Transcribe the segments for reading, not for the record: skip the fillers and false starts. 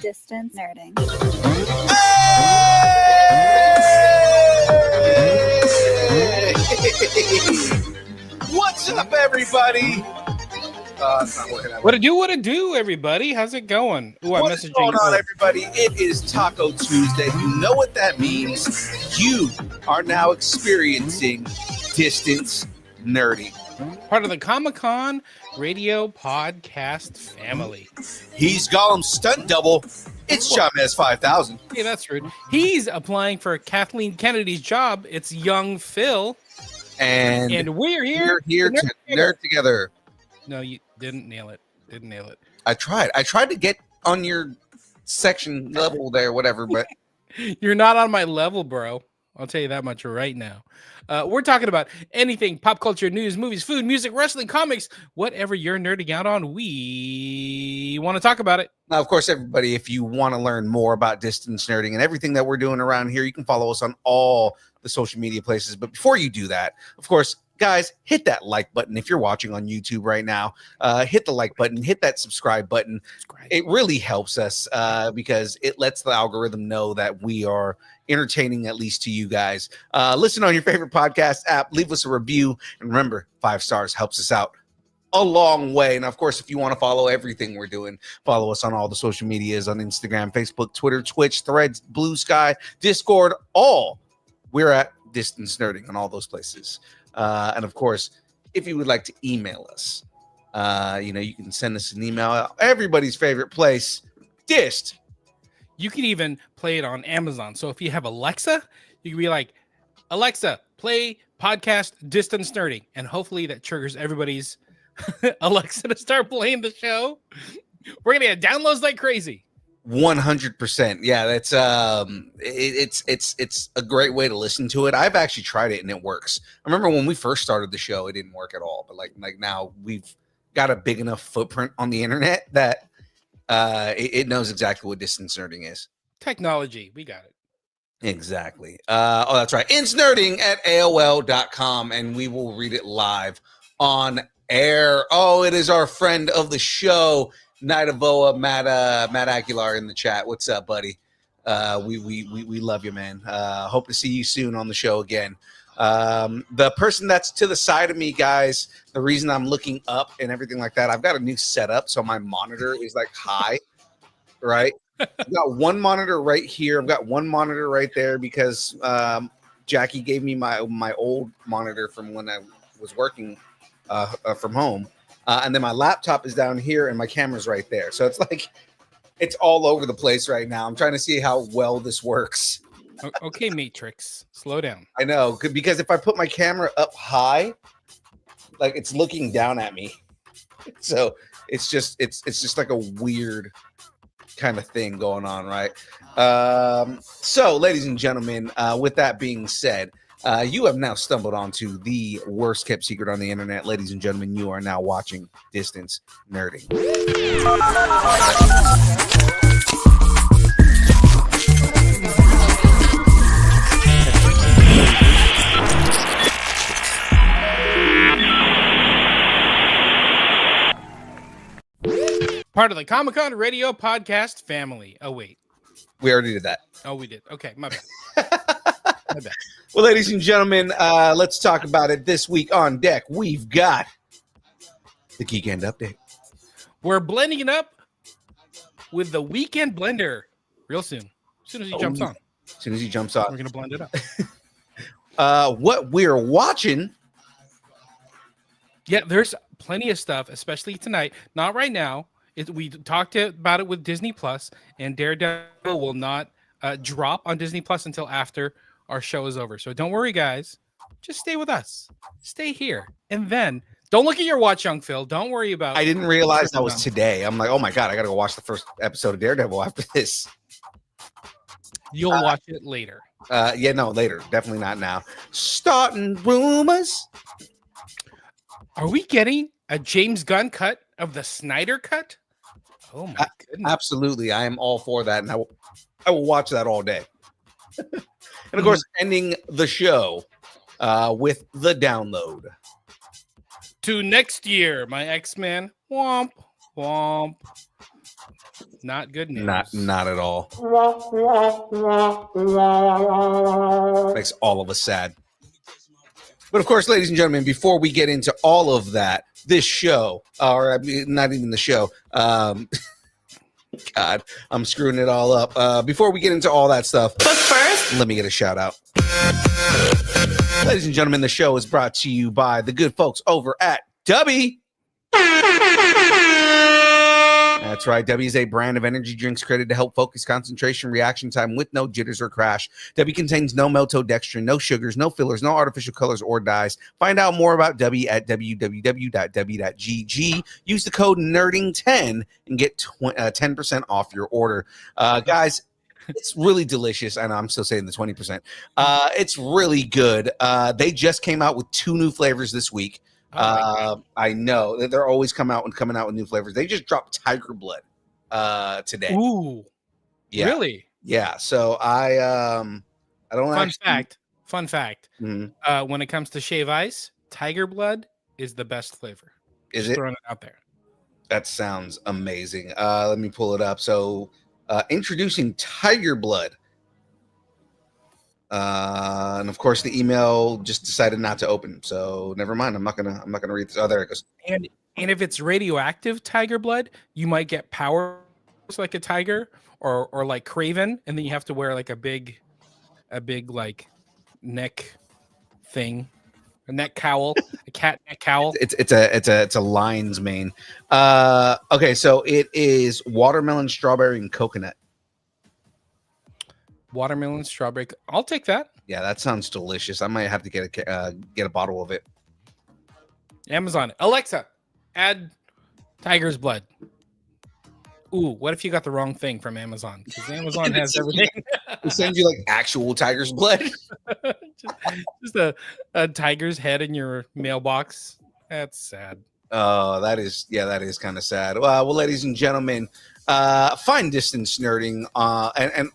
Distance nerding. What's up, everybody? What it do, everybody? How's it going? Ooh, I'm What's messaging. going on, everybody? It is Taco Tuesday. You know what that means? You are now experiencing distance nerding. Part of the Comic-Con radio podcast family. He's Gollum's stunt double. It's Jahmez 5000. Hey, that's rude. He's applying for Kathleen Kennedy's job. It's young Phil. And we're here. We're here to nerd together. No, you didn't nail it. I tried to get on your section level there, whatever, but You're not on my level, bro. I'll tell you that much right now. We're talking about anything pop culture, news, movies, food, music, wrestling, comics, whatever you're nerding out on. We want to talk about it. now, of course, everybody, if you want to learn more about distance nerding and everything that we're doing around here, you can follow us on all the social media places. But before you do that, of course, guys, hit that like button. If you're watching on YouTube right now, hit the like button, hit that subscribe button. It really helps us because it lets the algorithm know that we are entertaining, at least to you guys. Listen on your favorite podcast app, leave us a review, and remember, 5 stars helps us out a long way. And of course, if you want to follow everything we're doing, follow us on all the social medias, on Instagram, Facebook, Twitter, Twitch, Threads, Blue Sky, Discord, all. We're at Distance Nerding on all those places. And of course, if you would like to email us, you can send us an email. Everybody's favorite place, Dist. You can even play it on Amazon. So if you have Alexa, you can be like, Alexa, play podcast Distance Nerding. And hopefully that triggers everybody's Alexa to start playing the show. We're going to get downloads like crazy. 100%. Yeah, that's it's a great way to listen to it. I've actually tried it and it works. I remember when we first started the show, it didn't work at all. But like now we've got a big enough footprint on the internet that it knows exactly what distance nerding is. Technology, we got it. Exactly. That's right. Insnerding at AOL.com, and we will read it live on air. Oh, it is our friend of the show, Nidavoa, Matt Aguilar in the chat. What's up, buddy? We love you, man. Hope to see you soon on the show again. The person that's to the side of me, guys, the reason I'm looking up and everything like that, I've got a new setup, so my monitor is like high, right? I've got one monitor right here. I've got one monitor right there because Jackie gave me my old monitor from when I was working from home. And then my laptop is down here and my camera's right there. So it's like, it's all over the place right now. I'm trying to see how well this works. Okay, Matrix, slow down. I know, because if I put my camera up high, like it's looking down at me. So it's just like a weird kind of thing going on, right? So, ladies and gentlemen, with that being said, you have now stumbled onto the worst kept secret on the internet. Ladies and gentlemen, you are now watching Distance Nerding. Part of the Comic-Con radio podcast family. Oh, wait. We already did that. Oh, we did. Okay, my bad. My bad. Well, ladies and gentlemen, let's talk about it. This week on deck, we've got the Geekend Update. We're blending it up with the Weekend Blender real soon. As soon as he jumps on. As soon as he jumps on. We're going to blend it up. What we're watching. Yeah, there's plenty of stuff, especially tonight. Not right now. We talked about it with Disney Plus, and Daredevil will not drop on Disney Plus until after our show is over. So don't worry, guys. Just stay with us. Stay here. And then don't look at your watch, young Phil. Don't worry about it. I didn't realize that was today. I'm like, oh my God, I got to go watch the first episode of Daredevil after this. You'll watch it later. Yeah, no, later. Definitely not now. Starting rumors. Are we getting a James Gunn cut of the Snyder cut? Oh my goodness. Absolutely. I am all for that. And I will watch that all day. And of course, ending the show with the download. To next year, my X-Men. Womp, womp. Not good news. Not at all. Makes all of us sad. But of course, ladies and gentlemen, before we get into all of that, this show, or I mean, not even the show, God, I'm screwing it all up. Before we get into all that stuff, but first, let me get a shout out. Ladies and gentlemen, the show is brought to you by the good folks over at Dubby. That's right. Dubby is a brand of energy drinks created to help focus, concentration, reaction time with no jitters or crash. Dubby contains no maltodextrin, no sugars, no fillers, no artificial colors or dyes. Find out more about Dubby at www.dubby.gg. Use the code NERDING10 and get 10% off your order. Guys, it's really delicious. I know I'm still saying the 20%. It's really good. They just came out with 2 new flavors this week. I know that they're always coming out with new flavors. They just dropped Tiger Blood today. Ooh, yeah, really? Yeah. So I don't. Fun fact. Mm-hmm. When it comes to shave ice, Tiger Blood is the best flavor. Is it? Throwing it out there. That sounds amazing. Let me pull it up. So, introducing Tiger Blood. And of course the email just decided not to open, so never mind. I'm not gonna read this. Oh, there it goes. And if it's radioactive Tiger Blood, you might get powers like a tiger or like Craven, and then you have to wear like a big like neck thing, a neck cowl, a cat neck cowl. It's a lion's mane. Okay, so it is watermelon, strawberry, and coconut. Watermelon, strawberry. I'll take that. Yeah, that sounds delicious. I might have to get a bottle of it. Amazon. Alexa, add Tiger's Blood. Ooh, what if you got the wrong thing from Amazon? Because Amazon has everything. They send you like actual tiger's blood. just a tiger's head in your mailbox. That's sad. Oh, that is kind of sad. Well, ladies and gentlemen, Fine Distance Nerding, and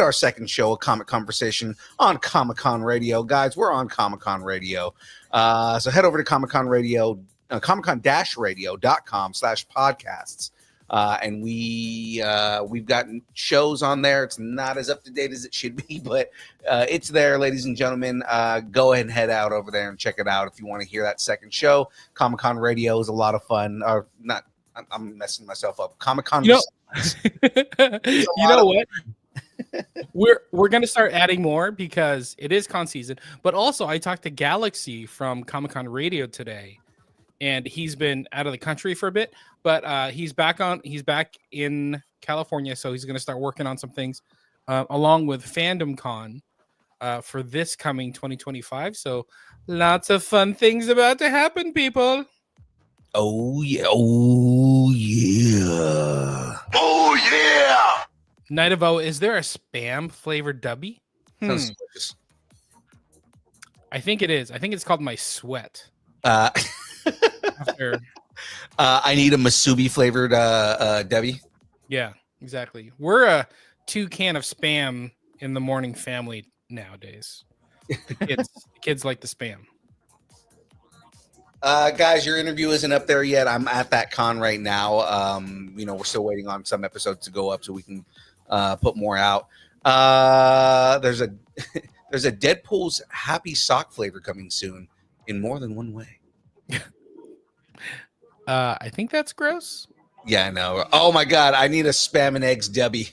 our second show, A Comic Conversation, on Comic-Con Radio. Guys, we're on Comic-Con Radio. So head over to Comic-Con Radio, comiccon-radio.com/podcasts. And we've gotten shows on there. It's not as up to date as it should be, but it's there, ladies and gentlemen. Go ahead and head out over there and check it out if you want to hear that second show. Comic-Con Radio is a lot of fun. Or not, I'm messing myself up. Comic-Con. You know what? We're gonna start adding more because it is con season. But also, I talked to Galaxy from Comic-Con Radio today, and he's been out of the country for a bit, but he's back in California, so he's going to start working on some things along with Fandom Con for this coming 2025. So lots of fun things about to happen, people. Oh yeah. Oh yeah. Oh yeah. Night of O, is there a spam flavored Dubby? Sounds delicious. I think it is. I think it's called My Sweat. After... I need a Masubi flavored Debbie. Yeah, exactly. We're a 2 can of spam in the morning family nowadays. The kids like the spam. Guys, your interview isn't up there yet. I'm at that con right now. We're still waiting on some episodes to go up so we can put more out. There's a Deadpool's Happy Sock flavor coming soon in more than one way. I think that's gross. Yeah, I know. Oh my god, I need a spam and eggs Debbie.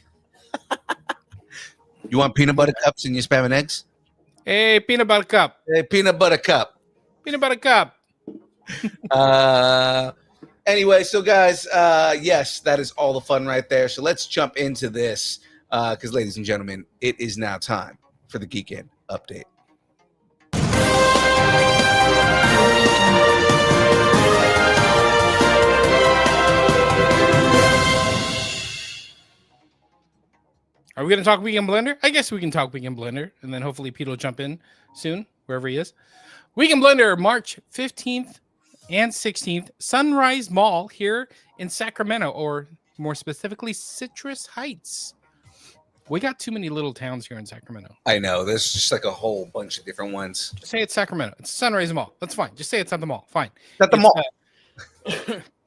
You want peanut butter cups in your spam and eggs? Hey, peanut butter cup. Hey, peanut butter cup. Peanut butter cup. Anyway, so guys, yes, that is all the fun right there. So let's jump into this because, ladies and gentlemen, it is now time for the Geekend Update. Are we going to talk Weekend Blender? I guess we can talk Weekend Blender, and then hopefully Pete will jump in soon, wherever he is. Weekend Blender, March 15th and 16th, Sunrise Mall here in Sacramento, or more specifically, Citrus Heights. We got too many little towns here in Sacramento. I know. There's just like a whole bunch of different ones. Just say it's Sacramento. It's Sunrise Mall. That's fine. Just say it's at the mall. Fine. At the mall.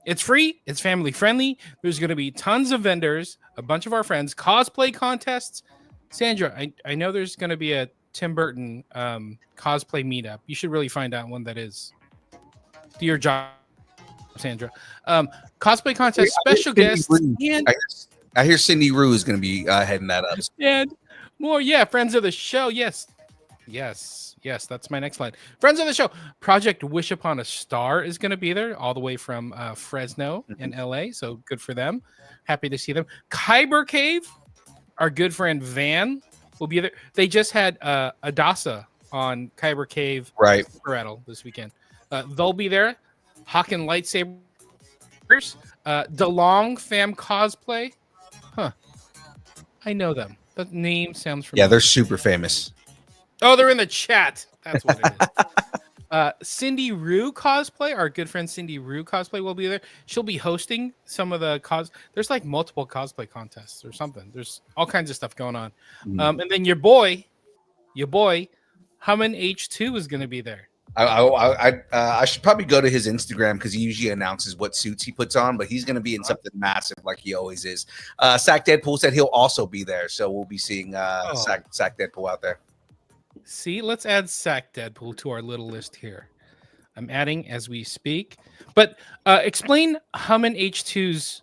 It's free. It's family friendly. There's going to be tons of vendors, a bunch of our friends, cosplay contests. Sandra, I know there's going to be a Tim Burton cosplay meetup. You should really find out when that is. Do your job, Sandra. Cosplay contest, special guests, and I hear Cindy Rue is going to be heading that up. And more, friends of the show. Yes, that's my next line. Friends of the show. Project Wish Upon a Star is going to be there, all the way from Fresno in LA. So good for them. Happy to see them. Kyber Cave, our good friend Van will be there. They just had Adasa on Kyber Cave, right? Rattle this weekend. They'll be there. Hawk and Lightsabers. DeLong Fam Cosplay. Huh. I know them. The name sounds familiar. Yeah, they're super famous. Oh, they're in the chat. That's what it is. Cindy Rue Cosplay, our good friend Cindy Rue Cosplay will be there. She'll be hosting some of the There's like multiple cosplay contests or something. There's all kinds of stuff going on. And then your boy, Hummin H2 is going to be there. I should probably go to his Instagram because he usually announces what suits he puts on, but he's going to be in something massive like he always is. Sack Deadpool said he'll also be there, so we'll be seeing Sack Deadpool out there. See, let's add Sack Deadpool to our little list here. I'm adding as we speak. But explain Hummin H2's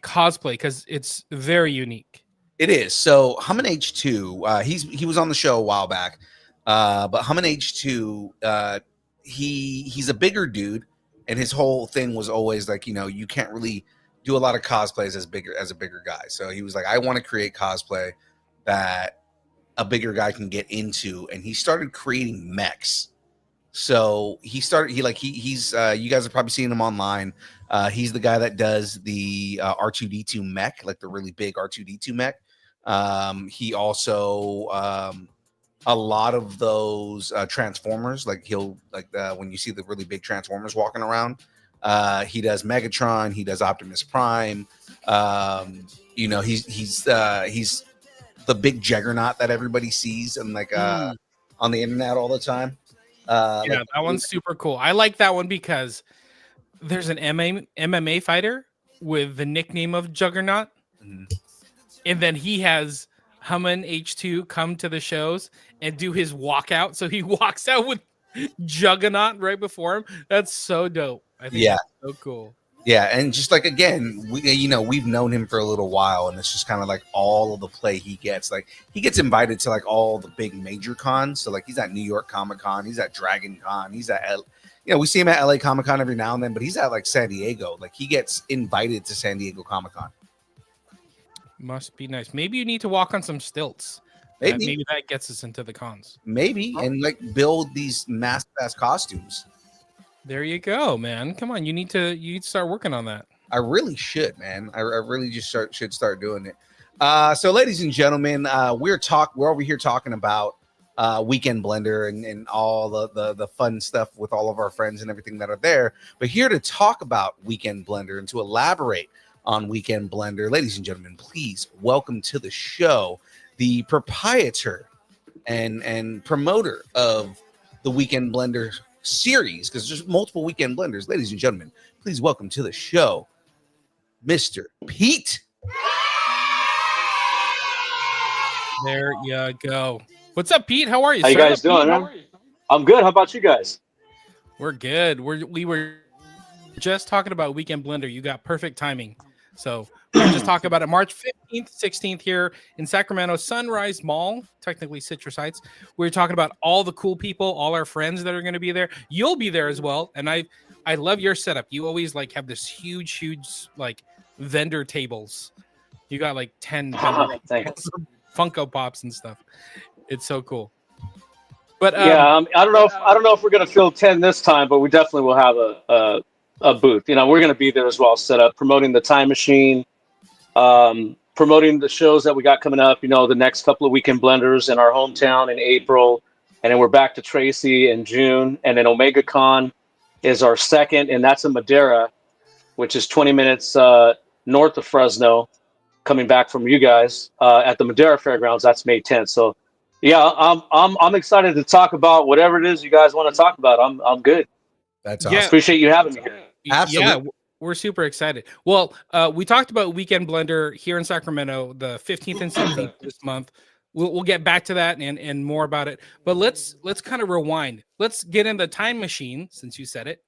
cosplay because it's very unique. It is. So Hummin H2, he was on the show a while back. But Hummin H2, he's a bigger dude, and his whole thing was always like, you can't really do a lot of cosplays as a bigger guy. So he was like, I want to create cosplay that a bigger guy can get into, and he started creating mechs. So he's you guys have probably seen him online. He's the guy that does the R2D2 mech, like the really big R2D2 mech. He also a lot of those Transformers, like when you see the really big Transformers walking around, he does Megatron, he does Optimus Prime. He's the big juggernaut that everybody sees and on the internet all the time. That one's super cool. I like that one because there's an MMA fighter with the nickname of Juggernaut, and then he has Hummin H2 come to the shows and do his walkout. So he walks out with Juggernaut right before him. That's so dope. I think that's so cool. Yeah, and just like again, we've known him for a little while, and it's just kind of like all of the play he gets. Like he gets invited to like all the big major cons. So like he's at New York Comic Con, he's at Dragon Con, he's at we see him at LA Comic Con every now and then, but he's at like San Diego. Like he gets invited to San Diego Comic Con. Must be nice. Maybe you need to walk on some stilts. Maybe that gets us into the cons. Maybe, and like build these mass costumes. There you go, man. Come on, you need to start working on that. I really should, man. I really just should start doing it. So, ladies and gentlemen, we're over here talking about Weekend Blender and all the fun stuff with all of our friends and everything that are there. But here to talk about Weekend Blender and to elaborate on Weekend Blender, ladies and gentlemen, please welcome to the show the proprietor and promoter of the Weekend Blender series, because there's multiple Weekend Blenders. Ladies and gentlemen, please welcome to the show Mr. Pete. There you go. What's up, Pete? How are you? How you guys doing, man? I'm good. How about you guys? We're good. We were just talking about Weekend Blender. You got perfect timing. So we're just talking about it. March 15th, 16th here in Sacramento, Sunrise Mall, technically Citrus Heights. We're talking about all the cool people, all our friends that are going to be there. You'll be there as well. And I love your setup. You always like have this huge like vendor tables. You got like 10 Funko Pops and stuff. It's so cool. But I don't know if we're going to fill 10 this time, but we definitely will have a booth. We're going to be there as well, set up, promoting the Time Machine, promoting the shows that we got coming up, the next couple of Weekend Blenders in our hometown in April. And then we're back to Tracy in June. And then Omega Con is our second, and that's in Madera, which is 20 minutes north of Fresno, coming back from you guys at the Madera Fairgrounds. That's May 10th. So, yeah, I'm excited to talk about whatever it is you guys want to talk about. I'm good. That's awesome. Appreciate you having me here. Absolutely. Yeah, We're super excited. Well, we talked about Weekend Blender here in Sacramento, the 15th and 16th this month. We'll get back to that and more about it. But let's kind of rewind. Let's get in the time machine, since you said it,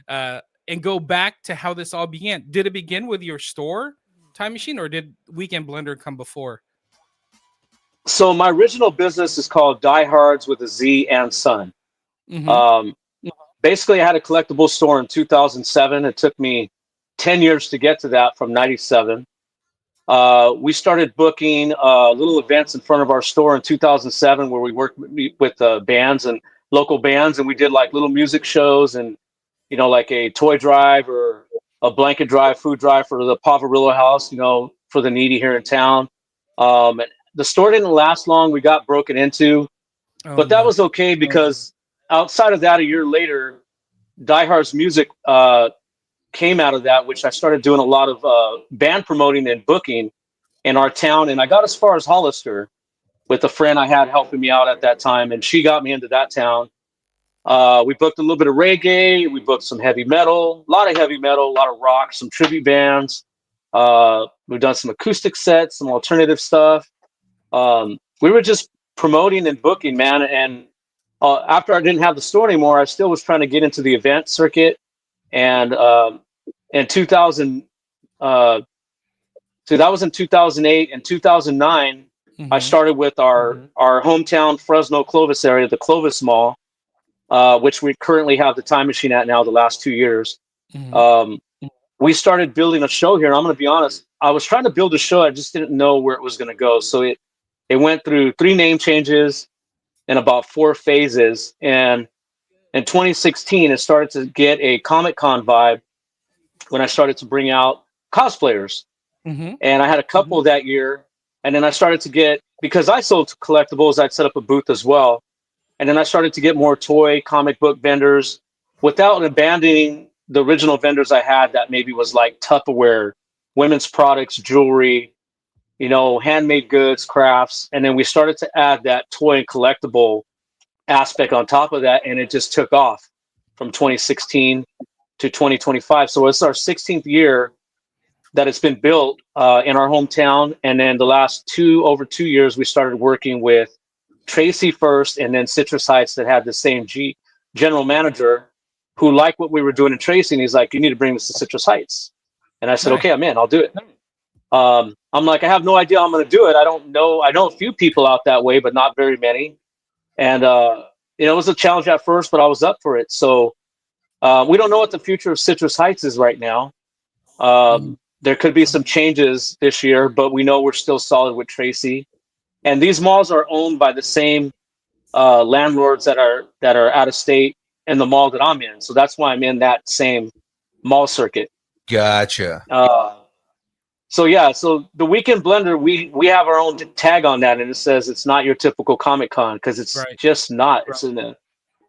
and go back to how this all began. Did it begin with your store time machine, or did Weekend Blender come before? So my original business is called Diehards with a Z and Son. Mm-hmm. Basically, I had a collectible store in 2007. It took me 10 years to get to that from 97. We started booking little events in front of our store in 2007 where we worked with bands and local bands, and we did like little music shows and, you know, like a toy drive or a blanket drive, food drive for the Pavarillo House, you know, for the needy here in town. The store didn't last long. We got broken into, but that was okay because outside of that, a year later, Die Hard's music came out of that, which I started doing a lot of band promoting and booking in our town. And I got as far as Hollister with a friend I had helping me out at that time, and she got me into that town. We booked a little bit of reggae. We booked some heavy metal, a lot of heavy metal, a lot of rock, some tribute bands. We've done some acoustic sets, some alternative stuff. We were just promoting and booking, man. And after I didn't have the store anymore, I still was trying to get into the event circuit. And in 2000, so that was in 2008 and 2009. I started with our hometown Fresno Clovis area, the Clovis Mall, which we currently have the time machine at now the last 2 years. We started building a show here. And I'm going to be honest, I was trying to build a show. I just didn't know where it was going to go. So it went through 3 name changes and about 4 phases. And in 2016, it started to get a Comic-Con vibe when I started to bring out cosplayers. And I had a couple that year. And then I started to get, because I sold collectibles, I'd set up a booth as well. And then I started to get more toy comic book vendors without abandoning the original vendors I had that maybe was like Tupperware, women's products, jewelry, you know, handmade goods, crafts. And then we started to add that toy and collectible aspect on top of that. And it just took off from 2016 to 2025. So it's our 16th year that it's been built in our hometown. And then the last over 2 years, we started working with Tracy first, and then Citrus Heights that had the same general manager who liked what we were doing in Tracy. And he's like, you need to bring this to Citrus Heights. And I said, okay, I'm in, I'll do it. I'm like, I have no idea how I'm going to do it. I don't know. I know a few people out that way, but not very many. And, you know, it was a challenge at first, but I was up for it. So we don't know what the future of Citrus Heights is right now. There could be some changes this year, but we know we're still solid with Tracy. And these malls are owned by the same landlords that are out of state in the mall that I'm in. So that's why I'm in that same mall circuit. Gotcha. So yeah, so the Weekend Blender, we have our own tag on that, and it says it's not your typical Comic-Con because it's just not. It's in a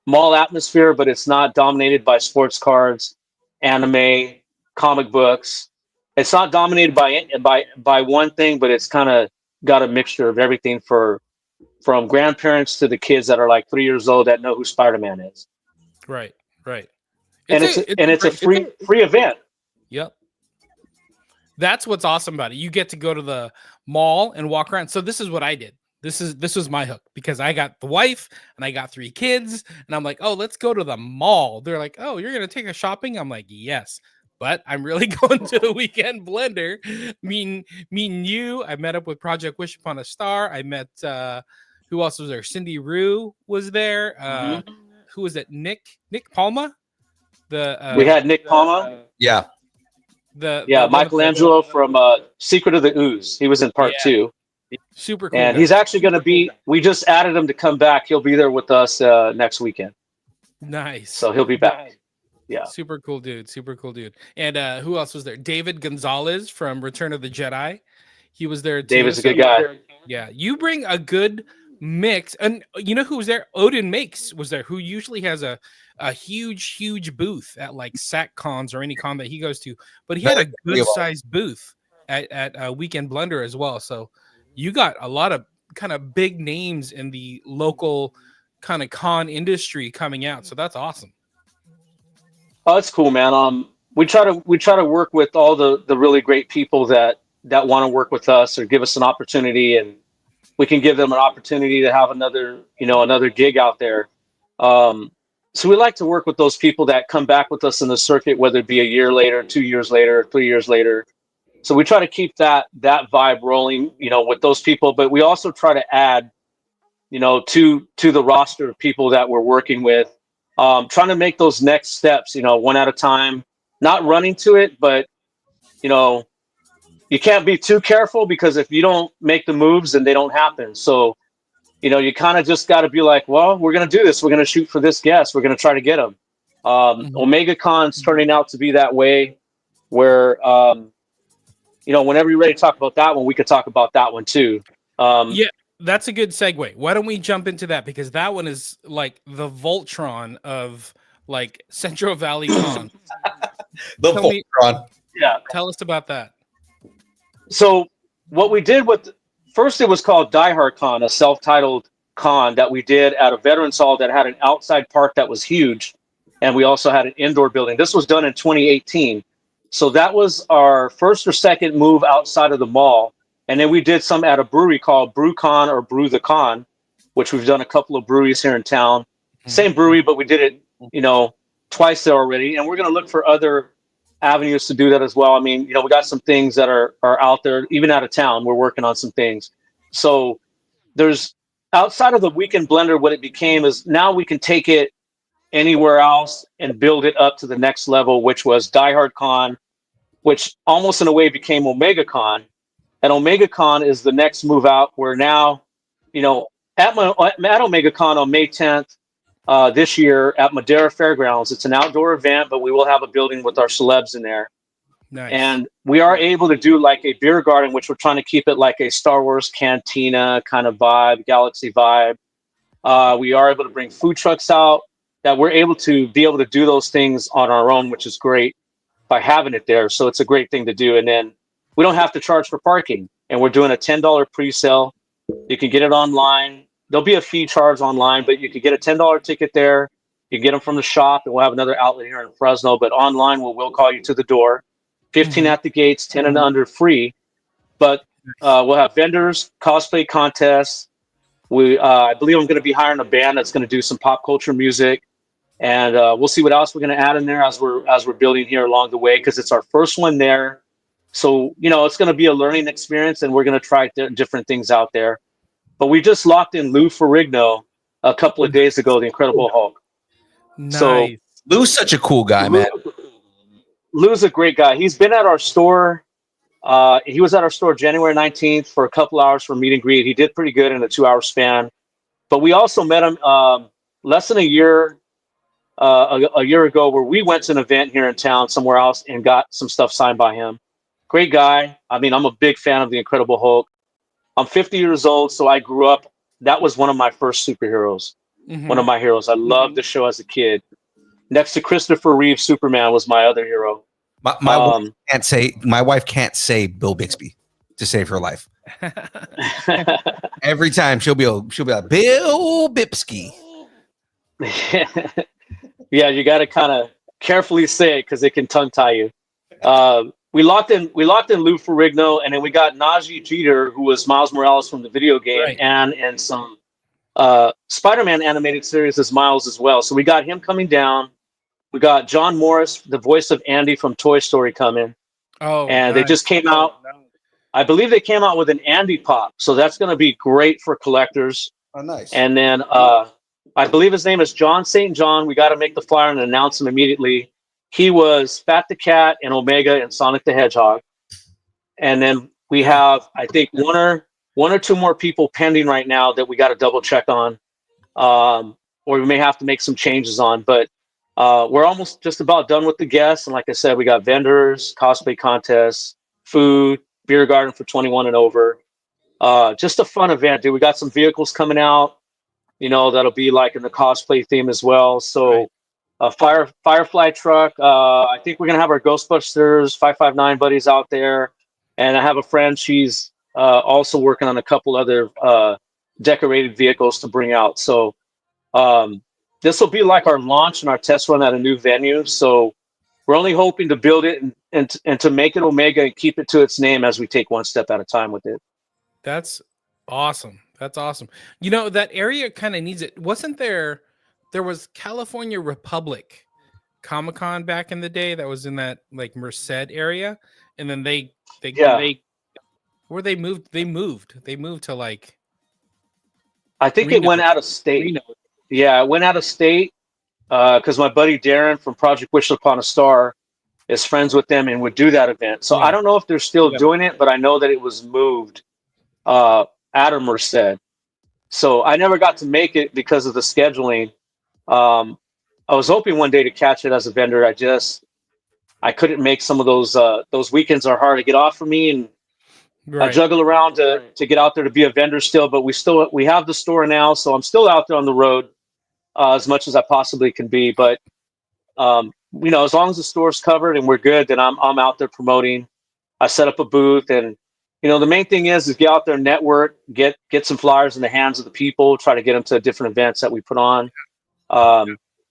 mall atmosphere, but it's not dominated by sports cards, anime, comic books. It's not dominated by one thing, but it's kind of got a mixture of everything from grandparents to the kids that are like 3 years old that know who Spider-Man is. Right. And it's a free event. Yep. That's what's awesome about it. You get to go to the mall and walk around. So this is what I did. This was my hook because I got the wife and I got 3 kids and I'm like, oh, let's go to the mall. They're like, oh, you're going to take us shopping? I'm like, yes, but I'm really going to the Weekend Blender. Meeting you. I met up with Project Wish Upon a Star. I met, who else was there? Cindy Rue was there. Who was it? Nick Palma? We had Nick Palma. Yeah. Michelangelo from Secret of the Ooze. He was in part 2. Super cool. And he's actually going to be, we just added him to come back. He'll be there with us next weekend. Nice. So he'll be back. Yeah. Super cool dude. And who else was there? David Gonzalez from Return of the Jedi. He was there too. David's a good guy. Yeah. You bring a good mix. And you know who was there? Odin Makes was there, who usually has a huge booth at like SatCons or any con that he goes to, but he had a good sized booth at Weekend Blender as well. So you got a lot of kind of big names in the local kind of con industry coming out. So that's awesome. Oh, that's cool, man. we try to work with all the really great people that want to work with us or give us an opportunity, and we can give them an opportunity to have another gig out there. So we like to work with those people that come back with us in the circuit, whether it be a year later, 2 years later, 3 years later. So we try to keep that vibe rolling, with those people. But we also try to add, to the roster of people that we're working with, trying to make those next steps, one at a time, not running to it, but you can't be too careful, because if you don't make the moves, then they don't happen. So you kind of just got to be like, well, we're going to do this. We're going to shoot for this guest. We're going to try to get them. Omega Con's turning out to be that way, where, whenever you're ready to talk about that one, we could talk about that one too. Yeah, that's a good segue. Why don't we jump into that? Because that one is like the Voltron of like Central Valley Con. The Voltron. Yeah. Tell us about that. So what we did first, it was called Die Hard Con, a self-titled con that we did at a veterans hall that had an outside park that was huge. And we also had an indoor building. This was done in 2018. So that was our first or second move outside of the mall. And then we did some at a brewery called BrewCon or Brew the Con, which we've done a couple of breweries here in town. Same brewery, but we did it, twice there already. And we're going to look for other avenues to do that as well. I mean, we got some things that are out there, even out of town. We're working on some things. So there's, outside of the Weekend Blender, what it became is now we can take it anywhere else and build it up to the next level, which was Die Hard Con, which almost in a way became Omega Con. And Omega Con is the next move out, where now, at Omega Con on May 10th, this year at Madera Fairgrounds, it's an outdoor event, but we will have a building with our celebs in there. Nice. And we are able to do like a beer garden, which we're trying to keep it like a Star Wars cantina kind of vibe, galaxy vibe. We are able to bring food trucks out, that we're able to do those things on our own, which is great by having it there. So it's a great thing to do. And then we don't have to charge for parking, and we're doing a $10 pre-sale. You can get it online. There'll be a fee charge online, but you can get a $10 ticket there. You can get them from the shop, and we'll have another outlet here in Fresno. But online, we'll call you to the door. 15 at the gates, 10 and under free. But we'll have vendors, cosplay contests. I believe I'm going to be hiring a band that's going to do some pop culture music, and we'll see what else we're going to add in there as we're building here along the way, because it's our first one there. So it's going to be a learning experience, and we're going to try different things out there. But we just locked in Lou Ferrigno a couple of days ago, the Incredible Hulk. Nice. So Lou's such a cool guy, man. Lou's a great guy. He's been at our store. He was at our store January 19th for a couple hours for meet and greet. He did pretty good in a 2-hour span. But we also met him less than a year ago, where we went to an event here in town somewhere else and got some stuff signed by him. Great guy. I mean, I'm a big fan of the Incredible Hulk. I'm 50 years old, so I grew up. That was one of my first superheroes. One of my heroes. I loved the show as a kid. Next to Christopher Reeve, Superman was my other hero. My wife can't say Bill Bixby to save her life. Every time she'll be like Bill Bixby. Yeah, you got to kind of carefully say it, because it can tongue tie you. We locked in Lou Ferrigno, and then we got Najee Jeter, who was Miles Morales from the video game, Right. and some Spider-Man animated series as Miles as well. So we got him coming down. We got John Morris, the voice of Andy from Toy Story, coming. Oh, and nice. they just came out. I believe they came out with an Andy Pop, so that's going to be great for collectors. Oh, nice. And then I believe his name is John St. John. We got to make the flyer and announce him immediately. He was Fat the Cat and Omega and Sonic the Hedgehog. And then we have, I think, one or two more people pending right now that we got to double check on, or we may have to make some changes on. But we're almost just about done with the guests. And like I said, we got vendors, cosplay contests, food, beer garden for 21 and over. Just a fun event, dude. We got some vehicles coming out, that'll be like in the cosplay theme as well. So a Firefly truck. I think we're going to have our Ghostbusters 559 buddies out there. And I have a friend, she's also working on a couple other decorated vehicles to bring out. So this will be like our launch and our test run at a new venue. So we're only hoping to build it and to make it Omega and keep it to its name as we take one step at a time with it. That's awesome. That's awesome. You know, that area kind of needs it. Wasn't there? There was California Republic Comic-Con back in the day that was in that like Merced area, and then they where they moved to like I think it Reno. went out of state. Reno. Yeah, it went out of state because my buddy Darren from Project Wish Upon a Star is friends with them and would do that event. So I don't know if they're still doing it, but I know that it was moved out of Merced. So I never got to make it because of the scheduling. I was hoping one day to catch it as a vendor. I couldn't make some of those weekends are hard to get off for me, and I juggle around to get out there to be a vendor still. But we have the store now, so I'm still out there on the road as much as I possibly can be. But you know, as long as the store's covered and we're good, then I'm out there promoting. I set up a booth, and you know, the main thing is get out there, network, get some flyers in the hands of the people, try to get them to different events that we put on.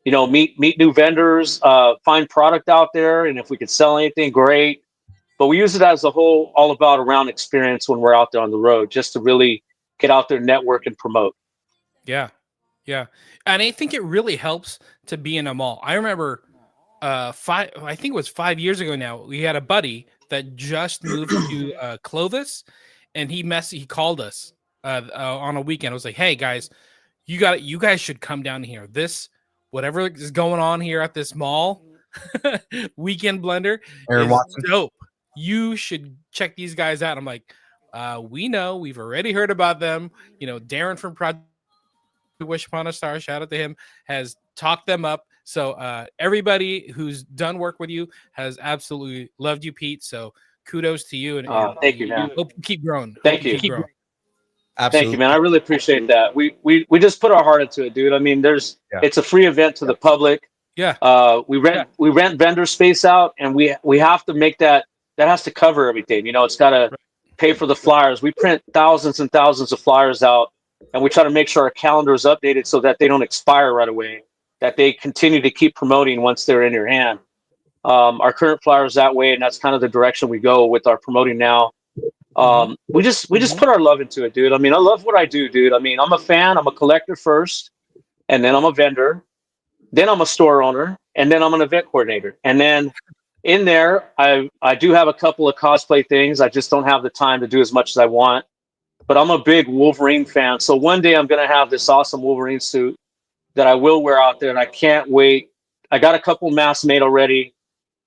You know, meet new vendors, find product out there, and if we could sell anything, great. But we use it as a whole, all about around experience when we're out there on the road, just to really get out there, network, and promote. Yeah, yeah, and I think it really helps to be in a mall. I remember, I think it was 5 years ago now. We had a buddy that just moved to Clovis, and he called us on a weekend. I was like, "Hey guys, you guys should come down here. Whatever is going on here at this mall, Weekend Blender is dope. You should check these guys out." I'm like, we know, we've already heard about them. You know, Darren from Project Wish Upon a Star, shout out to him, has talked them up. So everybody who's done work with you has absolutely loved you, Pete. So kudos to you. And thank you, man. Hope you keep growing. Thank you. Keep growing. Absolutely. Thank you, man. I really appreciate that. We just put our heart into it, dude. I mean, it's a free event to the public. Yeah. We rent vendor space out, and we have to make that has to cover everything. You know, it's got to pay for the flyers. We print thousands and thousands of flyers out, and we try to make sure our calendar is updated so that they don't expire right away, that they continue to keep promoting once they're in your hand. Our current flyer is that way, and that's kind of the direction we go with our promoting now. We just put our love into it, dude. I mean, I love what I do, dude. I mean, I'm a fan, I'm a collector first, and then I'm a vendor, then I'm a store owner, and then I'm an event coordinator. And then in there, I do have a couple of cosplay things. I just don't have the time to do as much as I want. But I'm a big Wolverine fan. So one day I'm going to have this awesome Wolverine suit that I will wear out there, and I can't wait. I got a couple masks made already.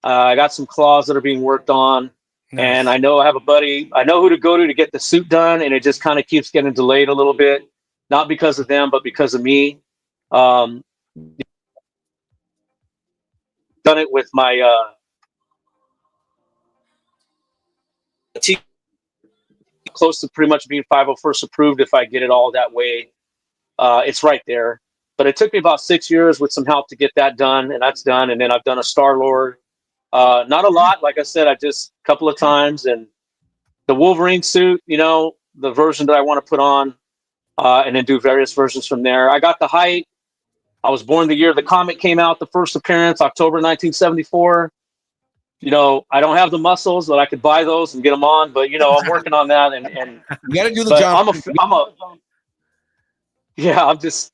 I got some claws that are being worked on. Nice. And I know I have a buddy. I know who to go to get the suit done, and it just kind of keeps getting delayed a little bit. Not because of them, but because of me. Done it with my close to pretty much being 501st approved if I get it all that way. It's right there. But it took me about 6 years with some help to get that done, and that's done. And then I've done a Star-Lord. Not a lot, like I said, I just a couple of times. And the Wolverine suit, you know, the version that I want to put on, and then do various versions from there. I got the height. I was born the year the comic came out, the first appearance, October 1974. You know, I don't have the muscles, but I could buy those and get them on. But, you know, I'm working on that. And you got to do the job.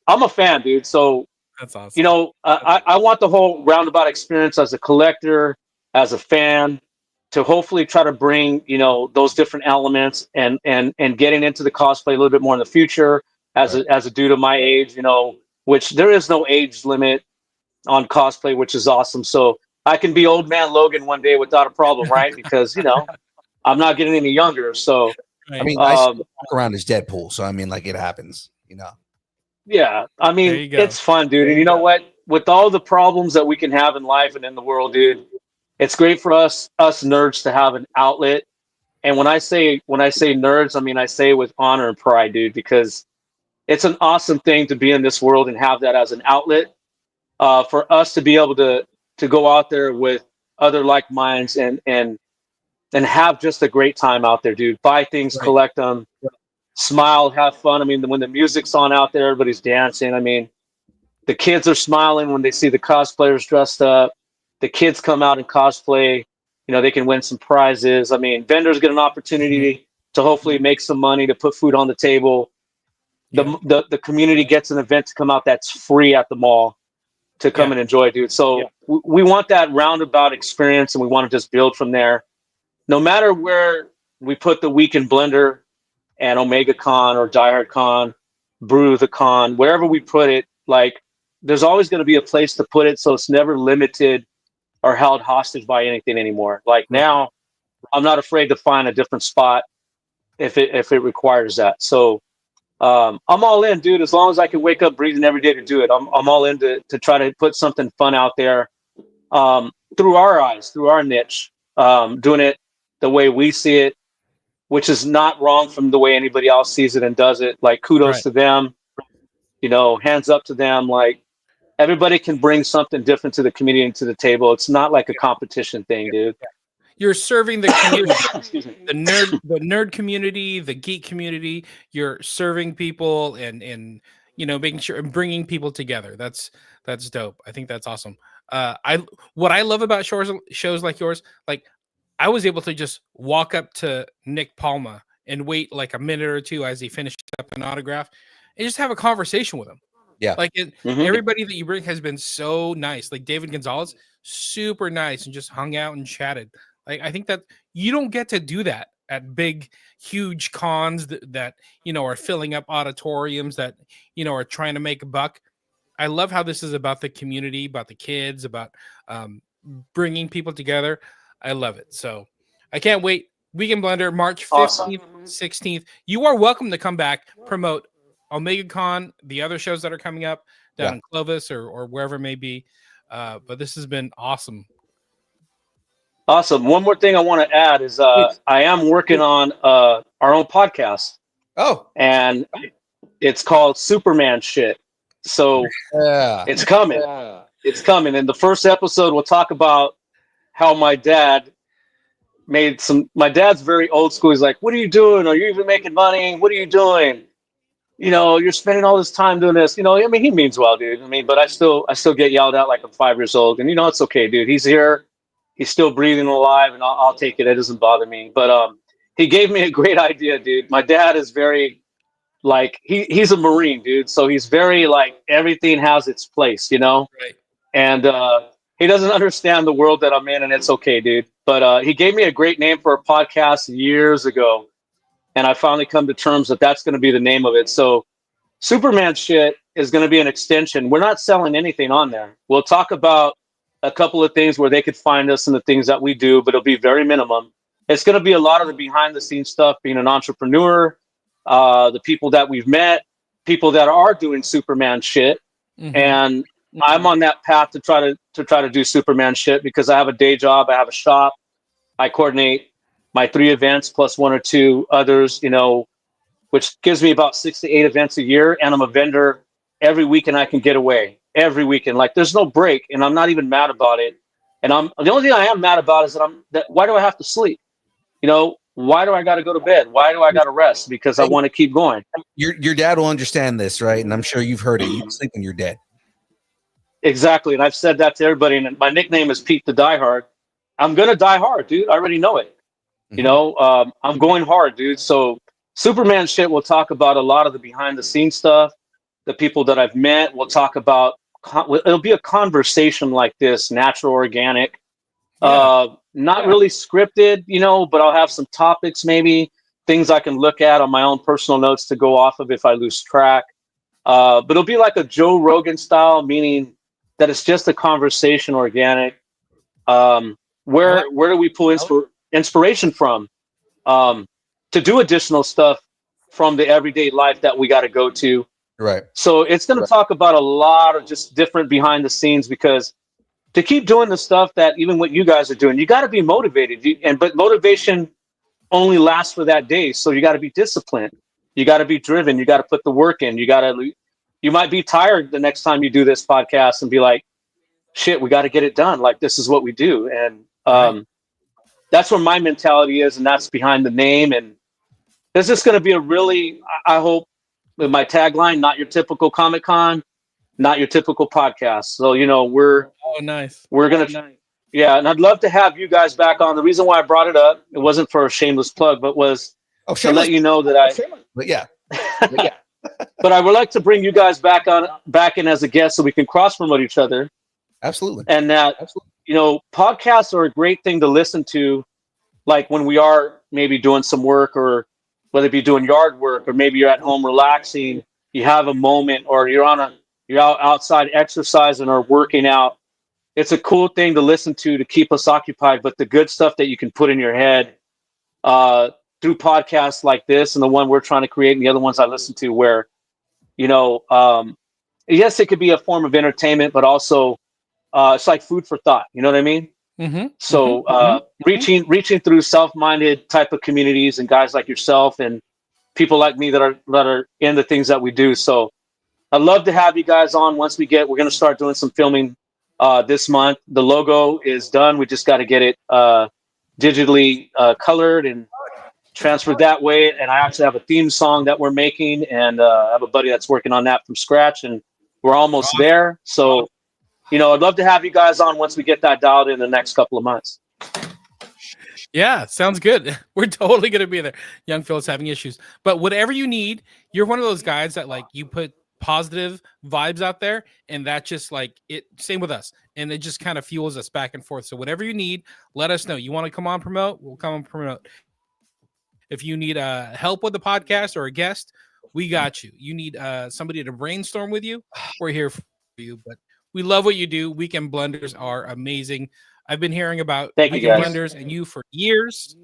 I'm a fan, dude. So, that's awesome. You know, I want the whole roundabout experience as a collector, as a fan, to hopefully try to bring, you know, those different elements and getting into the cosplay a little bit more in the future as a dude of my age, you know, which there is no age limit on cosplay, which is awesome. So I can be old man Logan one day without a problem, right? Because, you know, I'm not getting any younger. So, I mean, I still walk around as Deadpool. So, I mean, like, it happens, you know. Yeah, I mean, it's fun, dude. And you know what? With all the problems that we can have in life and in the world, dude, it's great for us nerds to have an outlet. And when I say nerds, I mean, I say with honor and pride, dude, because it's an awesome thing to be in this world and have that as an outlet for us to be able to go out there with other like minds and have just a great time out there, dude. Buy things, collect them. Smile, have fun. I mean, when the music's on out there, everybody's dancing. I mean, the kids are smiling when they see the cosplayers dressed up. The kids come out and cosplay. You know, they can win some prizes. I mean, vendors get an opportunity to hopefully make some money to put food on the table. The community gets an event to come out that's free at the mall to come and enjoy, dude. So we want that roundabout experience, and we want to just build from there. No matter where we put the Weekend Blender and Omega Con or Die Hard Con, Brew the Con, wherever we put it, like there's always going to be a place to put it, so it's never limited or held hostage by anything anymore. Like now, I'm not afraid to find a different spot if it requires that. So I'm all in, dude. As long as I can wake up breathing every day to do it, I'm all in to try to put something fun out there through our eyes, through our niche, doing it the way we see it, which is not wrong from the way anybody else sees it and does it. Like kudos to them, you know, hands up to them. Like everybody can bring something different to the community and to the table. It's not like a competition thing, dude. You're serving the community, the nerd community, the geek community. You're serving people and you know, making sure and bringing people together. That's dope. I think that's awesome. What I love about shows like yours, like I was able to just walk up to Nick Palma and wait like a minute or two as he finished up an autograph and just have a conversation with him. Yeah. Like everybody that you bring has been so nice. Like David Gonzalez, super nice and just hung out and chatted. Like I think that you don't get to do that at big, huge cons that you know are filling up auditoriums that you know are trying to make a buck. I love how this is about the community, about the kids, about bringing people together. I love it. So I can't wait. Weekend Blender, March 15th, 16th. You are welcome to come back, promote Omega Con, the other shows that are coming up down in Clovis or wherever it may be. But this has been awesome. Awesome. One more thing I want to add is I am working on our own podcast. Oh. And it's called Superman Shit. So it's coming. It's coming. In the first episode, we'll talk about how my dad made some. My dad's very old school. He's like, "What are you doing? Are you even making money? What are you doing? You know, you're spending all this time doing this. You know, I mean, he means well, dude. I mean, but I still get yelled at like I'm 5 years old. And you know, it's okay, dude. He's here. He's still breathing alive, and I'll take it. It doesn't bother me. But he gave me a great idea, dude. My dad is very like he's a Marine, dude. So he's very like everything has its place, you know. Right. And he doesn't understand the world that I'm in, and it's okay, dude. But he gave me a great name for a podcast years ago, and I finally come to terms that that's going to be the name of it. So Superman Shit is going to be an extension. We're not selling anything on there. We'll talk about a couple of things where they could find us and the things that we do, but it'll be very minimum. It's going to be a lot of the behind the scenes stuff, being an entrepreneur, the people that we've met, people that are doing Superman shit. And I'm on that path to try to do Superman shit because I have a day job. I have a shop. I coordinate my 3 events plus 1 or 2 others, you know, which gives me about 6 to 8 events a year. And I'm a vendor every weekend. I can get away every weekend. Like there's no break, and I'm not even mad about it. And the only thing I am mad about is that why do I have to sleep? You know, why do I got to go to bed? Why do I got to rest? Because I want to keep going. Your dad will understand this, right? And I'm sure you've heard it. You sleep when you're dead. Exactly. And I've said that to everybody. And my nickname is Pete the Die Hard. I'm going to die hard, dude. I already know it. You know, I'm going hard, dude. So Superman shit, we'll talk about a lot of the behind the scenes stuff. The people that I've met, we'll talk about. It'll be a conversation like this, natural, organic, not really scripted, you know, but I'll have some topics, maybe things I can look at on my own personal notes to go off of if I lose track. But it'll be like a Joe Rogan style, meaning that it's just a conversation, organic. Where do we pull inspiration from to do additional stuff from the everyday life that we got to go to? Right. So it's going to talk about a lot of just different behind the scenes, because to keep doing the stuff that even what you guys are doing, you got to be motivated. But motivation only lasts for that day. So you got to be disciplined. You got to be driven. You got to put the work in. You might be tired the next time you do this podcast and be like, shit, we got to get it done. Like, this is what we do. And that's where my mentality is. And that's behind the name. And this is going to be a really, I hope, with my tagline, not your typical Comic-Con, not your typical podcast. So, you know, we're going to Yeah, and I'd love to have you guys back on. The reason why I brought it up, it wasn't for a shameless plug, but was to let you know that But yeah. but I would like to bring you guys back in as a guest so we can cross promote each other. Absolutely. And that, podcasts are a great thing to listen to, like when we are maybe doing some work, or whether it be doing yard work, or maybe you're at home relaxing, you have a moment, or you're outside exercising or working out. It's a cool thing to listen to keep us occupied, but the good stuff that you can put in your head through podcasts like this and the one we're trying to create and the other ones I listen to, where, yes, it could be a form of entertainment, but also it's like food for thought. You know what I mean? Mm-hmm. So reaching through self-minded type of communities and guys like yourself and people like me that are in the things that we do. So I'd love to have you guys on once we're going to start doing some filming this month. The logo is done. We just got to get it digitally colored and transferred that way. And I actually have a theme song that we're making, and I have a buddy that's working on that from scratch, and we're almost there. So, I'd love to have you guys on once we get that dialed in the next couple of months. Yeah, sounds good. We're totally going to be there. Young Phil's having issues, but whatever you need, you're one of those guys that you put positive vibes out there, and that just it. Same with us, and it just kind of fuels us back and forth. So whatever you need, let us know. You want to come on promote, we'll come and promote. If you need help with the podcast or a guest, we got you. You need somebody to brainstorm with you, we're here for you. But we love what you do. Weekend Blenders are amazing. I've been hearing about Weekend Blenders and you for years,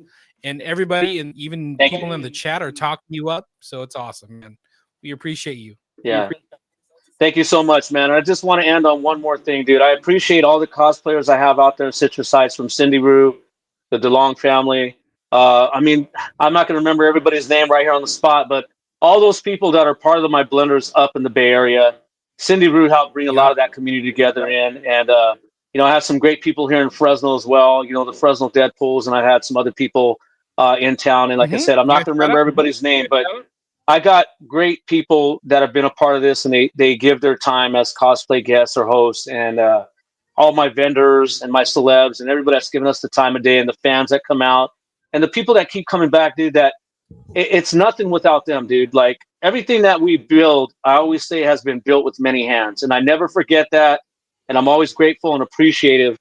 and everybody and even people in the chat are talking you up. So it's awesome, man. We appreciate you. Yeah. Thank you so much, man. I just want to end on one more thing, dude. I appreciate all the cosplayers I have out there in Citrus Heights, from Cindy Rue, the DeLong family. I'm not going to remember everybody's name right here on the spot, but all those people that are part of my blenders up in the Bay Area. Cindy Rue helped bring a lot of that community together and I have some great people here in Fresno as well. The Fresno Deadpools, and I had some other people in town. And like I said, I'm not going to remember everybody's name, but I got great people that have been a part of this, and they give their time as cosplay guests or hosts, and all my vendors and my celebs and everybody that's given us the time of day, and the fans that come out and the people that keep coming back, dude. That it's nothing without them, dude. Like everything that we build, I always say, has been built with many hands, and I never forget that. And I'm always grateful and appreciative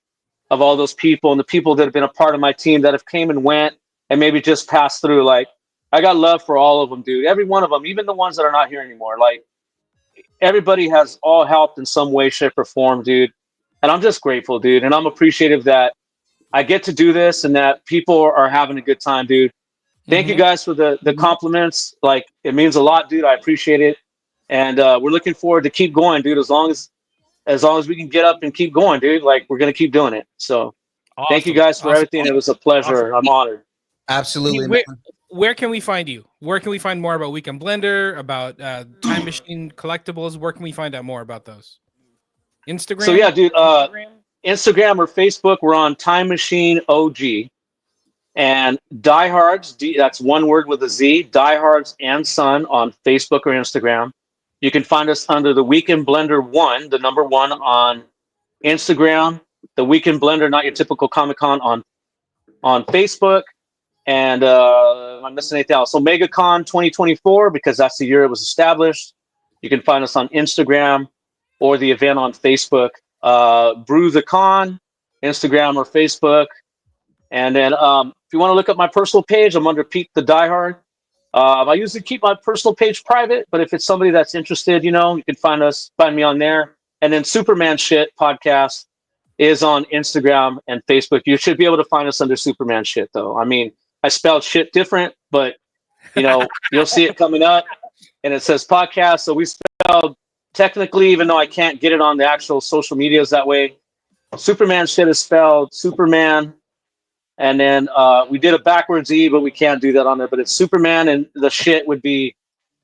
of all those people and the people that have been a part of my team that have came and went and maybe just passed through. Like, I got love for all of them, dude. Every one of them, even the ones that are not here anymore. Like, everybody has all helped in some way, shape, or form, dude. And I'm just grateful, dude. And I'm appreciative that I get to do this and that people are having a good time, dude. Thank you guys for the compliments. Like, it means a lot, dude. I appreciate it. And we're looking forward to keep going, dude. As long as we can get up and keep going, dude. Like, we're going to keep doing it. So thank you guys for everything. It was a pleasure. I'm honored. Absolutely. Where can we find you? Where can we find more about Weekend Blender, about Time Machine Collectibles? Where can we find out more about those? Instagram? So yeah, dude, Instagram or Facebook, we're on Time Machine OG. And Diehards, that's one word with a Z, Diehards and Son on Facebook or Instagram. You can find us under the Weekend Blender 1, the number 1 on Instagram, the Weekend Blender, Not Your Typical Comic-Con on Facebook. And I'm missing anything else. So MegaCon 2024, because that's the year it was established. You can find us on Instagram or the event on Facebook. Brew the Con, Instagram or Facebook. And then if you want to look up my personal page, I'm under Pete the Diehard. I usually keep my personal page private, but if it's somebody that's interested, you can find me on there. And then Superman Shit podcast is on Instagram and Facebook. You should be able to find us under Superman Shit, though. I mean, I spelled shit different, but you'll see it coming up, and it says podcast. So we spelled technically, even though I can't get it on the actual social medias that way, Superman Shit is spelled Superman. And then we did a backwards E, but we can't do that on there. But it's Superman, and the shit would be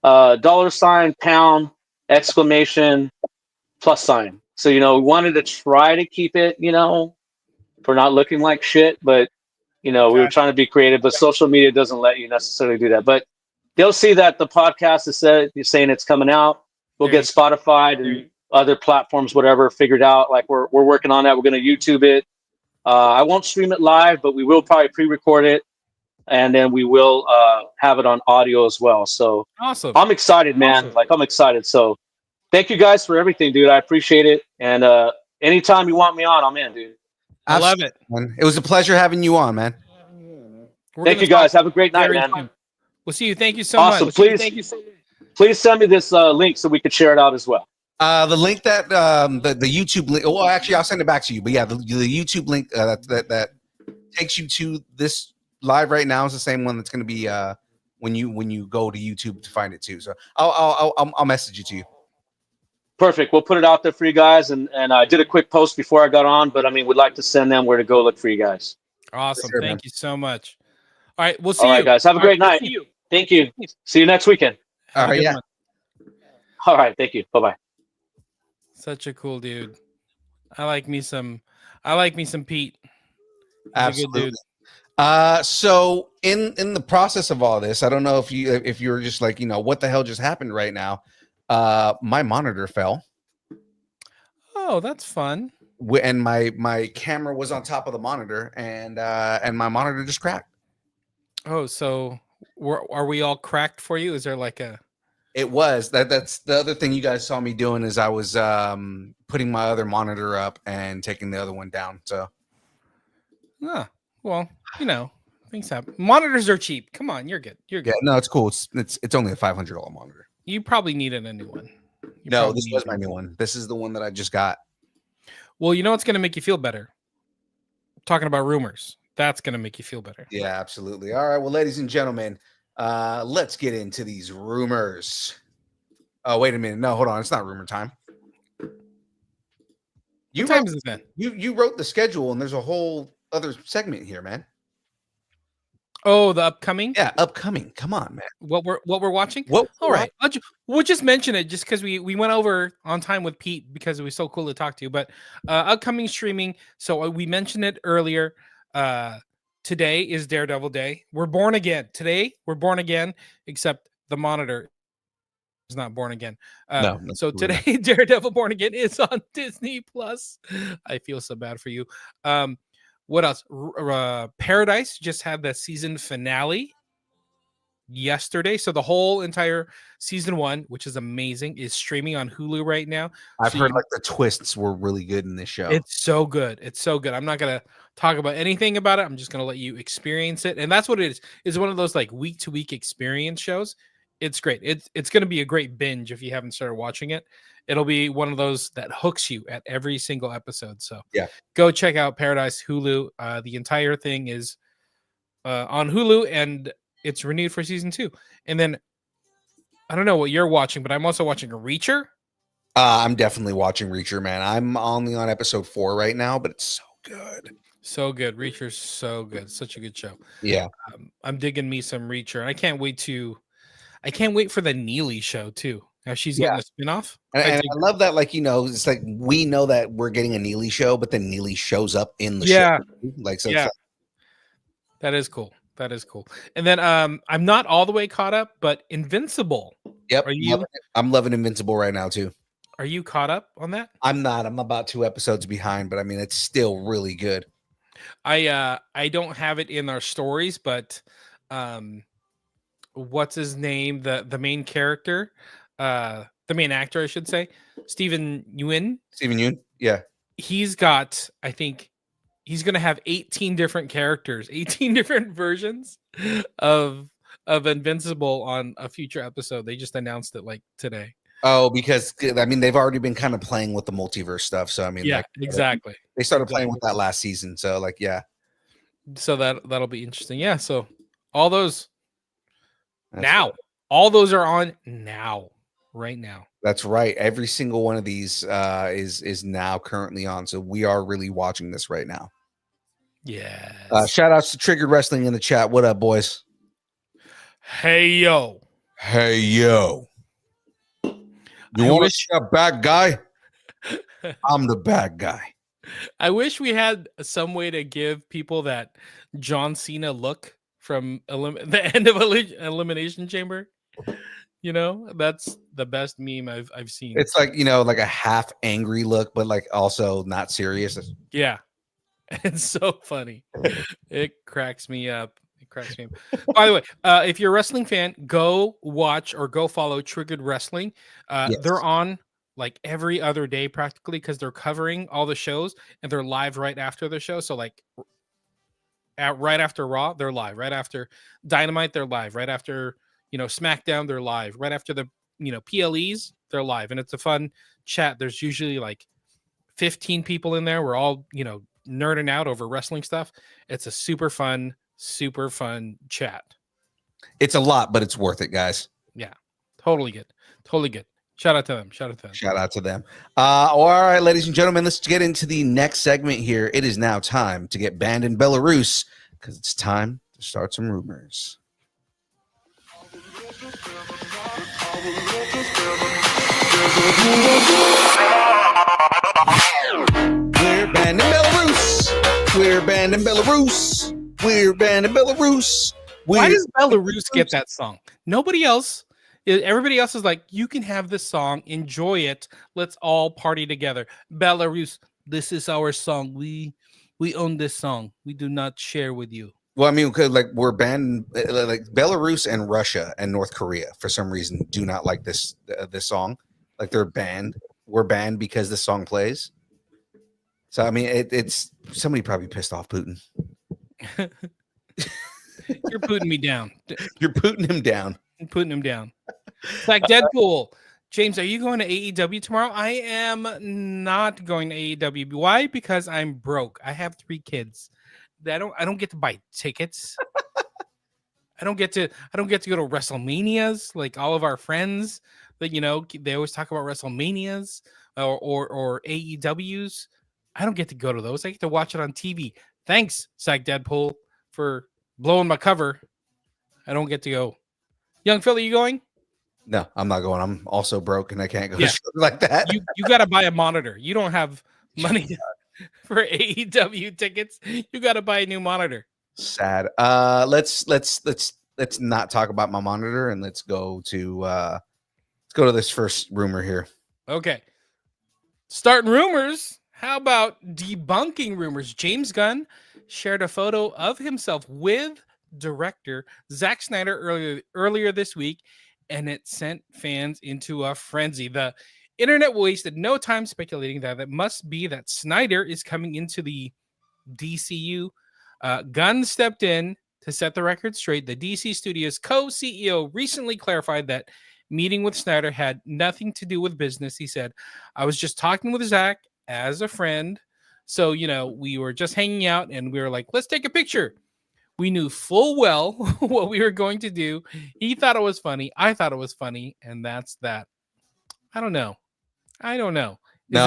$, exclamation, +. So, we wanted to try to keep it, for not looking like shit. But, we were trying to be creative. But social media doesn't let you necessarily do that. But they'll see that the podcast is saying it's coming out. We'll get Spotify and other platforms, whatever, figured out. Like, we're working on that. We're going to YouTube it. I won't stream it live, but we will probably pre-record it, and then we will have it on audio as well. So Awesome. I'm excited, man. Awesome. Like, I'm excited. So thank you guys for everything, dude. I appreciate it. And anytime you want me on, I'm in, dude. I love it. Man. It was a pleasure having you on, man. Thank you, guys. Have a great night, man. Soon. We'll see you. Thank you so Awesome. much. Please, Thank you so much. please send me this link so we could share it out as well. The link that the YouTube link. Well, actually, I'll send it back to you. But yeah, the YouTube link that takes you to this live right now is the same one that's going to be when you go to YouTube to find it too. So I'll message it to you. Perfect. We'll put it out there for you guys. And I did a quick post before I got on, but I mean, we'd like to send them where to go look for you guys. Awesome. Sure, Thank man. you so much. All right. We'll see All right, you guys. Have a great We'll night. see you. Thank you. See you next weekend. Have a good yeah. one. All right. Thank you. Bye-bye. Such a cool dude. I like me some Pete. He's Absolutely. a good dude. So in the process of all this, I don't know if you're just like, what the hell just happened right now. My monitor fell. Oh, that's fun. And my camera was on top of the monitor, and my monitor just cracked. Oh, so are we all cracked for you? Is there like a? It was that's the other thing you guys saw me doing is I was putting my other monitor up and taking the other one down. So, well, things happen. Monitors are cheap. Come on, you're good. You're good. yeah, no, it's cool. It's only a $500 monitor. You probably needed a new one. No, this was my new one. This is the one that I just got. Well, you know what's going to make you feel better? Talking about rumors. That's going to make you feel better. Yeah, absolutely. All right. Well, ladies and gentlemen, let's get into these rumors. Oh, wait a minute. No, hold on. It's not rumor time. What time is it then? You wrote the schedule, and there's a whole other segment here, man. Oh, the upcoming? Yeah, upcoming. Come on, man. What we're watching? What? All right. We'll just mention it just because we went over on time with Pete because it was so cool to talk to you. But upcoming streaming. So we mentioned it earlier. Today is Daredevil Day. We're born again. Today, we're born again, except the monitor is not born again. No, so today, Daredevil Born Again is on Disney Plus. I feel so bad for you. What else? Paradise just had the season finale yesterday. So the whole entire season 1, which is amazing, is streaming on Hulu right now. I've heard like the twists were really good in this show. It's so good. It's so good. I'm not going to talk about anything about it. I'm just going to let you experience it. And that's what it is. It's one of those like week to week experience shows. It's great. It's going to be a great binge if you haven't started watching it. It'll be one of those that hooks you at every single episode. So yeah, go check out Paradise Hulu. The entire thing is on Hulu, and it's renewed for season 2. And then I don't know what you're watching, but I'm also watching Reacher. I'm definitely watching Reacher, man. I'm only on episode 4 right now, but it's so good. So good. Reacher's so good. Such a good show. Yeah. I'm digging me some Reacher. And I can't wait for the Neely show too. Now she's getting a spinoff. And I love that, like, it's like we know that we're getting a Neely show, but then Neely shows up in the show. Like, so yeah. That is cool. That is cool. And then I'm not all the way caught up, but Invincible. Yep. Are you? I'm loving Invincible right now too. Are you caught up on that? I'm not. I'm about 2 episodes behind, but I mean, it's still really good. I don't have it in our stories, but what's his name? The main character, the main actor, I should say, Steven Yeun. Yeah. He's got, I think he's going to have 18 different characters, 18 different versions of Invincible on a future episode. They just announced it like today. Oh, because I mean, they've already been kind of playing with the multiverse stuff. So I mean, yeah, like, exactly. They started playing with that last season. So like, yeah. So that'll be interesting. Yeah. So all those all those are on now, right now. That's right. Every single one of these is now currently on. So we are really watching this right now. Yeah. Shout outs to Triggered Wrestling in the chat. What up, boys? Hey yo. Hey yo. You want to see a bad guy? I'm the bad guy. I wish we had some way to give people that John Cena look from the end of Elimination Chamber. That's the best meme I've seen. It's like, like a half angry look, but like also not serious. Yeah. It's so funny. It cracks me up. It cracks me up. By the way, if you're a wrestling fan, go watch or go follow Triggered Wrestling. They're Yes. on like every other day practically because they're covering all the shows and they're live right after the show. So like right after Raw, they're live. Right after Dynamite, they're live. Right after SmackDown, they're live. Right after the PLEs, they're live, and it's a fun chat. There's usually like 15 people in there. We're all nerding out over wrestling stuff. It's a super fun chat. It's a lot, but it's worth it, guys. Yeah, totally good. Totally good. Shout out to them. Shout out to them. Shout out to them. All right, ladies and gentlemen, let's get into the next segment here. It is now time to get banned in Belarus because it's time to start some rumors. We're banned in Belarus. We're banned in Belarus. We're banned in Belarus. Why does Belarus get that song? Nobody else. Everybody else is like, you can have this song, enjoy it. Let's all party together. Belarus, this is our song. We own this song. We do not share with you. Well, I mean, like we're banned, like Belarus and Russia and North Korea for some reason do not like this song. Like they're banned. We're banned because this song plays. So I mean, it's somebody probably pissed off Putin. You're putting me down. You're putting him down. I'm putting him down. It's like Deadpool. James, are you going to AEW tomorrow? I am not going to AEW. Why? Because I'm broke. I have 3 kids. I don't get to buy tickets. I don't get to go to WrestleManias like all of our friends that they always talk about WrestleManias or AEWs. I don't get to go to those. I get to watch it on TV. Thanks, Psych Deadpool, for blowing my cover. I don't get to go. Young Philly, you going? No, I'm not going. I'm also broke and I can't go to shows like that. You got to buy a monitor. You don't have money for AEW tickets. You got to buy a new monitor. Sad. Let's not talk about my monitor and let's go to this first rumor here. Okay. Starting rumors. How about debunking rumors? James Gunn shared a photo of himself with director Zack Snyder earlier this week, and it sent fans into a frenzy. The internet wasted no time speculating that it must be that Snyder is coming into the DCU. Gunn stepped in to set the record straight. The DC Studios co-CEO recently clarified that meeting with Snyder had nothing to do with business. He said, I was just talking with Zack as a friend. So, we were just hanging out and we were like, let's take a picture. We knew full well what we were going to do. He thought it was funny. I thought it was funny. And that's that. I don't know. No,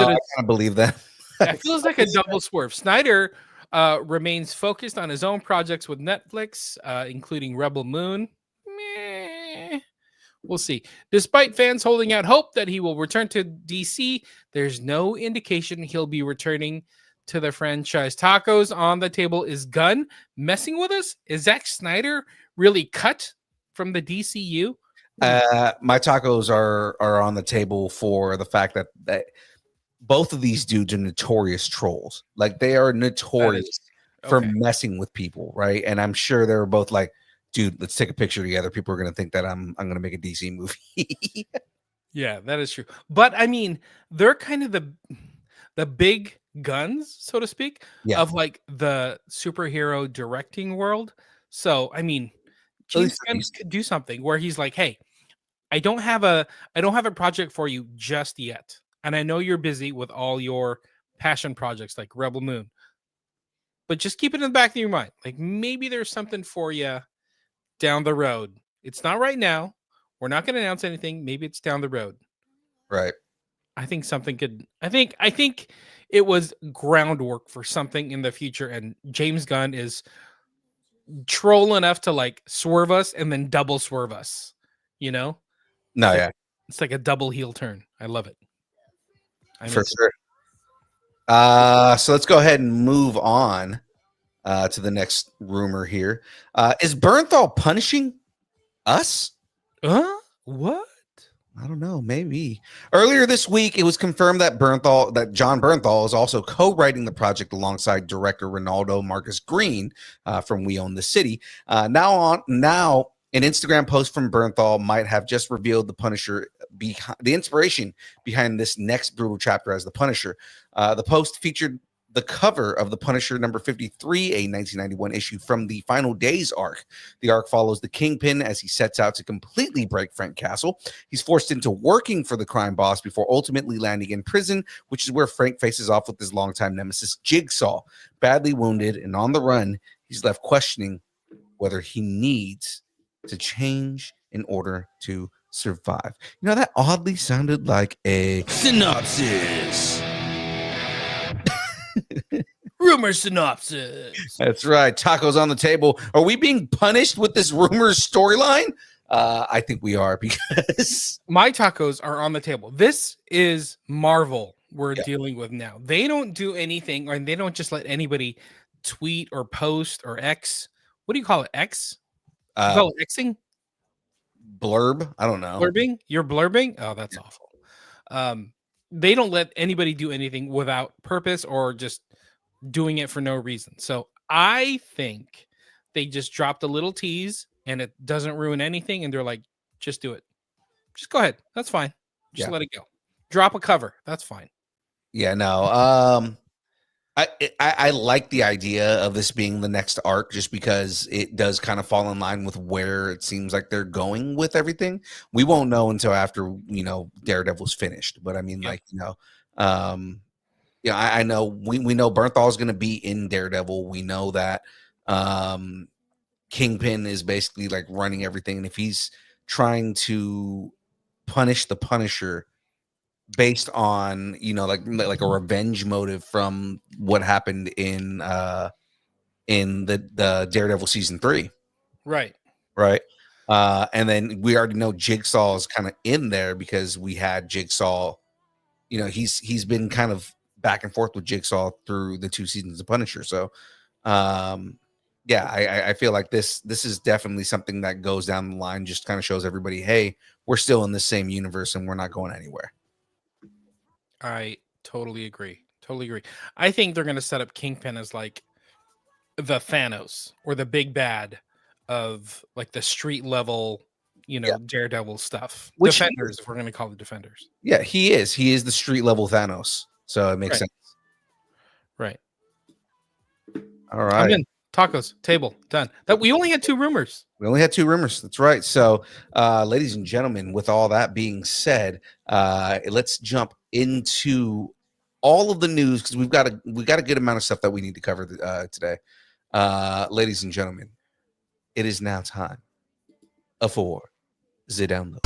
I can't believe that. It feels like a double swerve. Snyder remains focused on his own projects with Netflix, including Rebel Moon. Meh. We'll see. Despite fans holding out hope that he will return to DC, there's no indication he'll be returning to the franchise. Tacos on the table. Is Gunn messing with us? Is Zack Snyder really cut from the DCU? My tacos are on the table for the fact that both of these dudes are notorious trolls. Like they are notorious for messing with people, right? And I'm sure they were both like, dude, let's take a picture together. People are going to think that I'm going to make a DC movie. Yeah, that is true. But I mean, they're kind of the big guns, so to speak, of like the superhero directing world. So, I mean, James Gunn could do something where he's like, hey, I don't have a project for you just yet. And I know you're busy with all your passion projects like Rebel Moon. But just keep it in the back of your mind. Like maybe there's something for you down the road. It's not right now. We're not going to announce anything. Maybe it's down the road. Right. I think something could. I think it was groundwork for something in the future, and James Gunn is troll enough to like swerve us and then double swerve us. No, it's like a double heel turn. I love it. For sure. So let's go ahead and move on to the next rumor here. Is Bernthal punishing us? What? I don't know. Maybe earlier this week, it was confirmed that Jon Bernthal is also co-writing the project alongside director Ronaldo Marcus Green from We Own the City. Now, an Instagram post from Bernthal might have just revealed the Punisher, the inspiration behind this next brutal chapter as the Punisher. The post featured the cover of the Punisher number 53, a 1991 issue from the Final Days arc. The arc follows the Kingpin as he sets out to completely break Frank Castle. He's forced into working for the crime boss before ultimately landing in prison, which is where Frank faces off with his longtime nemesis Jigsaw. Badly wounded and on the run, he's left questioning whether he needs to change in order to survive. You know, that oddly sounded like a synopsis. Rumor synopsis. That's right. Tacos on the table. Are we being punished with this rumors storyline? I think we are, because my tacos are on the table. This is Marvel we're dealing with now. They don't do anything, or they don't just let anybody tweet or post or X. What do you call it? X? You call it Xing? Blurb? I don't know. Blurbing? You're blurbing? Oh, that's awful. They don't let anybody do anything without purpose or just doing it for no reason. So I think they just dropped a little tease and it doesn't ruin anything. And they're like, just do it. Just go ahead. That's fine. Just let it go. Drop a cover. That's fine. Yeah, no. I like the idea of this being the next arc just because it does kind of fall in line with where it seems like they're going with everything. We won't know until after, Daredevil's finished. But I mean, I know we know Bernthal is going to be in Daredevil. We know that Kingpin is basically like running everything. And if he's trying to punish the Punisher based on, like a revenge motive from what happened in the Daredevil season 3. Right. And then we already know Jigsaw is kind of in there because we had Jigsaw, he's been kind of back and forth with Jigsaw through the 2 seasons of Punisher. So I feel like this is definitely something that goes down the line, just kind of shows everybody, hey, we're still in the same universe and we're not going anywhere. I totally agree. I think they're going to set up Kingpin as like the Thanos or the big bad of like the street level, Daredevil stuff. Defenders, if we're going to call it Defenders. Yeah, he is. He is the street level Thanos. So it makes sense. Right. All right. I'm in. Tacos, table, done. That we only had 2 rumors. That's right. So, ladies and gentlemen, with all that being said, let's jump into all of the news because we got a good amount of stuff that we need to cover today. Ladies and gentlemen, it is now time for the download.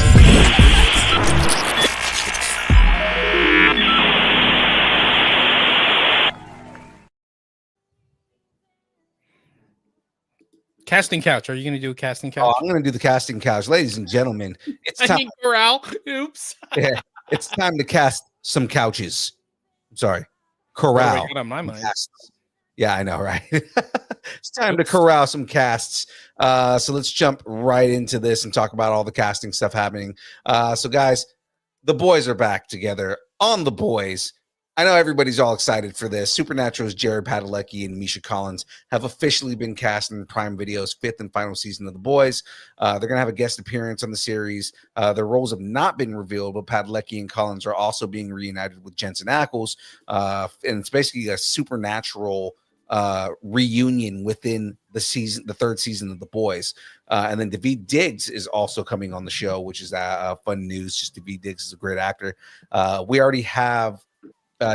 Casting couch. Are you going to do a casting couch? Oh, I'm going to do the casting couch. Ladies and gentlemen, it's time. Corral. Oops. Yeah, it's time to cast some couches. Sorry. Corral. On my mind. Yeah, I know, right? It's time to corral some casts. So let's jump right into this and talk about all the casting stuff happening. So guys, the boys are back together on The Boys. I know everybody's all excited for this. Supernatural's Jared Padalecki and Misha Collins have officially been cast in Prime Video's 5th and final season of The Boys. They're going to have a guest appearance on the series. Their roles have not been revealed, but Padalecki and Collins are also being reunited with Jensen Ackles. And it's basically a supernatural reunion within the 3rd season of The Boys. And then Daveed Diggs is also coming on the show, which is fun news. Just Daveed Diggs is a great actor. We already have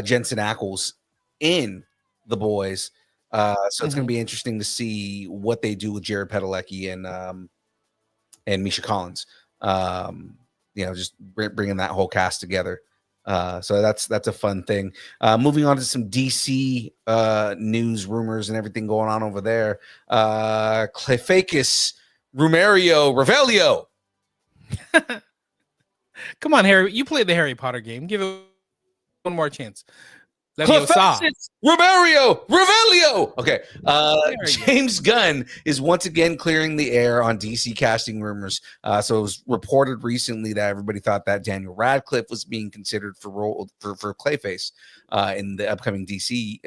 Jensen Ackles in The Boys. So it's going to be interesting to see what they do with Jared Padalecki and Misha Collins. Just bringing that whole cast together. So that's a fun thing. Moving on to some DC news, rumors, and everything going on over there. CLAYFACUS, RUMERIO, REVELIO. Come on, Harry. You played the Harry Potter game. Give it one more chance. Leviosa. RUMERIO, REVELIO. Okay. There you James Gunn is once again clearing the air on DC casting rumors. So it was reported recently that everybody thought that Daniel Radcliffe was being considered for Clayface in the upcoming DC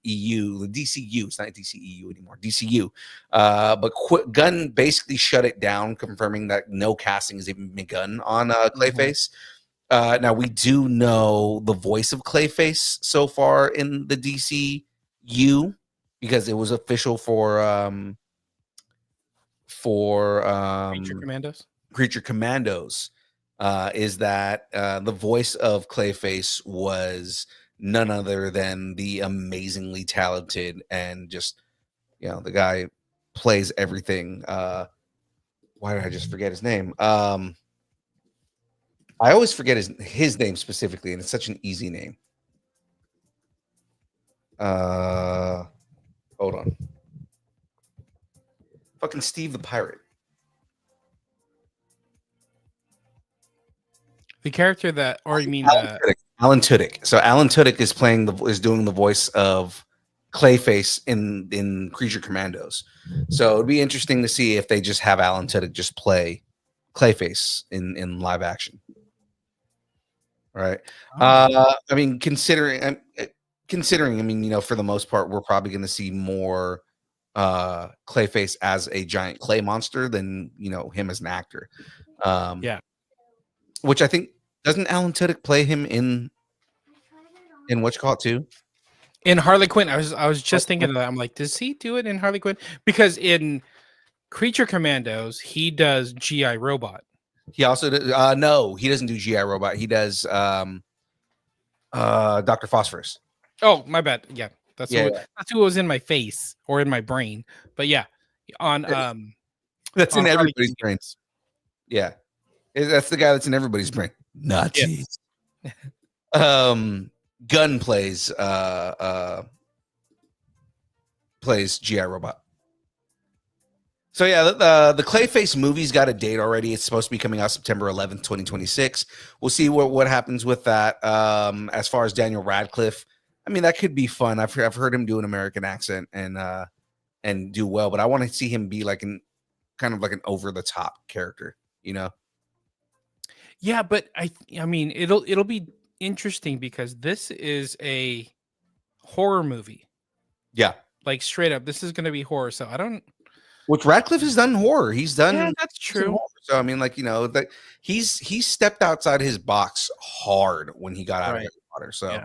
EU, the DCU. It's not DCEU anymore, DCU. But Gunn basically shut it down, confirming that no casting has even begun on Clayface. Now we do know the voice of Clayface so far in the DCU because it was official for Creature Commandos. Is that the voice of Clayface was none other than the amazingly talented and just the guy plays everything. Why did I just forget his name? I always forget his name specifically, and it's such an easy name. Hold on. Fucking Steve the Pirate. The character that, or you mean Alan Tudyk. So Alan Tudyk is doing the voice of Clayface in Creature Commandos. So it'd be interesting to see if they just have Alan Tudyk just play Clayface in live action. Right. I mean, considering, I mean, for the most part, we're probably going to see more Clayface as a giant clay monster than him as an actor. Yeah. Which I think doesn't Alan Tudyk play him in what you call it too? In Harley Quinn. I was just thinking of that. I'm like, does he do it in Harley Quinn? Because in Creature Commandos, he does GI Robot. He also no, he doesn't do GI Robot. He does Dr. Phosphorus. Oh, my bad. Yeah. That's who was in my face or in my brain. But yeah, on that's on in everybody's brains. Yeah. That's the guy that's in everybody's brain. Nazis. Yeah. Gunn plays GI Robot. So yeah, the Clayface movie's got a date already. It's supposed to be coming out September 11th, 2026. We'll see what happens with that. As far as Daniel Radcliffe, I mean, that could be fun. I've heard him do an American accent and do well, but I want to see him be like kind of like an over the top character, Yeah, but I mean, it'll be interesting because this is a horror movie. Yeah, like straight up, this is going to be horror. So I don't. Which Radcliffe has done horror. He's done. Yeah, that's true. So I mean, that he's stepped outside his box hard when he got out of Harry Potter. So,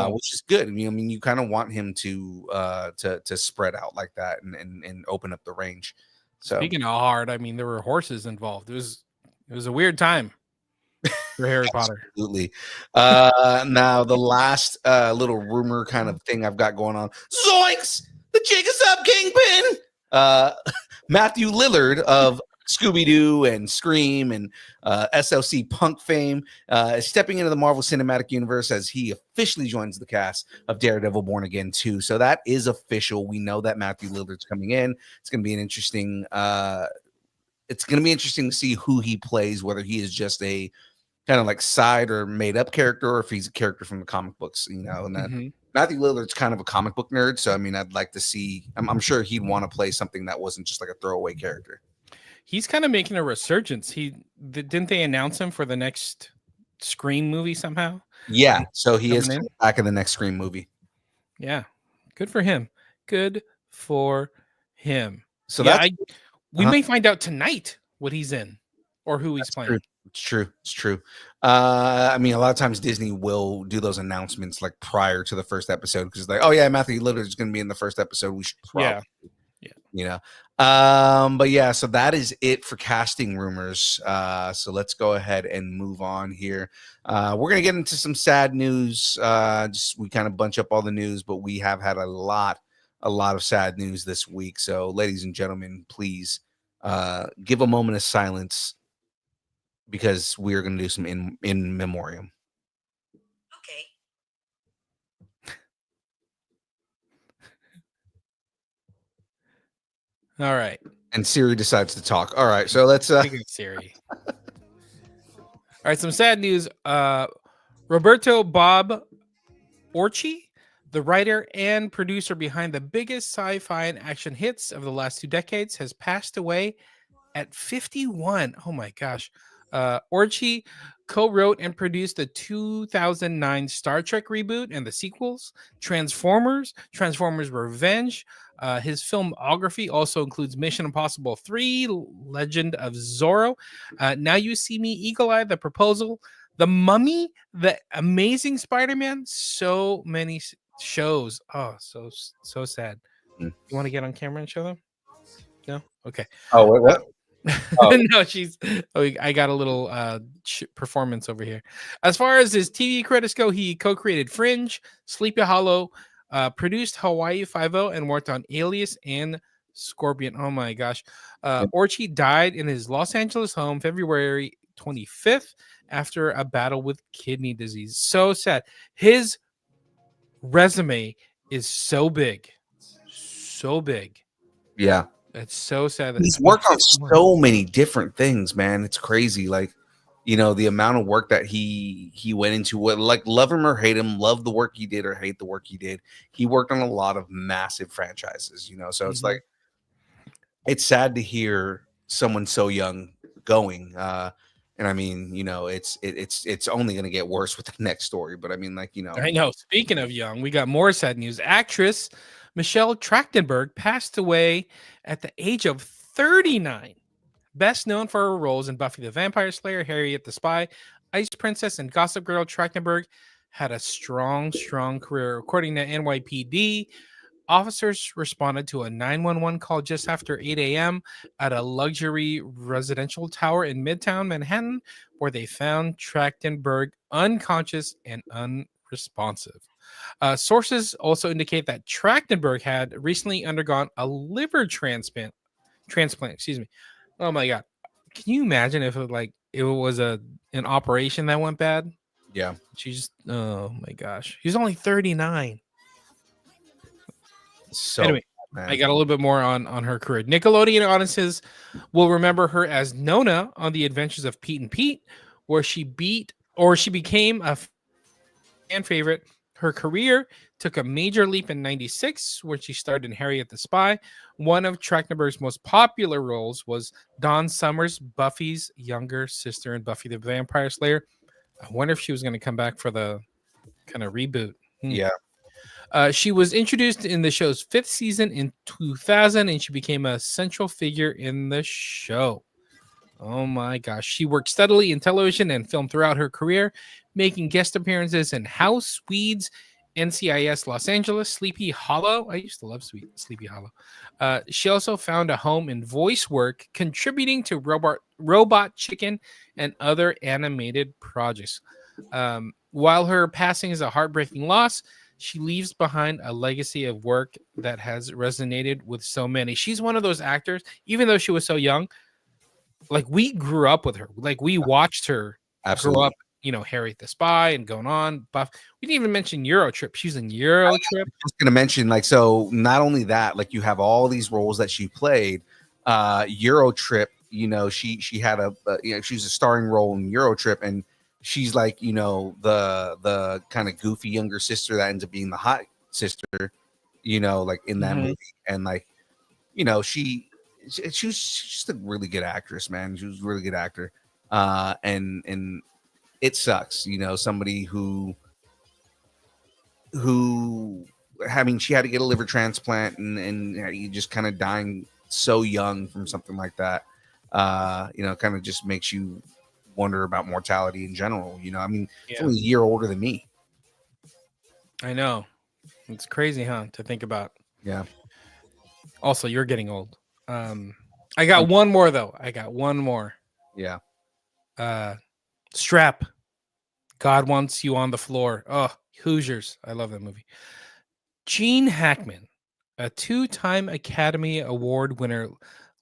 which is good. I mean, you kind of want him to spread out like that and open up the range. So speaking of hard, I mean, there were horses involved. It was a weird time for Harry Potter. Absolutely. Now the last little rumor kind of thing I've got going on. Zoinks! The jig is up, Kingpin. Matthew Lillard of Scooby-Doo and Scream and SLC Punk fame is stepping into the Marvel Cinematic Universe as he officially joins the cast of Daredevil Born Again 2. So that is official. We know that Matthew Lillard's coming in. It's going to be an interesting to see who he plays, whether he is just a kind of like side or made up character or if he's a character from the comic books, and that Matthew Lillard's kind of a comic book nerd, so I mean, I'd like to see. I'm sure he'd want to play something that wasn't just like a throwaway character. He's kind of making a resurgence. Didn't they announce him for the next Scream movie somehow? Yeah, so he is back in the next Scream movie. Yeah, good for him. Good for him. So we may find out tonight what he's in or who he's playing. True. It's true. I mean, a lot of times Disney will do those announcements like prior to the first episode because like, oh yeah, Matthew Lillard is going to be in the first episode. We should probably, but yeah, so that is it for casting rumors. So let's go ahead and move on here. We're gonna get into some sad news. We kind of bunch up all the news, but we have had a lot of sad news this week. So, ladies and gentlemen, please give a moment of silence. Because we're going to do some in memoriam. Okay. All right. And Siri decides to talk. All right. So let's Siri. All right. Some sad news. Roberto Bob Orci, the writer and producer behind the biggest sci-fi and action hits of the last 2 decades, has passed away at 51. Oh my gosh. Orci co-wrote and produced the 2009 Star Trek reboot and the sequels, Transformers Revenge. His filmography also includes Mission Impossible 3, Legend of Zorro, Now You See Me, Eagle Eye, The Proposal, The Mummy, The Amazing Spider-Man. So many shows. Oh, so sad. Mm. You want to get on camera and show them? No? Okay. Oh, wait, what? Oh. No, I got a little performance over here. As far as his TV credits go, he co-created Fringe, Sleepy Hollow, produced Hawaii Five-O, and worked on Alias and Scorpion. Oh my gosh. Orci died in his Los Angeles home February 25th after a battle with kidney disease. So sad. His resume is so big. So big. Yeah. It's so sad that he's worked on so many different things, man. It's crazy. Like, you know, the amount of work that he went into, what, like, love him or hate him, love the work he did or hate the work he did. He worked on a lot of massive franchises, you know. So it's like, it's sad to hear someone so young going. And I mean, you know, it's only going to get worse with the next story. But I mean, like, you know, I know. Speaking of young, we got more sad news. Actress Michelle Trachtenberg passed away at the age of 39. Best known for her roles in Buffy the Vampire Slayer, Harriet the Spy, Ice Princess, and Gossip Girl, Trachtenberg had a strong career. According to NYPD, officers responded to a 911 call just after 8 a.m. at a luxury residential tower in Midtown Manhattan, where they found Trachtenberg unconscious and unresponsive. Sources also indicate that Trachtenberg had recently undergone a liver transplant. Excuse me. Oh my god! Can you imagine if it was an operation that went bad? Yeah. She's oh my gosh. She's only 39. So anyway, I got a little bit more on her career. Nickelodeon audiences will remember her as Nona on The Adventures of Pete and Pete, where she became a fan favorite. Her career took a major leap in 96, where she starred in Harriet the Spy. One of Trachtenberg's most popular roles was Dawn Summers, Buffy's younger sister in Buffy the Vampire Slayer. I wonder if she was going to come back for the kind of reboot. Yeah. She was introduced in the show's 5th season in 2000, and she became a central figure in the show. Oh my gosh. She worked steadily in television and film throughout her career, making guest appearances in House, Weeds, NCIS Los Angeles, Sleepy Hollow. I used to love Sleepy Hollow. She also found a home in voice work, contributing to Robot Chicken and other animated projects. While her passing is a heartbreaking loss, she leaves behind a legacy of work that has resonated with so many. She's one of those actors, even though she was so young, like we grew up with her. Like we watched her grow up, you know, Harriet the Spy and going on. Buff. We didn't even mention Eurotrip. She's in Eurotrip. I was just gonna mention, like, so not only that, like you have all these roles that she played. Eurotrip, you know, she had you know, she's a starring role in Eurotrip, and she's like, you know, the kind of goofy younger sister that ends up being the hot sister, you know, like in that movie. And like, you know, she was just a really good actress, man. She was a really good actor. And it sucks, you know, somebody who I mean, she had to get a liver transplant and you just kind of dying so young from something like that. You know, kind of just makes you wonder about mortality in general. You know, I mean, it's only a year older than me. I know. It's crazy, huh, to think about. Yeah. Also, you're getting old. I got one more though. Yeah. Strap. God Wants You on the Floor. Oh, Hoosiers. I love that movie. Gene Hackman, a 2-time Academy Award winner,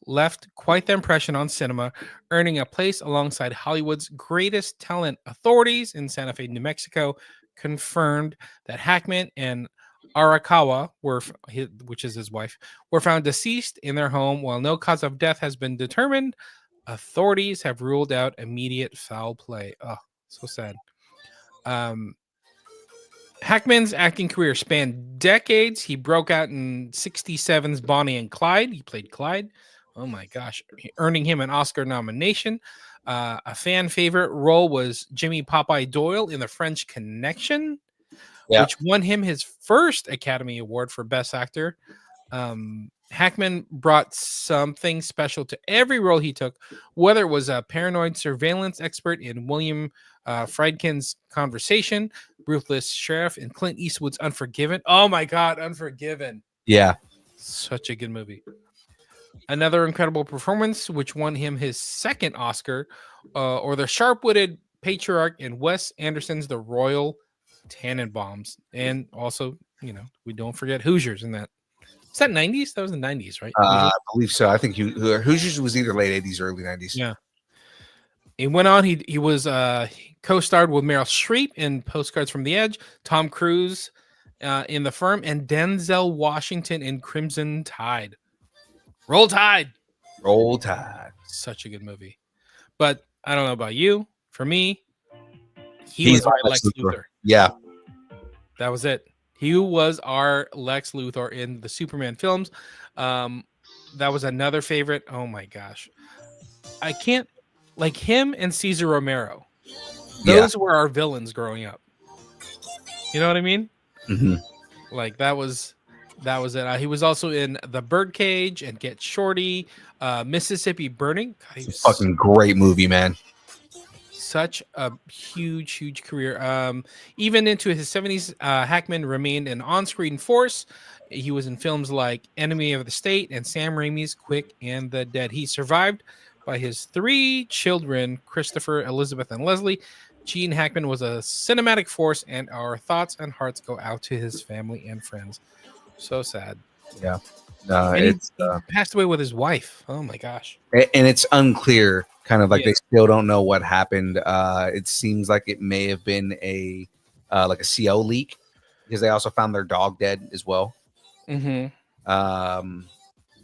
left quite the impression on cinema, earning a place alongside Hollywood's greatest talent. Authorities in Santa Fe, New Mexico, confirmed that Hackman and Arakawa, which is his wife, were found deceased in their home. While no cause of death has been determined, authorities have ruled out immediate foul play. Oh, so sad. Hackman's acting career spanned decades. He broke out in 67's Bonnie and Clyde. He played Clyde. Oh my gosh, earning him an Oscar nomination. A fan favorite role was Jimmy Popeye Doyle in The French Connection, which won him his first Academy Award for Best Actor. Hackman brought something special to every role he took, whether it was a paranoid surveillance expert in William Friedkin's Conversation, ruthless sheriff in Clint Eastwood's Unforgiven. Oh my God, Unforgiven. Yeah. Such a good movie. Another incredible performance, which won him his second Oscar, or the sharp-witted patriarch in Wes Anderson's The Royal Tannenbaums. And also, we don't forget Hoosiers in that. Is that 90s? That was the 90s, right? I believe so. I think Hoosiers was either late 80s or early 90s. Yeah. He went on. He was co-starred with Meryl Streep in Postcards from the Edge, Tom Cruise in The Firm, and Denzel Washington in Crimson Tide. Roll Tide. Roll Tide. Such a good movie. But I don't know about you. For me, he was our Lex Luthor. Yeah. That was it. He was our Lex Luthor in the Superman films. That was another favorite. Oh my gosh. I can't, like him and Cesar Romero. Those were our villains growing up. You know what I mean? Mm-hmm. Like that was it. He was also in The Birdcage and Get Shorty, Mississippi Burning. God, it's a fucking great movie, man. Such a huge career. Even into his 70s, Hackman remained an on-screen force. He was in films like Enemy of the State and Sam Raimi's Quick and the Dead. He survived by his 3 children, Christopher, Elizabeth, and Leslie. Gene Hackman was a cinematic force, and our thoughts and hearts go out to his family and friends. So sad. Yeah. He passed away with his wife. Oh my gosh. And it's unclear, kind of like they still don't know what happened. It seems like it may have been a CO leak, because they also found their dog dead as well. Mm-hmm.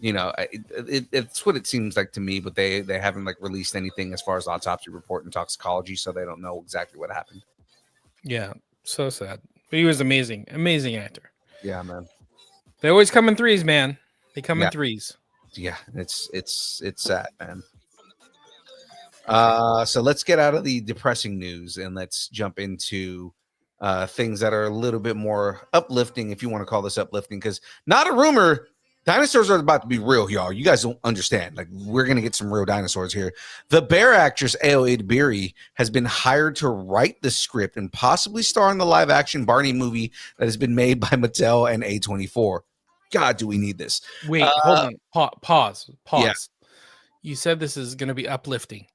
It's what it seems like to me, but they haven't like released anything as far as autopsy report and toxicology, so they don't know exactly what happened. Yeah, so sad. But he was amazing actor. Yeah, man. They always come in threes, man. They come in threes. Yeah, it's sad, man. So let's get out of the depressing news and let's jump into things that are a little bit more uplifting, if you want to call this uplifting, because not a rumor. Dinosaurs are about to be real, y'all. You guys don't understand. Like, we're going to get some real dinosaurs here. The Bear actress Ayo Edebiri has been hired to write the script and possibly star in the live-action Barney movie that has been made by Mattel and A24. God, do we need this? Wait, hold on. Pause. Yeah. You said this is going to be uplifting.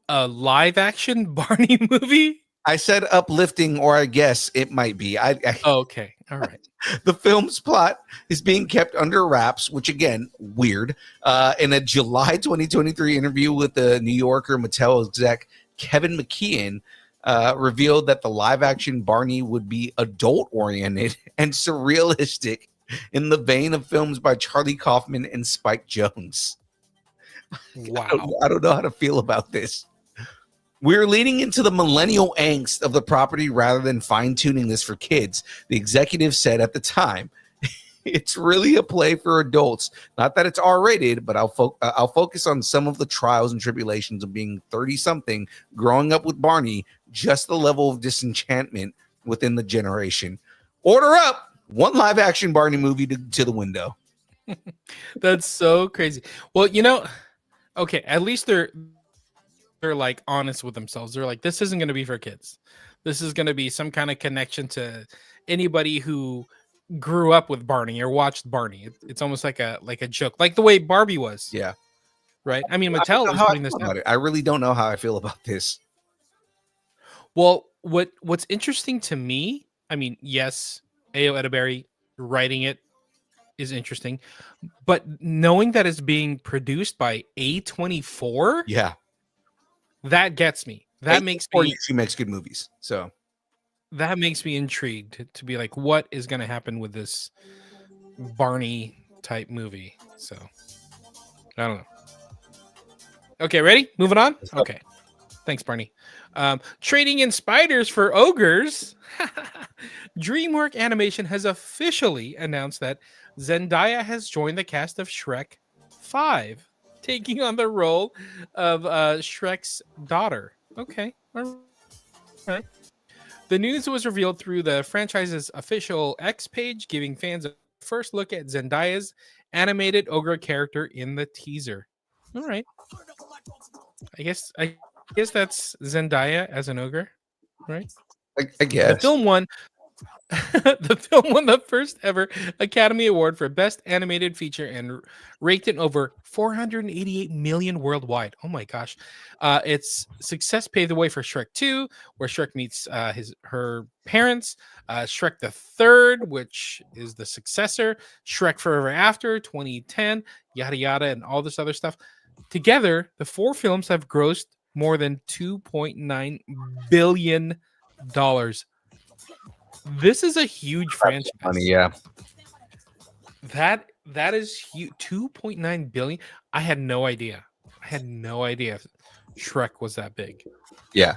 A live-action Barney movie? I said uplifting, or I guess it might be. Okay. All right. The film's plot is being kept under wraps, which, again, weird. In a July 2023 interview with the New Yorker, Mattel exec Kevin McKeon revealed that the live-action Barney would be adult-oriented and surrealistic in the vein of films by Charlie Kaufman and Spike Jonze. Wow. I don't know how to feel about this. We're leading into the millennial angst of the property rather than fine-tuning this for kids, the executive said at the time. It's really a play for adults. Not that it's R-rated, but I'll focus on some of the trials and tribulations of being 30-something, growing up with Barney, just the level of disenchantment within the generation. Order up one live-action Barney movie to the window. That's so crazy. Well, okay, at least they're like honest with themselves. They're like, this isn't going to be for kids. This is going to be some kind of connection to anybody who grew up with Barney or watched Barney. It's almost like a joke, like the way Barbie was. Yeah. Right. I mean, Mattel is putting this out. I really don't know how I feel about this. Well, what's interesting to me, I mean, yes, Ayo Edebiri writing it is interesting, but knowing that it's being produced by A24, that gets me. That makes me. She makes good movies, so that makes me intrigued to be like, what is going to happen with this Barney type movie? So I don't know. Okay, ready? Moving on. Okay, thanks, Barney. Trading in spiders for ogres. DreamWorks Animation has officially announced that Zendaya has joined the cast of Shrek 5, taking on the role of Shrek's daughter. Okay. All right. The news was revealed through the franchise's official X page, giving fans a first look at Zendaya's animated ogre character in the teaser. All right. I guess that's Zendaya as an ogre, right? I The guess. film won the film won the first ever Academy Award for Best Animated Feature and raked in over 488 million worldwide. Oh my gosh! Its success paved the way for Shrek 2, where Shrek meets her parents. Shrek the Third, which is the successor. Shrek Forever After, 2010, yada yada, and all this other stuff. Together, the four films have grossed more than $2.9 billion. This is a huge franchise. Funny, yeah. That is huge. 2.9 billion. I had no idea. Shrek was that big. Yeah.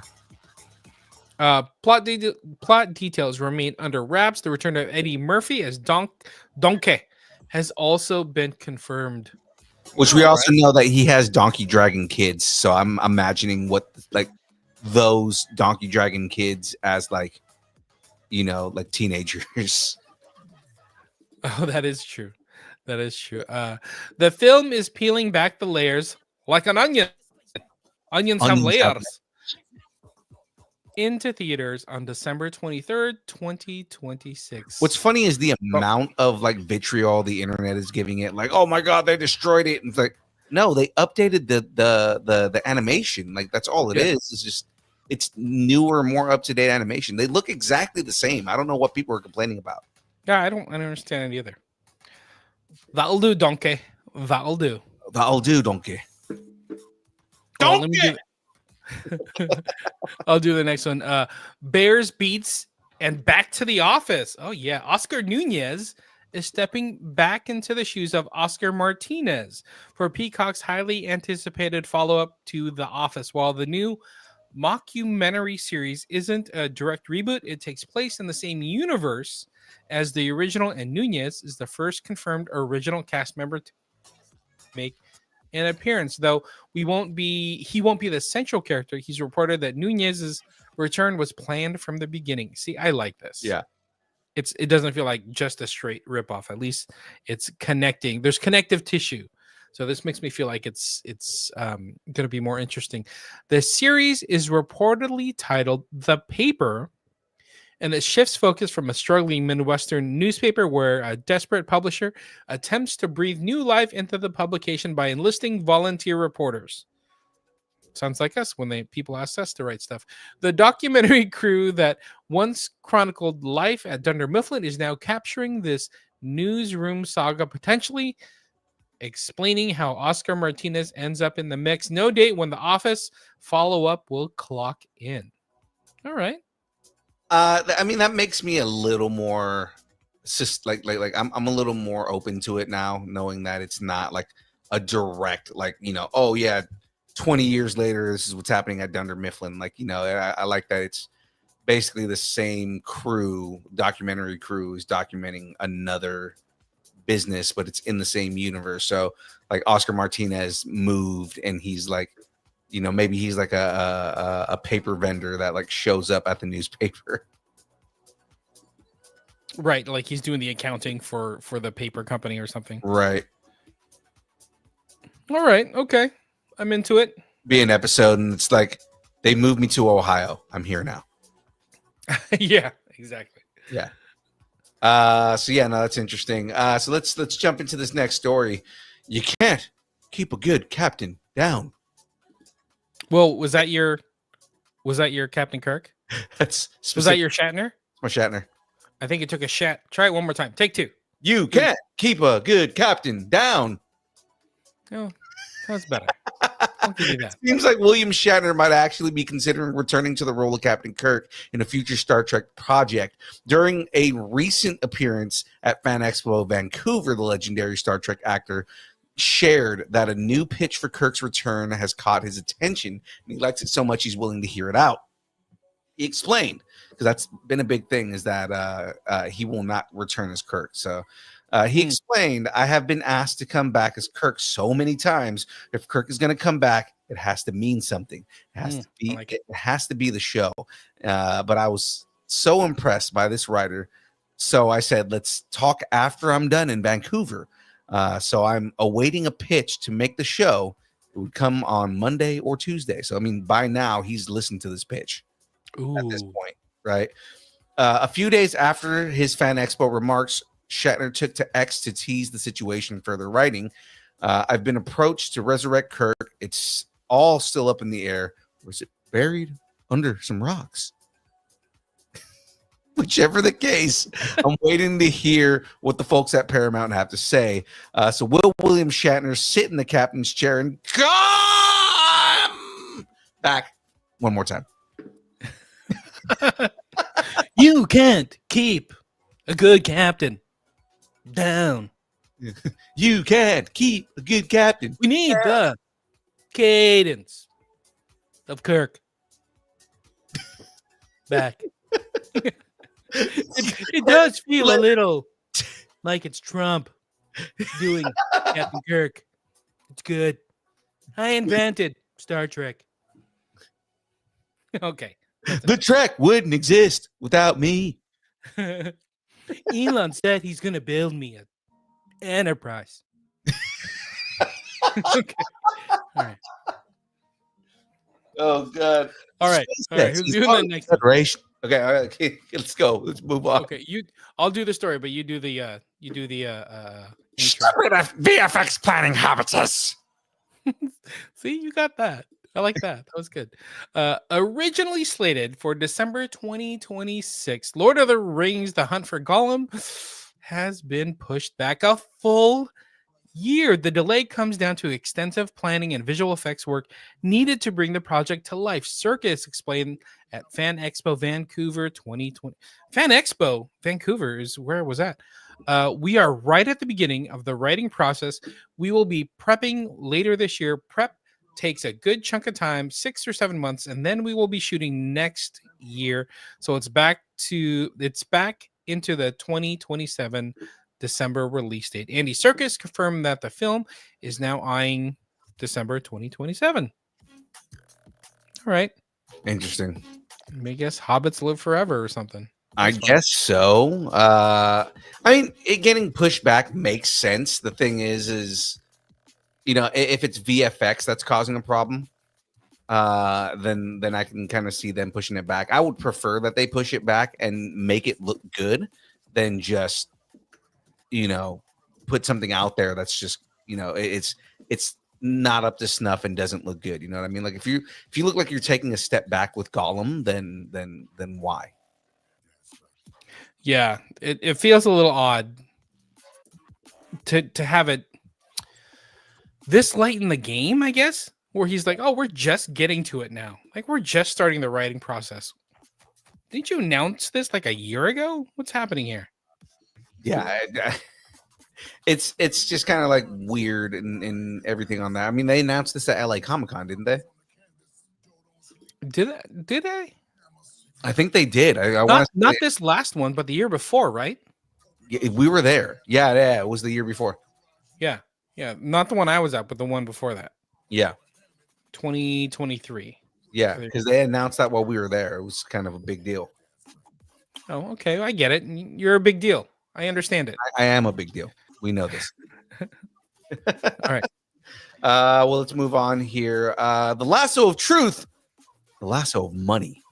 Plot details remain under wraps. The return of Eddie Murphy as Donkey has also been confirmed. Which we also know that he has donkey dragon kids. So I'm imagining what like those donkey dragon kids as like, you know, like teenagers. Oh, that is true. The film is peeling back the layers like an onion. Onions have layers. Into theaters on December 23rd, 2026. What's funny is the amount of like vitriol the internet is giving it. Like, oh my god, they destroyed it. And it's like, no, they updated the animation. Like that's all it is. It's just it's newer, more up to date animation. They look exactly the same. I don't know what people are complaining about. Yeah, I don't understand it either. That'll do, Donkey. That'll do. Donkey. Oh, let me I'll do the next one. Bears beats and back to the office. Oh yeah, Oscar Nunez is stepping back into the shoes of Oscar Martinez for Peacock's highly anticipated follow-up to The Office. While the new mockumentary series isn't a direct reboot, it takes place in the same universe as the original, and Nunez is the first confirmed original cast member to make an appearance. Though he won't be the central character. He's reported that Nunez's return was planned from the beginning. See, I like this. Yeah. It doesn't feel like just a straight ripoff. At least it's connecting. There's connective tissue. So this makes me feel like it's going to be more interesting. The series is reportedly titled The Paper, and it shifts focus from a struggling Midwestern newspaper where a desperate publisher attempts to breathe new life into the publication by enlisting volunteer reporters. Sounds like us when people ask us to write stuff. The documentary crew that once chronicled life at Dunder Mifflin is now capturing this newsroom saga, potentially explaining how Oscar Martinez ends up in the mix. No date when The Office follow-up will clock in. All right. I mean, that makes me a little more like I'm a little more open to it now, knowing that it's not like a direct, like, you know, oh yeah, 20 years later, this is what's happening at Dunder Mifflin. Like, you know, I like that it's basically the same documentary crew is documenting another business, but it's in the same universe. So like Oscar Martinez moved and he's like, you know, maybe he's like a paper vendor that like shows up at the newspaper. Right, like he's doing the accounting for the paper company or something. Right. All right, okay. I'm into it. Be an episode and it's like they moved me to Ohio. I'm here now. Yeah, exactly. Yeah. So yeah, no, that's interesting. So let's jump into this next story. You can't keep a good captain down. Well, was that your Captain Kirk? That's specific. Was that your Shatner? My Shatner. I think it took a shat. Try it one more time. Take two. You can't keep a good captain down. Oh, that's better. I'll give you that. Seems like William Shatner might actually be considering returning to the role of Captain Kirk in a future Star Trek project. During a recent appearance at Fan Expo Vancouver, the legendary Star Trek actor shared that a new pitch for Kirk's return has caught his attention, and he likes it so much he's willing to hear it out. he explained, because that's been a big thing, is that he will not return as Kirk. So he explained, I have been asked to come back as Kirk so many times. If Kirk is going to come back, it has to mean something. It has to be. It has to be the show. But I was so impressed by this writer, so I said, let's talk after I'm done in Vancouver. So I'm awaiting a pitch to make the show. It would come on Monday or Tuesday. So I mean, by now he's listened to this pitch. At this point, right? A few days after his fan expo remarks, Shatner took to X to tease the situation further, writing, I've been approached to resurrect Kirk. It's all still up in the air. Or is it buried under some rocks? Whichever the case, I'm waiting to hear what the folks at Paramount have to say. So will William Shatner sit in the captain's chair and come back one more time? You can't keep a good captain down. You can't keep a good captain. We need the cadence of Kirk back. It does feel a little like it's Trump doing Captain Kirk. It's good. I invented Star Trek. Okay. The Trek wouldn't exist without me. Elon said he's going to build me an Enterprise. Okay. All right. Oh, God. All right. All right. Who's doing the next Federation? Okay, all right, okay, let's go. Let's move on. Okay, I'll do the story, but you do the intro. VFX planning habitus. See, you got that. I like that. That was good. Originally slated for December 2026, Lord of the Rings: The Hunt for Gollum has been pushed back a full year. The delay comes down to extensive planning and visual effects work needed to bring the project to life. Circus explained at Fan Expo Vancouver 2020. Fan Expo Vancouver is where was that? We are right at the beginning of the writing process. We will be prepping later this year. Prep takes a good chunk of time, 6 or 7 months, and then we will be shooting next year. So it's back into the 2027 December release date. Andy Serkis confirmed that the film is now eyeing December 2027. All right. Interesting. I guess hobbits live forever or something. I guess so. I mean, it getting pushed back makes sense. The thing is, you know, if it's VFX that's causing a problem, then I can kind of see them pushing it back. I would prefer that they push it back and make it look good than just, you know, put something out there that's just, you know, it's not up to snuff and doesn't look good. You know what I mean? Like if you look like you're taking a step back with Gollum, then why? Yeah, it feels a little odd to have it this late in the game, I guess, where he's like, oh, we're just getting to it now. Like we're just starting the writing process. Didn't you announce this like a year ago? What's happening here? Yeah, it's just kind of like weird and everything on that. I mean, they announced this at LA Comic-Con, didn't they? Did they? I think they did. I want not this last one, but the year before, right? Yeah, we were there. Yeah, it was the year before. Yeah, not the one I was at, but the one before that. Yeah, 2023. Yeah, because they announced that while we were there. It was kind of a big deal. Oh, okay, I get it. You're a big deal. I understand it. I am a big deal. We know this. All right. Well, let's move on here. The lasso of truth, the lasso of money.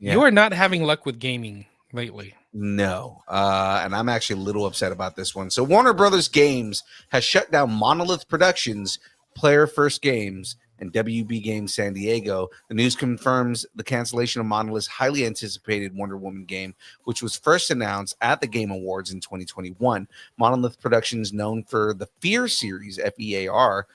Yeah. You are not having luck with gaming lately. No, and I'm actually a little upset about this one. So Warner Brothers Games has shut down Monolith Productions, Player First Games, and WB Games San Diego. The news confirms the cancellation of Monolith's highly anticipated Wonder Woman game, which was first announced at the Game Awards in 2021. Monolith Productions, known for the Fear series, FEAR,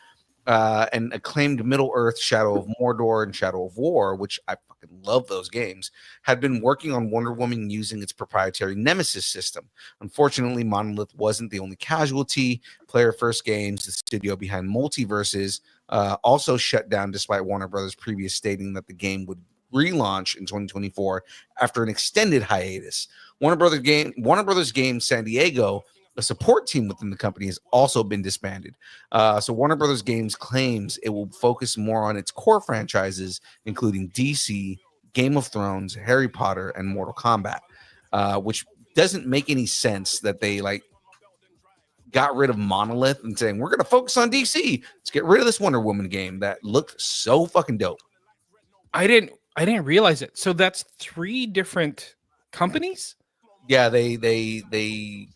and acclaimed Middle-earth, Shadow of Mordor, and Shadow of War, which I fucking love those games, had been working on Wonder Woman using its proprietary Nemesis system. Unfortunately, Monolith wasn't the only casualty. Player First Games, the studio behind Multiverses, also shut down despite Warner Brothers previous stating that the game would relaunch in 2024 after an extended hiatus. Warner Brothers Games San Diego, a support team within the company, has also been disbanded. So Warner Brothers Games claims it will focus more on its core franchises, including DC, Game of Thrones, Harry Potter, and Mortal Kombat, which doesn't make any sense that they like got rid of Monolith and saying we're going to focus on DC. Let's get rid of this Wonder Woman game that looked so fucking dope. I didn't realize it. So that's 3 different companies? Yeah, they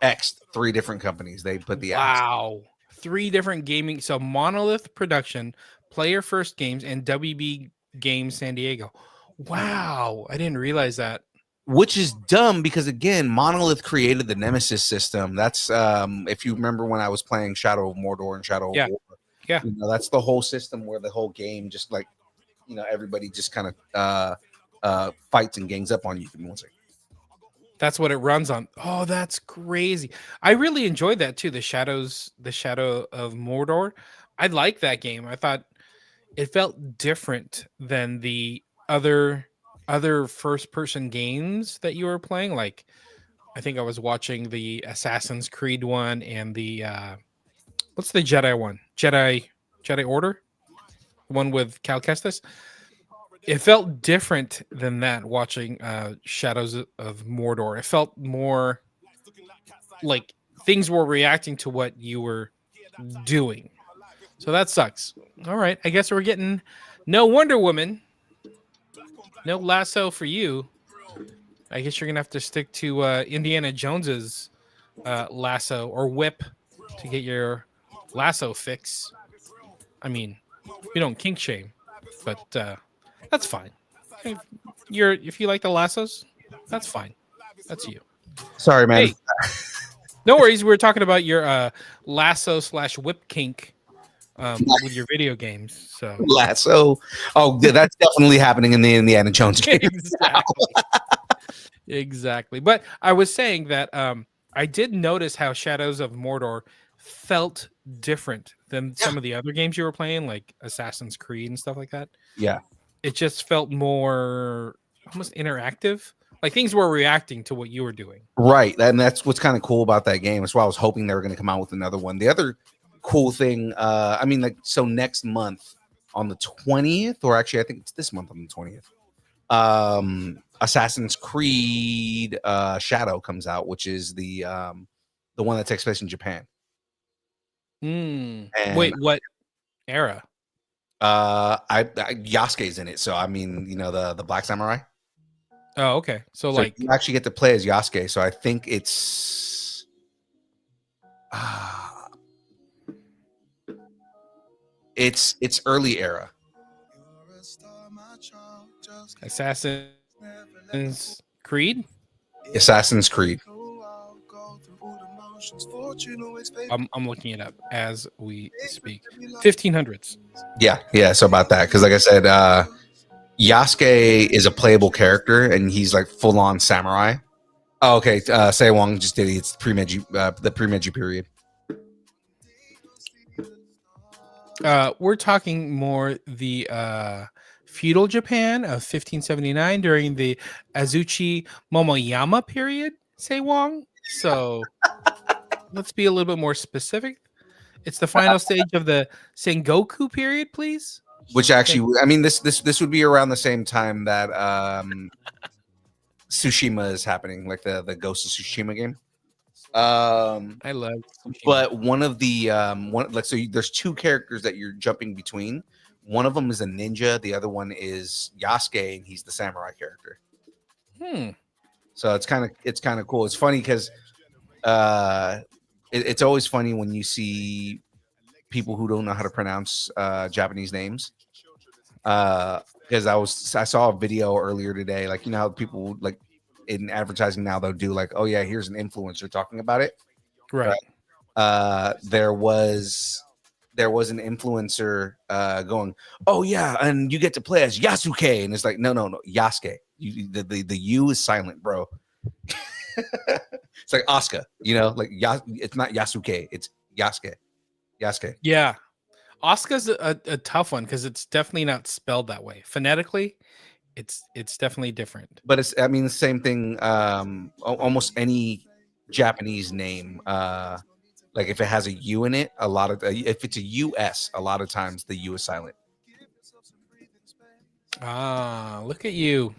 X'd 3 different companies. They put the X. Wow. 3 different gaming. So Monolith Production, Player First Games, and WB Games San Diego. Wow. I didn't realize that. Which is dumb because, again, Monolith created the Nemesis system. That's if you remember when I was playing Shadow of Mordor and Shadow of War. Yeah. You know, that's the whole system where the whole game just like, you know, everybody just kind of fights and gangs up on you. Give me one second. That's what it runs on. Oh, that's crazy. I really enjoyed that too. The Shadow of Mordor. I like that game. I thought it felt different than the other first person games that you were playing. Like, I think I was watching the Assassin's Creed one and the what's the Jedi one? Jedi Order, one with Cal Kestis. It felt different than that watching Shadows of Mordor. It felt more like things were reacting to what you were doing. So that sucks. All right, I guess we're getting no Wonder Woman. No lasso for you. I guess you're gonna have to stick to Indiana Jones's lasso or whip to get your lasso fix. I mean, we don't kink shame, but that's fine. If you like the lassos, that's fine. That's you. Sorry, man. Hey, no worries. We were talking about your lasso / whip kink. With your video games, so lasso. Oh, that's definitely happening in the Indiana Jones game. Exactly. But I was saying that I did notice how Shadows of Mordor felt different than some of the other games you were playing, like Assassin's Creed and stuff like that. Yeah, it just felt more almost interactive. Like things were reacting to what you were doing. Right, and that's what's kind of cool about that game. That's why I was hoping they were going to come out with another one. The other cool thing, I mean, like, so next month on the 20th, or actually I think it's this month on the 20th, Assassin's Creed Shadow comes out, which is the one that takes place in Japan. Wait, what era? Yasuke's in it, so I mean, you know, the Black Samurai. Oh, okay. So like you actually get to play as Yasuke, so I think it's it's early era. Assassin's Creed? Assassin's Creed. I'm looking it up as we speak. 1500s. Yeah. So about that, because like I said, Yasuke is a playable character, and he's like full on samurai. Oh, okay. Sewong just did it. It's the pre-Meiji period. We're talking more the feudal Japan of 1579 during the Azuchi Momoyama period, Sewong. So let's be a little bit more specific. It's the final stage of the Sengoku period, please. Which actually, I mean, this would be around the same time that Tsushima is happening, like the Ghost of Tsushima game. I love Tsushima. But one of the there's two characters that you're jumping between. One of them is a ninja, the other one is Yasuke, and he's the samurai character. So it's kind of cool. It's funny because it's always funny when you see people who don't know how to pronounce Japanese names. Because I saw a video earlier today, like, you know how people like in advertising now they'll do like, oh yeah, here's an influencer talking about it. Right. There was an influencer going, oh yeah, and you get to play as Yasuke, and it's like, no, Yasuke. The U is silent, bro. It's like Asuka, you know, like it's not Yasuke, it's Yasuke. Yeah. Asuka's a tough one because it's definitely not spelled that way. Phonetically, it's definitely different. But it's, I mean, the same thing. Almost any Japanese name, like if it has a U in it, a lot of if it's a US, a lot of times the U is silent. Ah, look at you.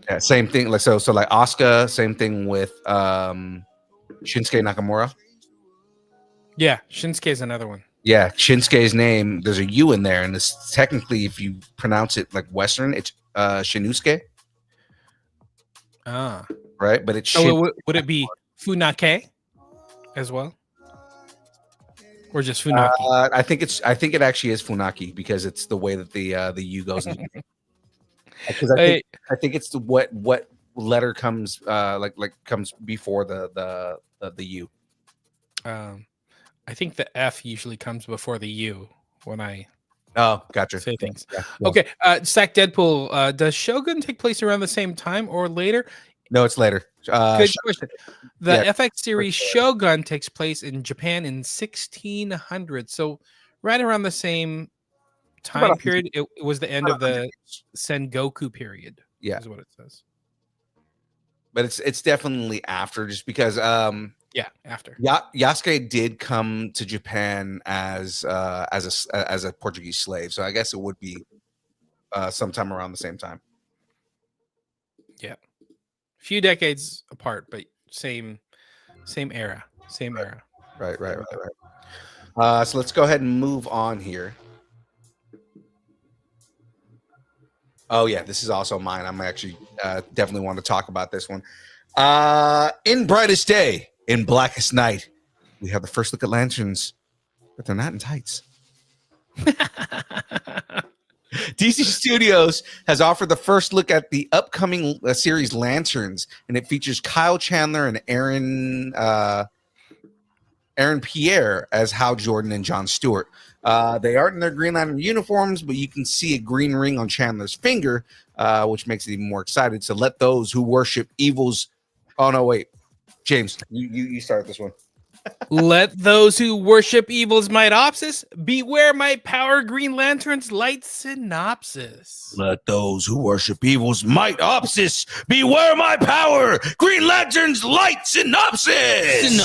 Yeah, same thing. Like so like Asuka, same thing with Shinsuke Nakamura. Yeah, Shinsuke is another one. Yeah, Shinsuke's name, there's a U in there, and it's technically, if you pronounce it like Western, it's Shinusuke, Ah, right? But it's so would it be Funake as well, or just Funaki? I think it actually is Funaki because it's the way that the U goes in. Because I think it's the what letter comes like comes before the U. I think the F usually comes before the U when I Gotcha. say things. Yeah. Okay, Sack Deadpool. Does Shogun take place around the same time or later? No, it's later. Good question. The yeah, FX series Shogun takes place in Japan in 1600, so right around the same time period. It was the end of the Sengoku period. Yeah, is what it says. But it's definitely after, just because after. Yasuke did come to Japan as a Portuguese slave, so I guess it would be sometime around the same time. Yeah, a few decades apart, but same era, Right. So let's go ahead and move on here. Oh yeah, this is also mine. I'm actually definitely want to talk about this one. In brightest day, in blackest night, we have the first look at lanterns, but they're not in tights. DC Studios has offered the first look at the upcoming series Lanterns, and it features Kyle Chandler and Aaron Pierre as Hal Jordan and Jon Stewart. They aren't in their Green Lantern uniforms, but you can see a green ring on Chandler's finger, which makes it even more excited. So let those who worship evils. Oh no, wait, James, you start this one. Let those who worship evil's mitopsis beware my power. Green Lantern's light synopsis. Let those who worship evil's mitopsis beware my power. Green Lantern's light synopsis.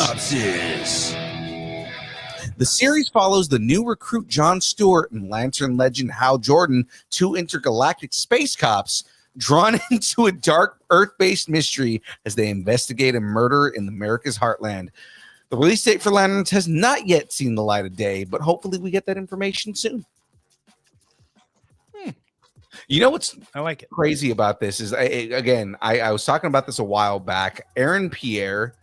The series follows the new recruit Jon Stewart and Lantern legend Hal Jordan, two intergalactic space cops, drawn into a dark Earth-based mystery as they investigate a murder in America's heartland. The release date for Lanterns has not yet seen the light of day, but hopefully we get that information soon. You know what's I like it. Crazy about this is, I was talking about this a while back. Aaron Pierre,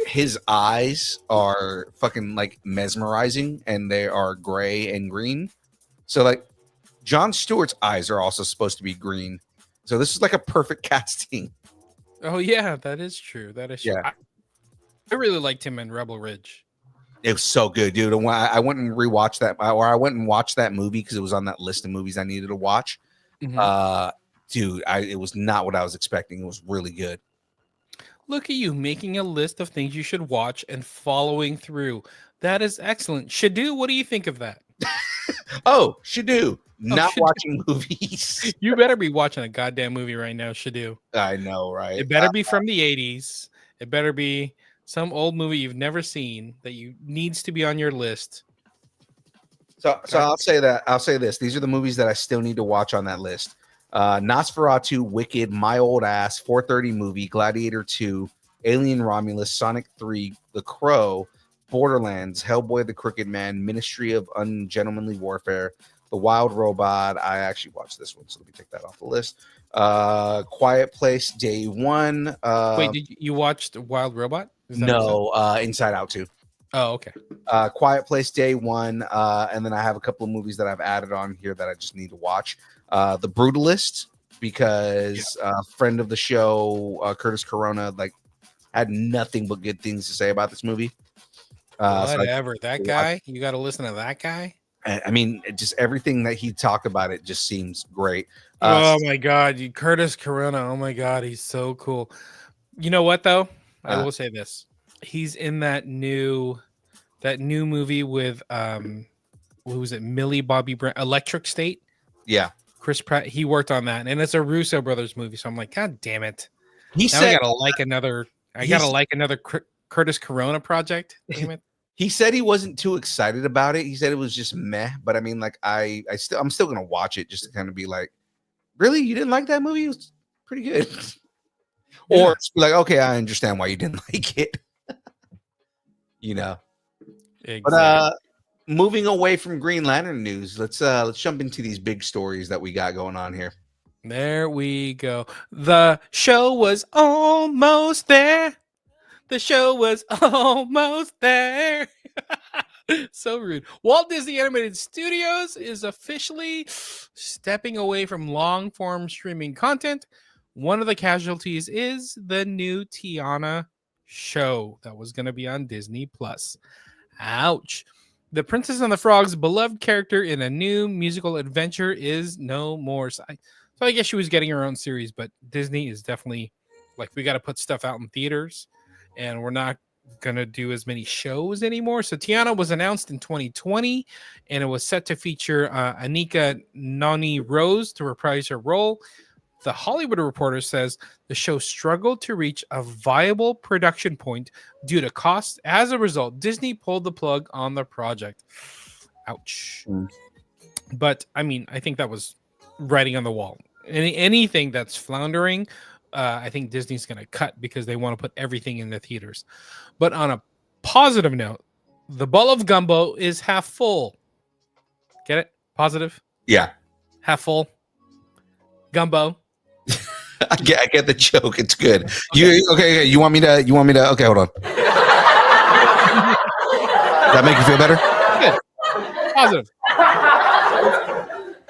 his eyes are fucking like mesmerizing, and they are gray and green. So like Jon Stewart's eyes are also supposed to be green. So this is like a perfect casting. Oh yeah, that is true. That is true. Yeah. I really liked him in Rebel Ridge. It was so good, dude. And I went and rewatched that, or I went and watched that movie because it was on that list of movies I needed to watch. Mhm. Dude, it was not what I was expecting. It was really good. Look at you making a list of things you should watch and following through. That is excellent. Shadu, what do you think of that? Oh, Shadu, not Shadu. watching movies. You better be watching a goddamn movie right now, Shadu. I know, right? It better be from the 80s. It better be some old movie you've never seen that needs to be on your list. So I'll say this. These are the movies that I still need to watch on that list. Nosferatu, Wicked, My Old Ass, 4:30 Movie, Gladiator 2, Alien Romulus, Sonic 3, The Crow, Borderlands, Hellboy the Crooked Man, Ministry of Ungentlemanly Warfare, The Wild Robot. I actually watched this one, so let me take that off the list. Quiet Place, Day One. Wait, did you watch The Wild Robot? No, Inside Out 2. Oh, okay. Quiet Place, Day One, and then I have a couple of movies that I've added on here that I just need to watch. The Brutalist, because friend of the show, Curtis Corona, like had nothing but good things to say about this movie. Whatever, that guy. You got to listen to that guy. I mean, just everything that he talked about, it just seems great. Oh my God, Curtis Corona. Oh my God, he's so cool. You know what though? I will say this: he's in that new movie with who was it? Millie Bobby Brown, Electric State. Yeah. Chris Pratt, he worked on that, and it's a Russo brothers movie. So I'm like, God damn it! He Now said I gotta like another. I gotta like another Curtis Corona project. Damn it! he said he wasn't too excited about it. He said it was just meh. But I mean, like I'm still gonna watch it just to kind of be like, really, you didn't like that movie? It was pretty good. Yeah. Or it's like, okay, I understand why you didn't like it. You know. Exactly. But moving away from Green Lantern news, let's jump into these big stories that we got going on here. There we go. The show was almost there. The show was almost there. So rude. Walt Disney Animated Studios is officially stepping away from long form streaming content. One of the casualties is the new Tiana show that was going to be on Disney Plus. Ouch. The Princess and the Frog's beloved character in a new musical adventure is no more. So I guess she was getting her own series, but Disney is definitely like, we got to put stuff out in theaters, and we're not going to do as many shows anymore. So Tiana was announced in 2020, and it was set to feature Anika Noni Rose to reprise her role. The Hollywood Reporter says the show struggled to reach a viable production point due to costs. As a result, Disney pulled the plug on the project. Ouch. But I mean, I think that was writing on the wall. Anything that's floundering, I think Disney's going to cut because they want to put everything in the theaters. But on a positive note, the bowl of gumbo is half full. Get it? Positive? Yeah. Half full. Gumbo. I get the joke. It's good. Okay. You want me to okay, hold on. That make you feel better? Good. Positive.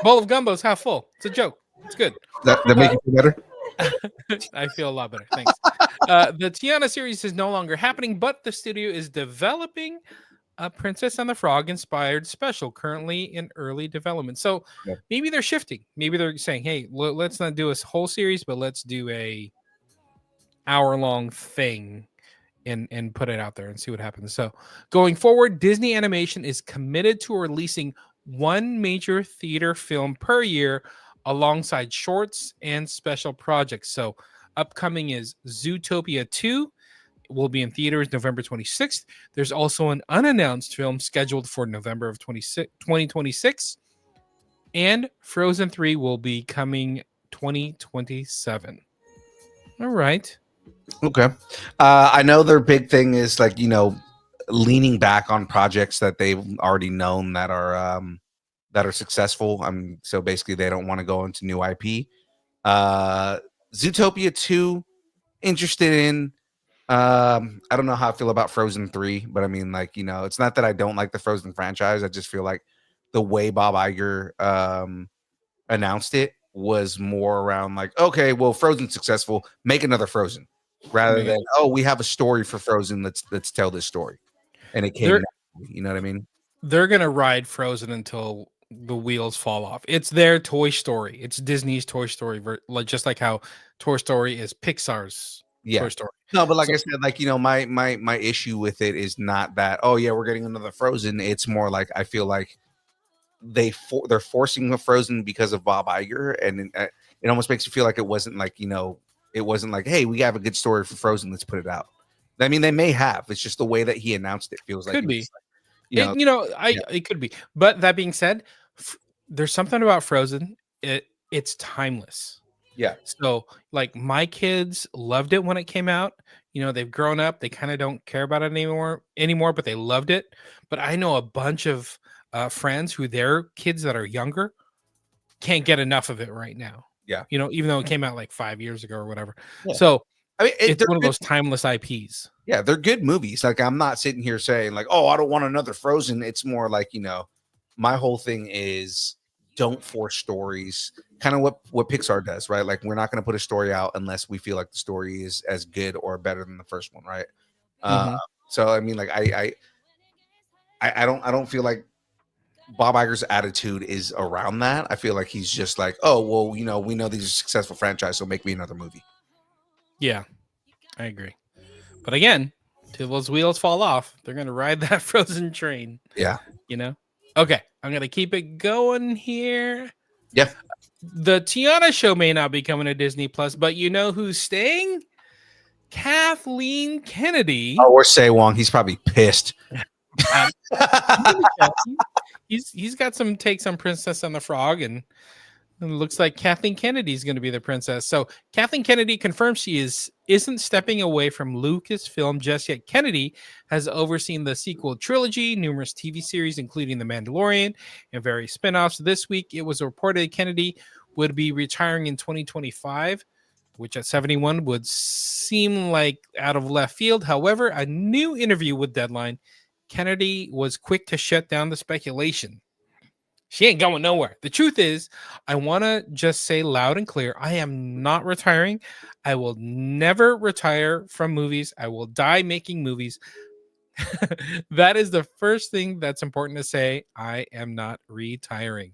Bowl of gumbo is half full. It's a joke. It's good. That make you feel better? I feel a lot better. Thanks. The Tiana series is no longer happening, but the studio is developing a Princess and the Frog inspired special currently in early development. So maybe they're shifting. Maybe they're saying, hey, let's not do a whole series, but let's do a hour-long thing and put it out there and see what happens. So going forward, Disney Animation is committed to releasing one major theater film per year alongside shorts and special projects. So upcoming is Zootopia 2. Will be in theaters November 26th. There's also an unannounced film scheduled for November of 2026. And Frozen 3 will be coming 2027. All right. Okay. I know their big thing is like, leaning back on projects that they've already known that are successful. So basically they don't want to go into new IP. Zootopia 2, interested in. I don't know how I feel about Frozen 3, but I mean, like, it's not that I don't like the Frozen franchise. I just feel like the way Bob Iger announced it was more around like, okay, well, Frozen's successful, make another Frozen, rather than, oh, we have a story for Frozen, let's tell this story. And it came, you know what I mean? They're gonna ride Frozen until the wheels fall off. It's their Toy Story. It's Disney's Toy Story, just like how Toy Story is Pixar's Toy Story. No, but like I said, like, my issue with it is not that, oh yeah, we're getting another Frozen. It's more like I feel like they're forcing a Frozen because of Bob Iger, and it almost makes you feel like it wasn't like, hey, we have a good story for Frozen, let's put it out. I mean, they may have. It's just the way that he announced it feels like could be. Like, it could be. But that being said, there's something about Frozen. It's timeless. Yeah. So like my kids loved it when it came out. They've grown up. They kind of don't care about it anymore, but they loved it. But I know a bunch of friends who their kids that are younger can't get enough of it right now. Yeah. Even though it came out like 5 years ago or whatever. Yeah. So I mean, it's one of those timeless IPs. Yeah, they're good movies. Like, I'm not sitting here saying like, oh, I don't want another Frozen. It's more like, my whole thing is don't force stories. Kind of what Pixar does, right? Like, we're not going to put a story out unless we feel like the story is as good or better than the first one, right? So I mean, like, I don't feel like Bob Iger's attitude is around that. I feel like he's just like, oh, well, we know these are successful franchise, so make me another movie. Yeah, I agree. But again, till those wheels fall off, they're going to ride that Frozen train. Yeah. Okay, I'm gonna keep it going here. Yeah. The Tiana show may not be coming to Disney Plus, but you know who's staying? Kathleen Kennedy. Oh, or Say Wong. He's probably pissed. He's got some takes on Princess and the Frog, and it looks like Kathleen Kennedy is going to be the princess. So Kathleen Kennedy confirms she isn't stepping away from Lucasfilm just yet. Kennedy has overseen the sequel trilogy, numerous TV series, including The Mandalorian, and various spin-offs. This week, it was reported Kennedy would be retiring in 2025, which at 71 would seem like out of left field. However, a new interview with Deadline, Kennedy was quick to shut down the speculation. She ain't going nowhere. The truth is, I want to just say loud and clear, I am not retiring. I will never retire from movies. I will die making movies. That is the first thing that's important to say. I am not retiring.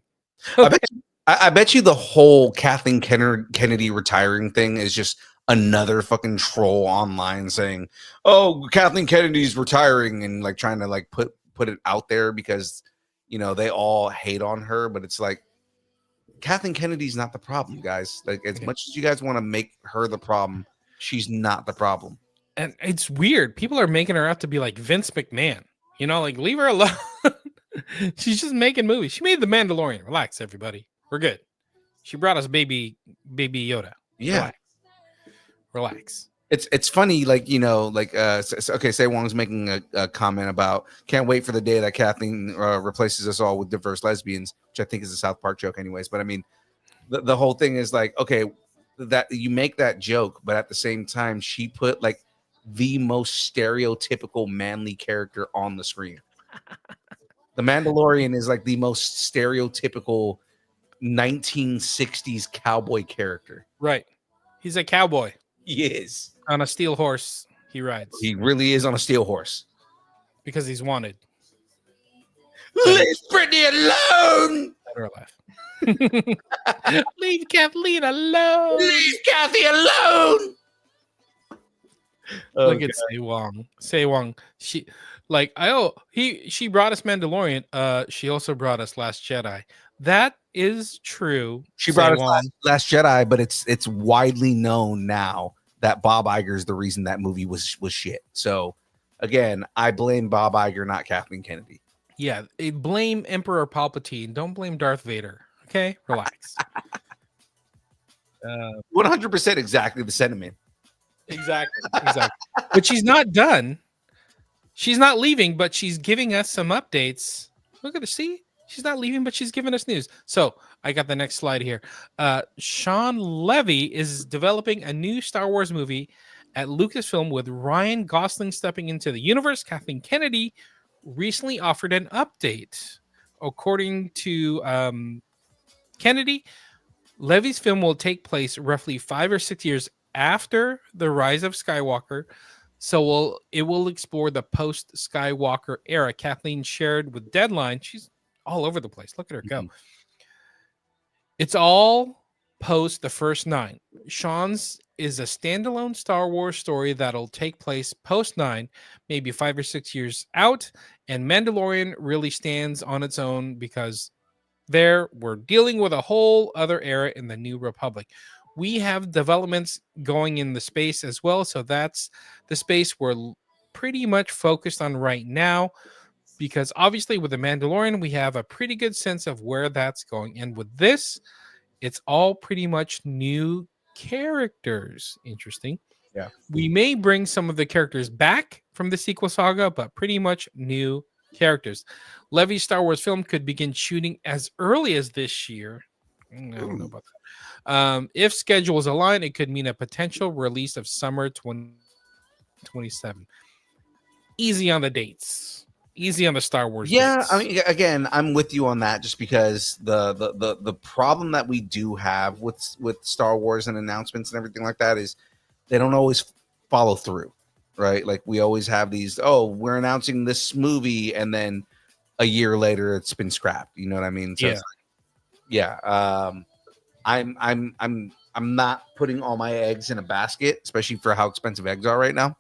Okay. I bet you the whole Kathleen Kennedy retiring thing is just another fucking troll online saying, "Oh, Kathleen Kennedy's retiring," and like trying to like put it out there because you know they all hate on her. But it's like Kathleen Kennedy's not the problem, guys. Like as much as you guys want to make her the problem, she's not the problem. And it's weird. People are making her out to be like Vince McMahon. You know, like leave her alone. She's just making movies. She made The Mandalorian. Relax, everybody. We're good. She brought us baby Yoda. Yeah. Relax. It's funny, like, you know, like okay, Say Wong's making a comment about can't wait for the day that Kathleen replaces us all with diverse lesbians, which I think is a South Park joke anyways. But I mean, the whole thing is like, okay, that you make that joke, but at the same time, she put like the most stereotypical manly character on the screen. The Mandalorian is like the most stereotypical 1960s cowboy character. Right. He's a cowboy. He is. On a steel horse, he rides. He really is on a steel horse. Because he's wanted. Leave Brittany alone! Better alive. Leave Kathleen alone! Leave Kathy alone! Look at Say Wong. Say Wong. She she brought us Mandalorian. She also brought us Last Jedi. That is true. She brought us Last Jedi, but it's widely known now that Bob Iger is the reason that movie was shit. So again, I blame Bob Iger, not Kathleen Kennedy. Yeah, blame Emperor Palpatine. Don't blame Darth Vader. Okay, relax. 100% exactly the sentiment. Exactly. But she's not done. She's not leaving, but she's giving us some updates. Look at her. See? She's not leaving, but she's giving us news. So I got the next slide here. Sean Levy is developing a new Star Wars movie at Lucasfilm with Ryan Gosling stepping into the universe. Kathleen Kennedy recently offered an update. According to Kennedy, Levy's film will take place roughly 5 or 6 years after the rise of Skywalker. So it will explore the post-Skywalker era. Kathleen shared with Deadline. She's all over the place. Look at her go. It's all post the first 9. Sean's is a standalone Star Wars story that'll take place post 9, maybe 5 or 6 years out. And Mandalorian really stands on its own because we're dealing with a whole other era in the New Republic. We have developments going in the space as well. So that's the space we're pretty much focused on right now. Because obviously with The Mandalorian, we have a pretty good sense of where that's going. And with this, it's all pretty much new characters. Interesting. Yeah. We may bring some of the characters back from the sequel saga, but pretty much new characters. Levy's Star Wars film could begin shooting as early as this year. I don't know about that. If schedules align, it could mean a potential release of summer 2027. Easy on the dates. Easy on the Star Wars. Yeah, dates. I mean, again, I'm with you on that. Just because the problem that we do have with Star Wars and announcements and everything like that is they don't always follow through, right? Like we always have these. Oh, we're announcing this movie, and then a year later it's been scrapped. You know what I mean? So yeah. I'm not putting all my eggs in a basket, especially for how expensive eggs are right now.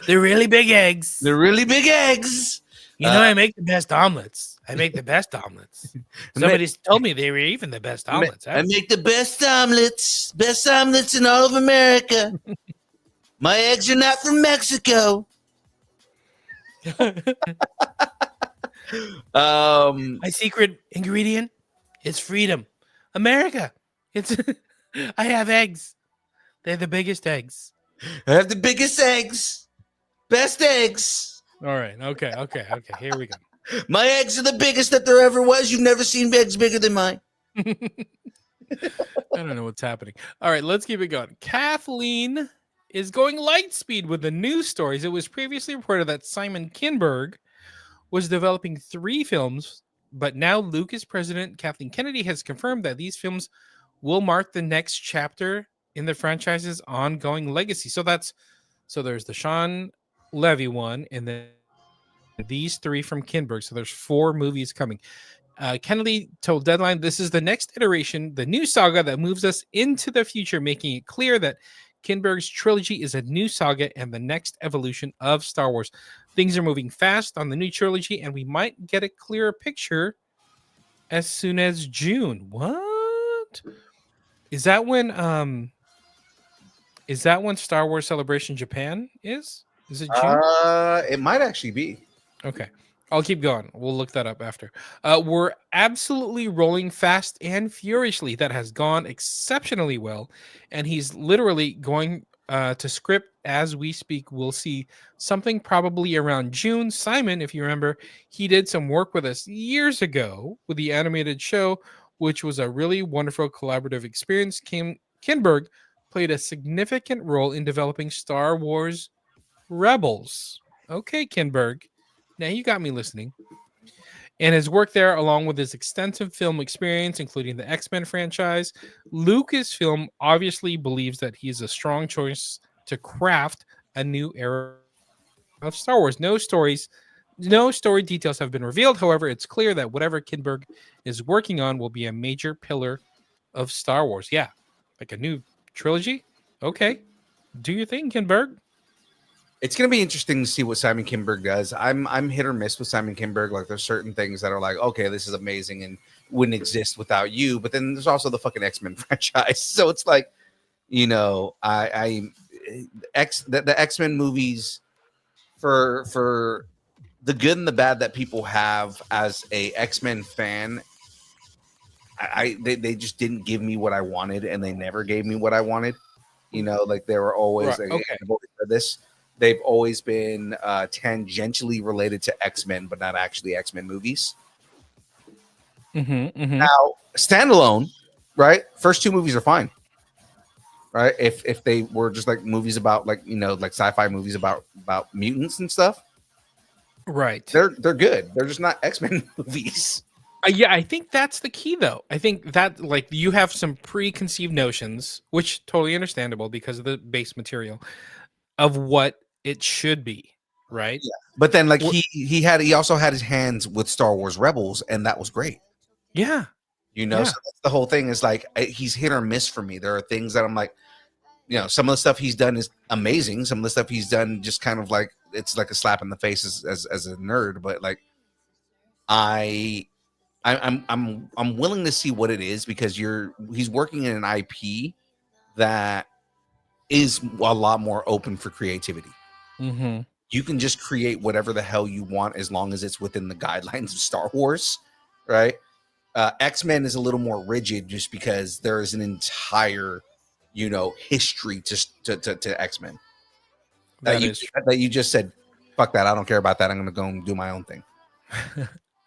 They're really big eggs. They're really big eggs. You know, I make the best omelets. I make the best omelets. Somebody's told me they were even the best omelets. I make the best omelets in all of America. My eggs are not from Mexico. My secret ingredient is freedom. America. It's I have eggs. They're the biggest eggs. I have the biggest eggs. Best eggs. All right. Okay. Here we go. My eggs are the biggest that there ever was. You've never seen eggs bigger than mine. I don't know what's happening. All right, let's keep it going. Kathleen is going light speed with the news stories. It was previously reported that Simon Kinberg was developing 3 films, but now Lucas president Kathleen Kennedy has confirmed that these films will mark the next chapter in the franchise's ongoing legacy. So there's the Sean Levy one, and then these 3 from Kinberg. So there's 4 movies coming. Kennedy told Deadline, "This is the next iteration, the new saga that moves us into the future, making it clear that Kinberg's trilogy is a new saga and the next evolution of Star Wars. Things are moving fast on the new trilogy, and we might get a clearer picture as soon as June." What? Is that when Star Wars Celebration Japan is? Is it June? It might actually be. Okay. I'll keep going. We'll look that up after. We're absolutely rolling fast and furiously. That has gone exceptionally well. And he's literally going to script as we speak. We'll see something probably around June. Simon, if you remember, he did some work with us years ago with the animated show, which was a really wonderful collaborative experience. Kinberg played a significant role in developing Star Wars Rebels. Okay, Kinberg. Now you got me listening. And his work there, along with his extensive film experience, including the X-Men franchise, Lucasfilm obviously believes that he's a strong choice to craft a new era of Star Wars. No story details have been revealed. However, it's clear that whatever Kinberg is working on will be a major pillar of Star Wars. Yeah, like a new trilogy. Okay, do your thing, Kinberg. It's going to be interesting to see what Simon Kinberg does. I'm hit or miss with Simon Kinberg. Like, there's certain things that are like, okay, this is amazing and wouldn't exist without you. But then there's also the fucking X-Men franchise. So it's like, you know, the X-Men movies, for the good and the bad that people have as a X-Men fan, they just didn't give me what I wanted, and they never gave me what I wanted. You know, like they were always Right, like, okay. I've always said this. They've always been tangentially related to X-Men, but not actually X-Men movies. Now, standalone, right? First 2 movies are fine, right? If they were just like movies about, like, you know, like sci-fi movies about mutants and stuff, Right. they're good. They're just not X-Men movies. Yeah, I think that's the key, though. I think that, like, you have some preconceived notions, which totally understandable because of the base material of what it should be, right? Yeah. But then, like, he also had his hands with Star Wars Rebels, and that was great. Yeah. You know, Yeah. so that's the whole thing is like, he's hit or miss for me. There are things that I'm like, you know, some of the stuff he's done is amazing. Some of the stuff he's done just kind of like, it's like a slap in the face as a nerd. But like, I'm willing to see what it is, because he's working in an IP that is a lot more open for creativity. Mm-hmm. You can just create whatever the hell you want as long as it's within the guidelines of Star Wars, right? X-Men is a little more rigid just because there is an entire, you know, history to X-Men. That you just said, fuck that, I don't care about that, I'm gonna go and do my own thing.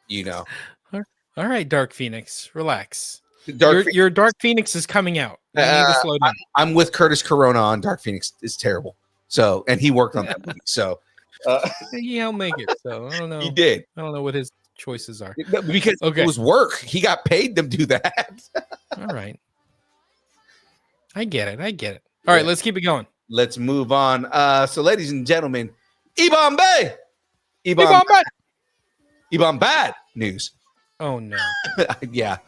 You know. All right, Dark Phoenix, relax. Dark Your Dark Phoenix is coming out. You need to slow down. I'm with Curtis Corona on Dark Phoenix. It's terrible. So, and he worked on that movie. So He'll make it. So I don't know. he did. I don't know what his choices are. Because it was work. He got paid to do that. All right. I get it. All right, let's keep it going. Let's move on. So, ladies and gentlemen, Ebon Bay. Ebon Bad news. Oh no. Yeah.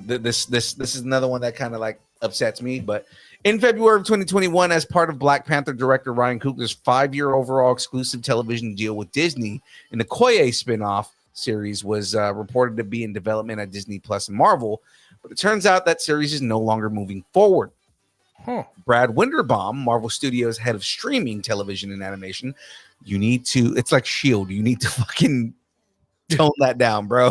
This is another one that kind of like upsets me, but In February of 2021, as part of Black Panther director Ryan Coogler's 5-year overall exclusive television deal with Disney, an Okoye spinoff series was reported to be in development at Disney Plus and Marvel, but it turns out that series is no longer moving forward. Brad Winderbaum, Marvel Studios head of streaming, television, and animation, it's like S.H.I.E.L.D. You need to fucking tone that down, bro.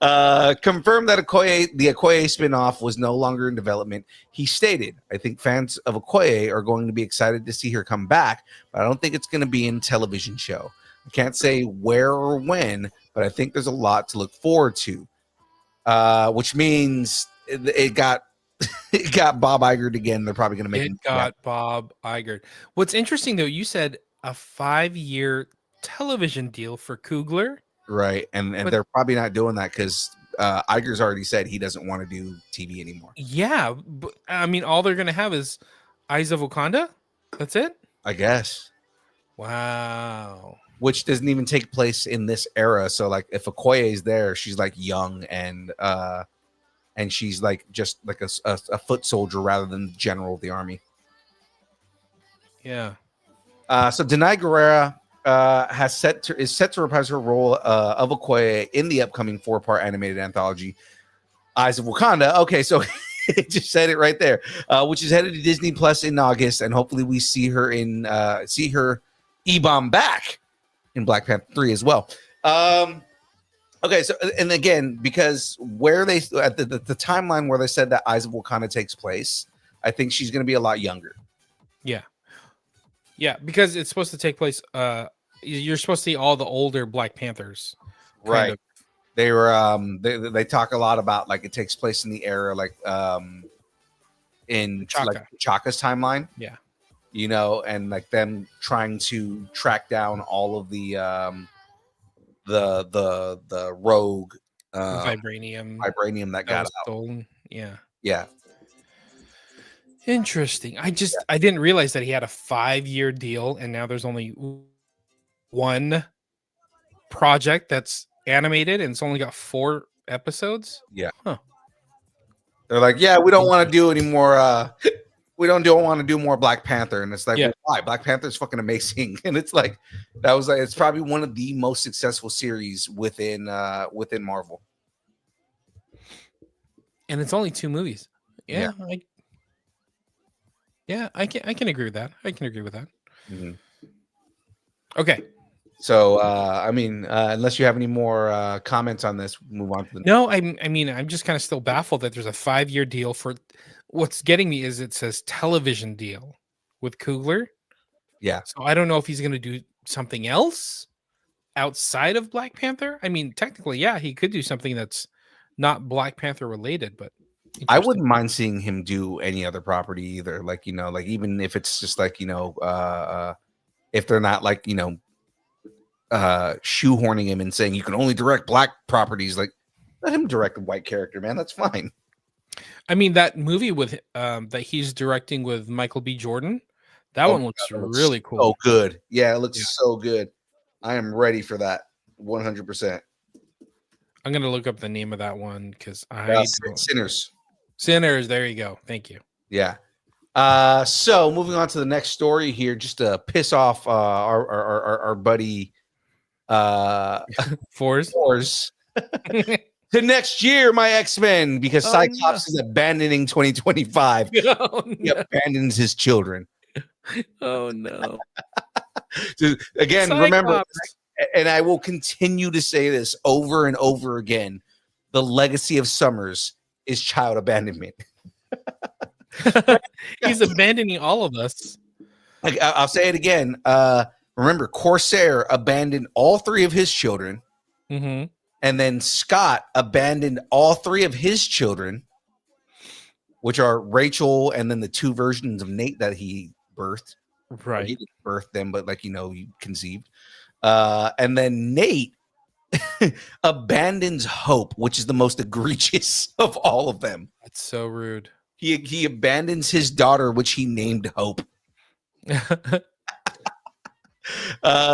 Confirmed that the Okoye spinoff was no longer in development. He stated, I think fans of Okoye are going to be excited to see her come back, but I don't think it's going to be in a television show. I can't say where or when, but I think there's a lot to look forward to. Which means it got Bob Iger again. They're probably going to make Bob Iger. What's interesting though, you said a 5-year television deal for Coogler. Right, and they're probably not doing that because Iger's already said he doesn't want to do TV anymore. Yeah, but, I mean, all they're going to have is Eyes of Wakanda? That's it? I guess. Wow. Which doesn't even take place in this era. So, like, if Okoye is there, she's, like, young and she's, like, just, like, a foot soldier rather than the general of the army. Yeah. So, Denai Guerrera is set to reprise her role of Okoye in the upcoming 4-part animated anthology Eyes of Wakanda. Okay, so it just said it right there, which is headed to Disney Plus in August, and hopefully we see her E-bomb back in Black Panther 3 as well. Okay, so and again, because where they at the timeline where they said that Eyes of Wakanda takes place, I think she's going to be a lot younger. Yeah, because it's supposed to take place. You're supposed to see all the older Black Panthers, right? They were they talk a lot about like it takes place in the era like in like Chaka's timeline. Yeah, you know, and like them trying to track down all of the rogue vibranium that got stolen. Yeah. Interesting. I didn't realize that he had a 5-year deal, and now there's only one project that's animated, and it's only got 4 episodes. Yeah. Huh. They're like, yeah, we don't want to do any more. We don't want to do more Black Panther, and it's like, well, why? Black Panther is fucking amazing, and it's like it's probably one of the most successful series within Marvel, and it's only 2 movies. Yeah. I can agree with that. Mm-hmm. Okay. So, I mean, unless you have any more comments on this, move on to the. No, I mean, I'm just kind of still baffled that there's a 5-year deal for. What's getting me is it says television deal with Coogler. Yeah. So I don't know if he's going to do something else outside of Black Panther. I mean, technically, yeah, he could do something that's not Black Panther related, but. I wouldn't mind seeing him do any other property either. Like, you know, like even if it's just like, you know, if they're not like, you know, shoehorning him and saying you can only direct Black properties, like let him direct a white character, man. That's fine. I mean, that movie with that he's directing with Michael B. Jordan, that one looks really cool. Oh, good. Yeah, it looks so good. I am ready for that 100%. I'm going to look up the name of that one because Sinners. There you go. Thank you. Yeah. So moving on to the next story here, just to piss off our buddy Force. To next year, my X-Men, because Cyclops is abandoning 2025. Oh, no. He abandons his children. Oh no. Again, Cyclops. Remember, and I will continue to say this over and over again, the legacy of Summers is child abandonment. He's abandoning all of us. I'll say it again. Remember, Corsair abandoned all 3 of his children. Mm-hmm. And then Scott abandoned all 3 of his children, which are Rachel and then the 2 versions of Nate that he birthed. Right. He didn't birth them, but like, you know, he conceived. And then Nate abandons Hope, which is the most egregious of all of them. That's so rude. He abandons his daughter, which he named Hope.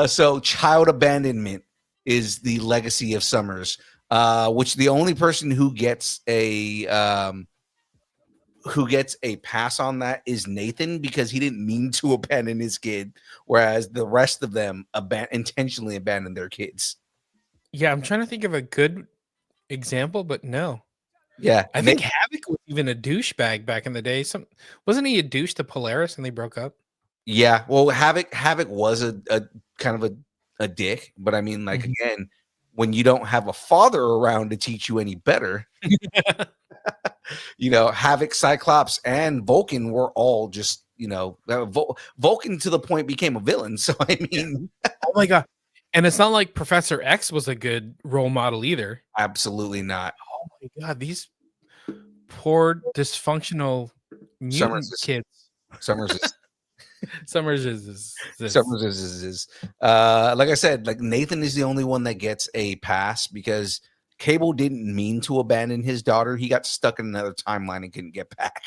So child abandonment is the legacy of Summers, which the only person who gets a who gets a pass on that is Nathan, because he didn't mean to abandon his kid, whereas the rest of them intentionally abandoned their kids. Yeah, I'm trying to think of a good example, but no. Yeah, I think Havoc was even a douchebag back in the day. Wasn't he a douche to Polaris and they broke up? yeah. Well, Havoc was a kind of a dick, but I mean, like, again, when you don't have a father around to teach you any better, Havoc, Cyclops, and Vulcan were all just, Vulcan to the point became a villain. So I mean, oh my god. And it's not like Professor X was a good role model either. Absolutely not. Oh my god, these poor dysfunctional mutant kids. Summers is Summers is like I said, like Nathan is the only one that gets a pass because Cable didn't mean to abandon his daughter. He got stuck in another timeline and couldn't get back.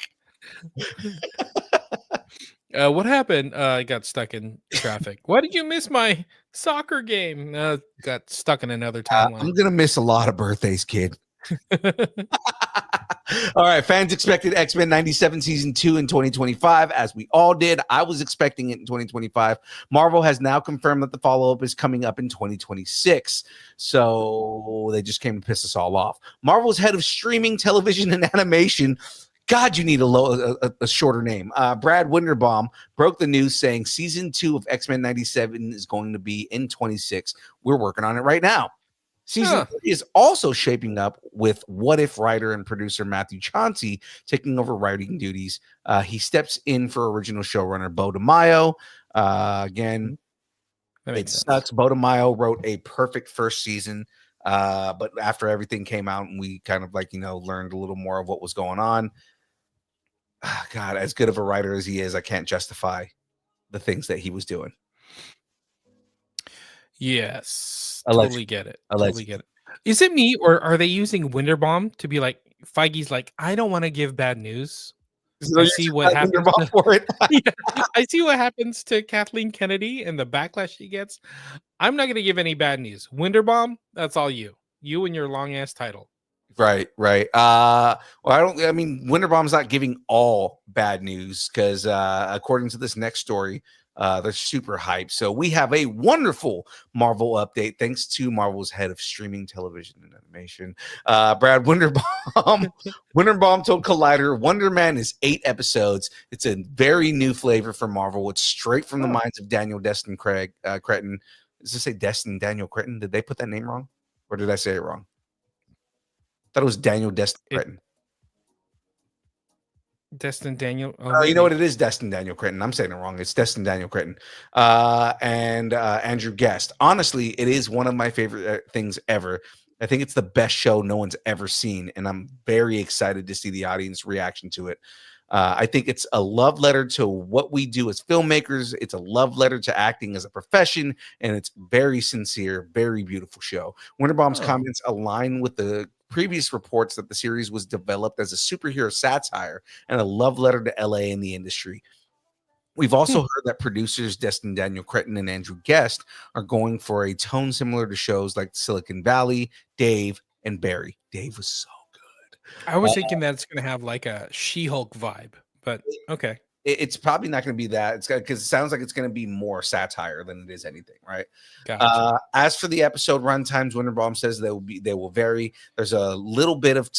What happened? I got stuck in traffic. Why did you miss my soccer game? Got stuck in another timeline. I'm gonna miss a lot of birthdays, kid. All right, fans expected X-Men 97 season 2 in 2025, as we all did. I was expecting it in 2025. Marvel has now confirmed that the follow-up is coming up in 2026. So they just came to piss us all off. Marvel's head of streaming, television, and animation, God, you need a shorter name. Brad Winderbaum broke the news saying season 2 of X-Men 97 is going to be in 26. We're working on it right now. Season 3 is also shaping up with What If writer and producer Matthew Chauncey taking over writing duties. He steps in for original showrunner Bo DeMaio. Again, it sucks. Bo DeMaio wrote a perfect first season, but after everything came out and we kind of learned a little more of what was going on, God, as good of a writer as he is, I can't justify the things that he was doing. Yes, Allegedly. Totally get it. Totally get it. Is it me, or are they using Winderbaum to be like, Feige's like, I don't want to give bad news. So I see what happens. For it. I see what happens to Kathleen Kennedy and the backlash she gets. I'm not going to give any bad news. Winderbaum, that's all you. You and your long ass title. Right. Well, Winderbaum's not giving all bad news because according to this next story, they're super hyped. So we have a wonderful Marvel update thanks to Marvel's head of streaming, television, and animation, Brad Winderbaum. Winderbaum told Collider Wonder Man is 8 episodes. It's a very new flavor for Marvel. It's straight from the minds of Daniel Destin Cretton. Does it say Destin Daniel Cretton? Did they put that name wrong, or did I say it wrong? I thought it was Daniel Destin Cretton. Destin Daniel. You know what it is? Destin Daniel Cretton. I'm saying it wrong. It's Destin Daniel Cretton. And Andrew Guest. Honestly, it is one of my favorite things ever. I think it's the best show no one's ever seen, and I'm very excited to see the audience reaction to it. I think it's a love letter to what we do as filmmakers. It's a love letter to acting as a profession, and it's very sincere, very beautiful show. Winterbaum's comments align with the previous reports that the series was developed as a superhero satire and a love letter to LA and the industry. We've also heard that producers Destin Daniel Cretton and Andrew Guest are going for a tone similar to shows like Silicon Valley, Dave, and Barry. Dave was so good. I was thinking that it's going to have like a She-Hulk vibe, but okay. It's probably not going to be that. It's because it sounds like it's going to be more satire than it is anything, right? Gotcha. As for the episode runtimes, Winterbaum says they will vary. There's a little bit of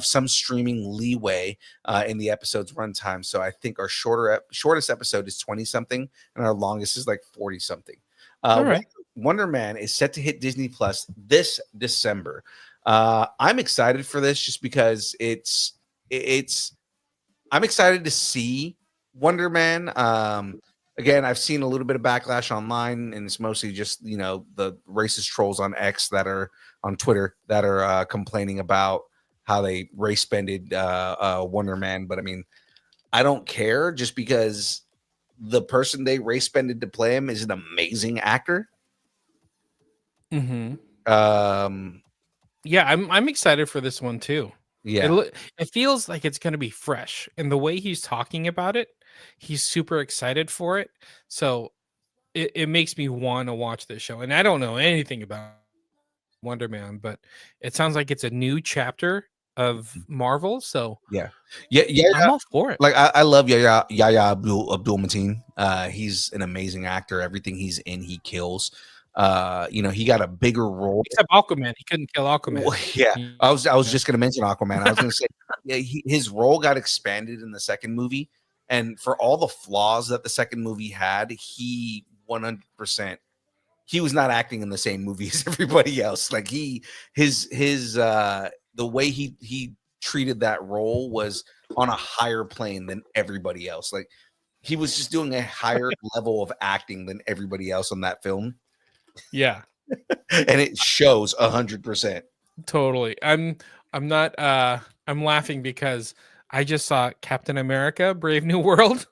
some streaming leeway in the episode's runtime. So I think our shortest episode is 20 something, and our longest is like 40 something. All right. Wonder Man is set to hit Disney Plus this December. I'm excited for this just because I'm excited to see Wonder Man. Again, I've seen a little bit of backlash online, and it's mostly just the racist trolls on X that are on Twitter that are complaining about how they race bended Wonder Man. But I mean, I don't care, just because the person they race bended to play him is an amazing actor. Yeah, I'm excited for this one too. Yeah, it feels like it's going to be fresh, and the way he's talking about it, he's super excited for it. So it makes me want to watch this show. And I don't know anything about Wonder Man, but it sounds like it's a new chapter of Marvel. So yeah. I'm all for it. Like I love Yahya Abdul Mateen. He's an amazing actor. Everything he's in, he kills. He got a bigger role. Except Aquaman, he couldn't kill Aquaman. Well, yeah, I was just gonna mention Aquaman. I was gonna say, yeah, his role got expanded in the second movie, and for all the flaws that the second movie had, he 100%. He was not acting in the same movie as everybody else. Like his the way he treated that role was on a higher plane than everybody else. Like he was just doing a higher level of acting than everybody else on that film. Yeah, and it shows 100%. totally. I'm not. I'm laughing because I just saw Captain America: Brave New World.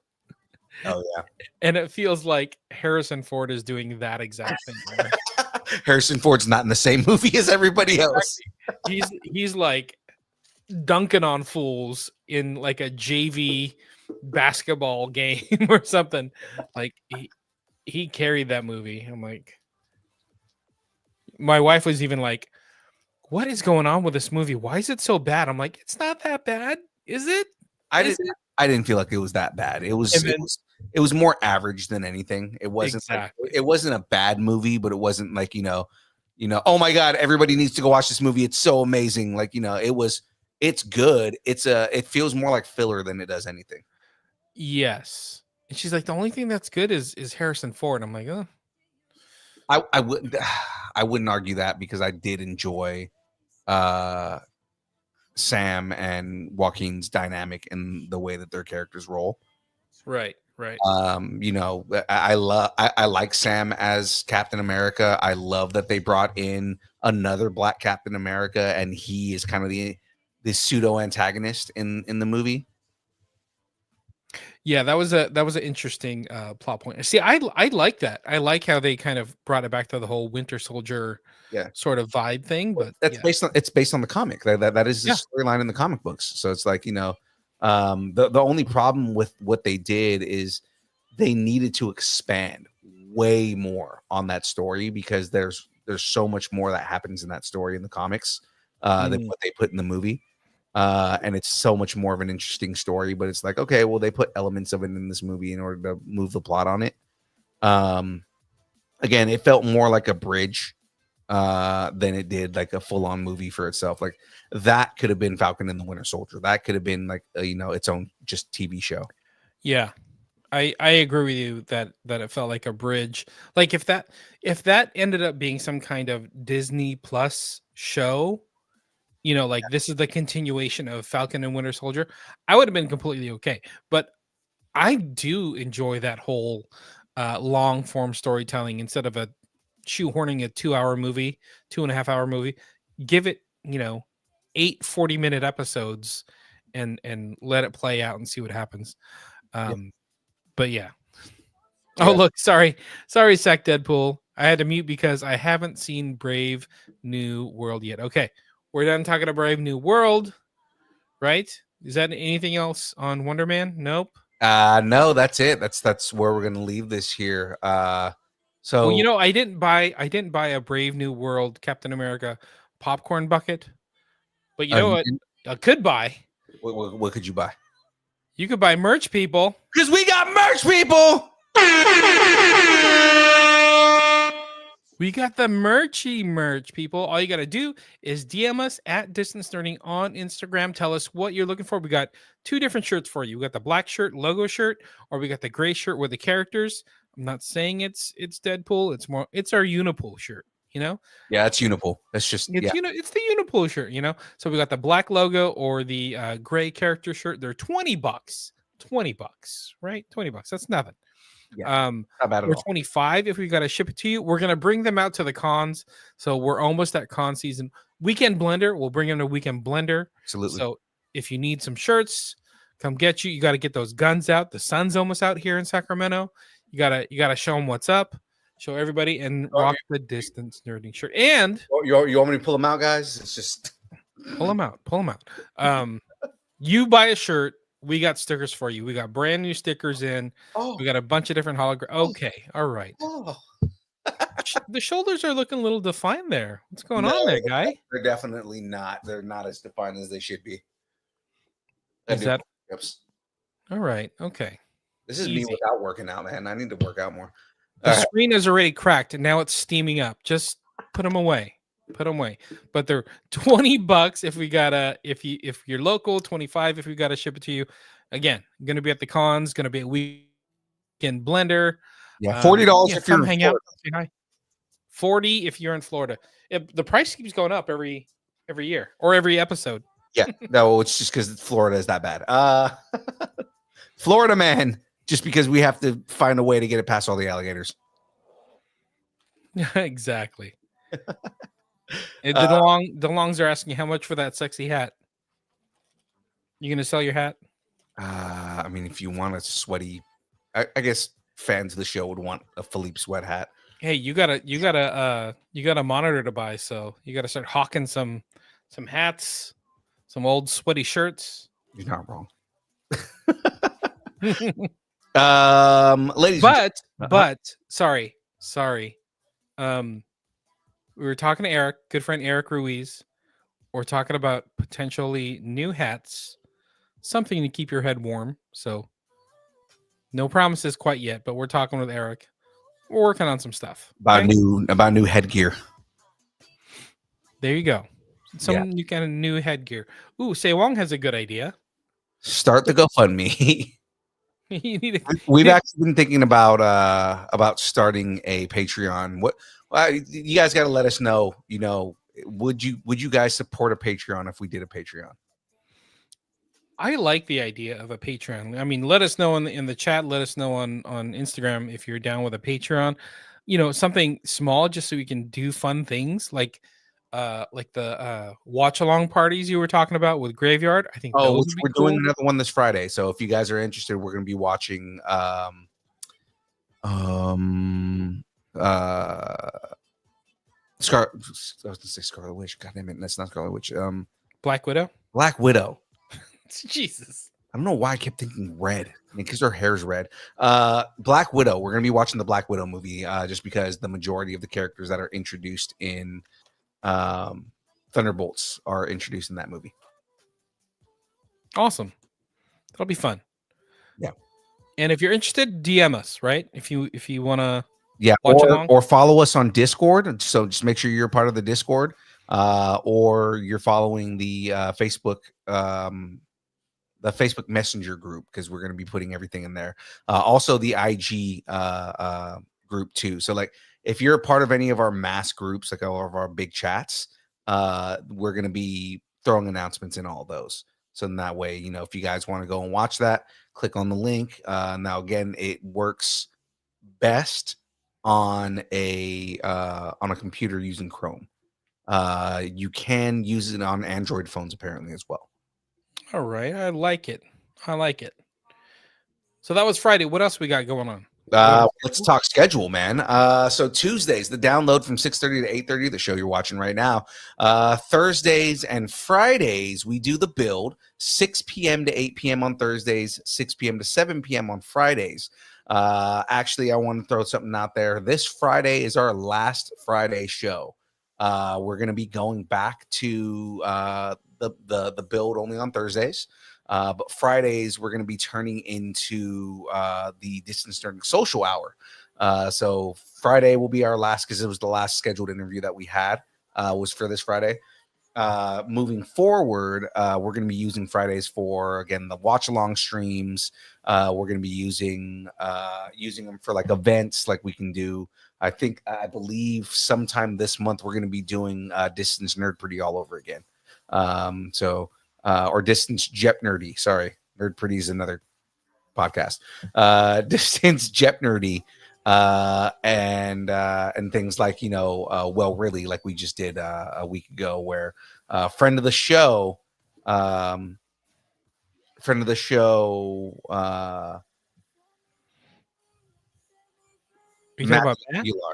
Oh yeah, and it feels like Harrison Ford is doing that exact thing. Right? Harrison Ford's not in the same movie as everybody else. He's like dunking on fools in like a JV basketball game or something. Like he carried that movie. I'm like, my wife was even like, "What is going on with this movie? Why is it so bad?" I'm like, "It's not that bad, is it?" I didn't feel like it was that bad. It was more average than anything. It wasn't exactly. It wasn't a bad movie, but it wasn't like, oh my God, everybody needs to go watch this movie. It's so amazing. Like, it's good. It feels more like filler than it does anything. Yes. And she's like, the only thing that's good is Harrison Ford. I'm like, oh. I wouldn't argue that because I did enjoy Sam and Joaquin's dynamic and the way that their characters roll. Right. I like Sam as Captain America. I love that they brought in another Black Captain America, and he is kind of the pseudo antagonist in the movie. Yeah, that was an interesting plot point. See, I like that. I like how they kind of brought it back to the whole Winter Soldier sort of vibe thing. But that's based on the comic. That is the storyline in the comic books. So it's like, the only problem with what they did is they needed to expand way more on that story because there's so much more that happens in that story in the comics than what they put in the movie. And it's so much more of an interesting story, but it's like, okay, well, they put elements of it in this movie in order to move the plot on it. Again, it felt more like a bridge than it did like a full-on movie for itself. Like that could have been Falcon and the Winter Soldier. That could have been like its own just TV show. Yeah, I agree with you that it felt like a bridge. Like if that ended up being some kind of Disney Plus show, like this is the continuation of Falcon and Winter Soldier, I would have been completely okay. But I do enjoy that whole long form storytelling instead of shoehorning a 2-hour movie, 2.5-hour movie. Give it, 8 40-minute episodes and let it play out and see what happens. But yeah. Oh, look, sorry, Sack Deadpool. I had to mute because I haven't seen Brave New World yet. Okay. We're done talking about Brave New World, right? Is that anything else on Wonder Man? Nope. No, that's it. That's where we're gonna leave this here. So well, I didn't buy a Brave New World Captain America popcorn bucket, but you know what? I could buy. What could you buy? You could buy merch, people. Because we got merch, people. We got the merch, people. All you got to do is DM us at Distance Nerding on Instagram. Tell us what you're looking for. We got 2 different shirts for you. We got the black shirt, logo shirt, or we got the gray shirt with the characters. I'm not saying it's Deadpool. It's our Unipool shirt, Yeah, it's Unipool. It's just it's the Unipool shirt, So we got the black logo or the gray character shirt. They're $20. $20, right? $20. That's nothing. Yeah, not bad at all. 25 if we got to ship it to you. We're gonna bring them out to the cons, so we're almost at con season. Weekend Blender, we'll bring in a Weekend Blender. Absolutely. So if you need some shirts, come get you. You got to get those guns out. The sun's almost out here in Sacramento. You gotta show them what's up. Show everybody and rock the Distance Nerding shirt. And you want me to pull them out, guys? It's just pull them out. You buy a shirt. We got stickers for you. We got brand new stickers in. We got a bunch of different holograms. Okay. All right. the shoulders are looking a little defined there. What's going No, on there, guy? They're definitely not. They're not as defined as they should be. Is that Oops. all right? Okay. This is me Easy. without working out, man. I need to work out more. The All right. screen is already cracked, and now it's steaming up. Just put them away. Put them away. But they're $20 if we gotta. If you're local, 25 if we gotta ship it to you. Again, gonna be at the cons. Gonna be a weekend blender. Yeah, $40 if you're come in hang out. Florida. Say hi. 40 if you're in Florida. The price keeps going up every year or every episode. Yeah, no, it's just because Florida is that bad. Florida, man, just because we have to find a way to get it past all the alligators. Exactly. And the longs are asking how much for that sexy hat. You gonna sell your hat? I mean, if you want a sweaty, I guess fans of the show would want a Philippe sweat hat. Hey, you got a monitor to buy, so you gotta start hawking some hats, some old sweaty shirts. You're not wrong. Ladies, but sorry. We were talking to Eric, good friend Eric Ruiz. We're talking about potentially new hats, something to keep your head warm. So no promises quite yet, but we're talking with Eric. We're working on some stuff about new headgear. There you go. Some new kind of new headgear. Ooh, Say Wong has a good idea. Start the GoFundMe. You need We've actually been thinking about starting a Patreon. You guys got to let us know. You know, would you guys support a Patreon if we did a Patreon? I like the idea of a Patreon. I mean, let us know in the chat. Let us know on Instagram if you're down with a Patreon. You know, something small just so we can do fun things like the watch along parties you were talking about with Graveyard. I think those would be we're cool. doing another one this Friday. So if you guys are interested, we're going to be watching I was gonna say Scarlet Witch. God damn it, that's not Scarlet Witch. Black Widow. Black Widow. Jesus. I don't know why I kept thinking red. I mean, because her hair's red. Black Widow. We're gonna be watching the Black Widow movie, just because the majority of the characters that are introduced in Thunderbolts are introduced in that movie. Awesome. That'll be fun. Yeah. And if you're interested, DM us, right? If you want to or follow us on Discord. So just make sure you're a part of the Discord, or you're following the Facebook Messenger group, because we're going to be putting everything in there. Also the IG group too. So like if you're a part of any of our mass groups, like all of our big chats, we're going to be throwing announcements in all those. So in that way, you know, if you guys want to go and watch that, click on the link. Now again, it works best on a computer using Chrome. You can use it on Android phones apparently as well. All right, I like it. So that was Friday. What else we got going on? Let's talk schedule, man. So Tuesdays, the download from 6:30 to 8:30, the show you're watching right now. Thursdays and Fridays, we do the build, 6 p.m. to 8 p.m. on Thursdays, 6 p.m. to 7 p.m. on Fridays. Actually, I want to throw something out there. This Friday is our last Friday show. We're going to be going back to the build only on Thursdays. But Fridays, we're going to be turning into the Distance Learning Social Hour. So Friday will be our last, because it was the last scheduled interview that we had, was for this Friday. Moving forward, we're going to be using Fridays for, again, the watch along streams. We're going to be using them for like events, like we can do. I believe sometime this month we're going to be doing Distance Nerd Pretty all over again. Or Distance Jep Nerdy. Sorry, Nerd Pretty is another podcast. Distance Jep Nerdy, and things like, you know, well, really, like we just did a week ago, where friend of the show,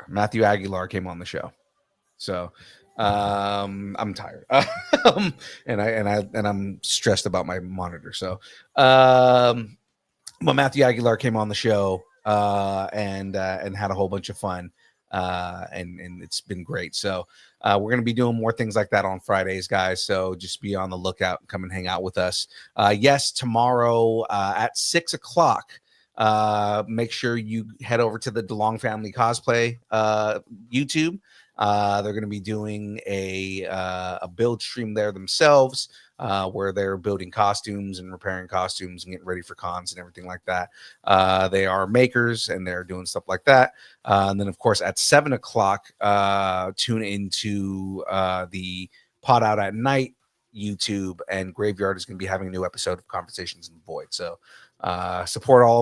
Matthew Aguilar came on the show. So I'm tired. and I'm stressed about my monitor. So but Matthew Aguilar came on the show and had a whole bunch of fun. and it's been great. So we're going to be doing more things like that on Fridays, guys. So just be on the lookout and come and hang out with us. Yes, tomorrow at 6 o'clock. Make sure you head over to the DeLong Family Cosplay YouTube. They're going to be doing a build stream there themselves, where they're building costumes and repairing costumes and getting ready for cons and everything like that. They are makers and they're doing stuff like that. And then, of course, at 7 o'clock, tune into the Pot Out at Night YouTube, and Graveyard is going to be having a new episode of Conversations in the Void. So support all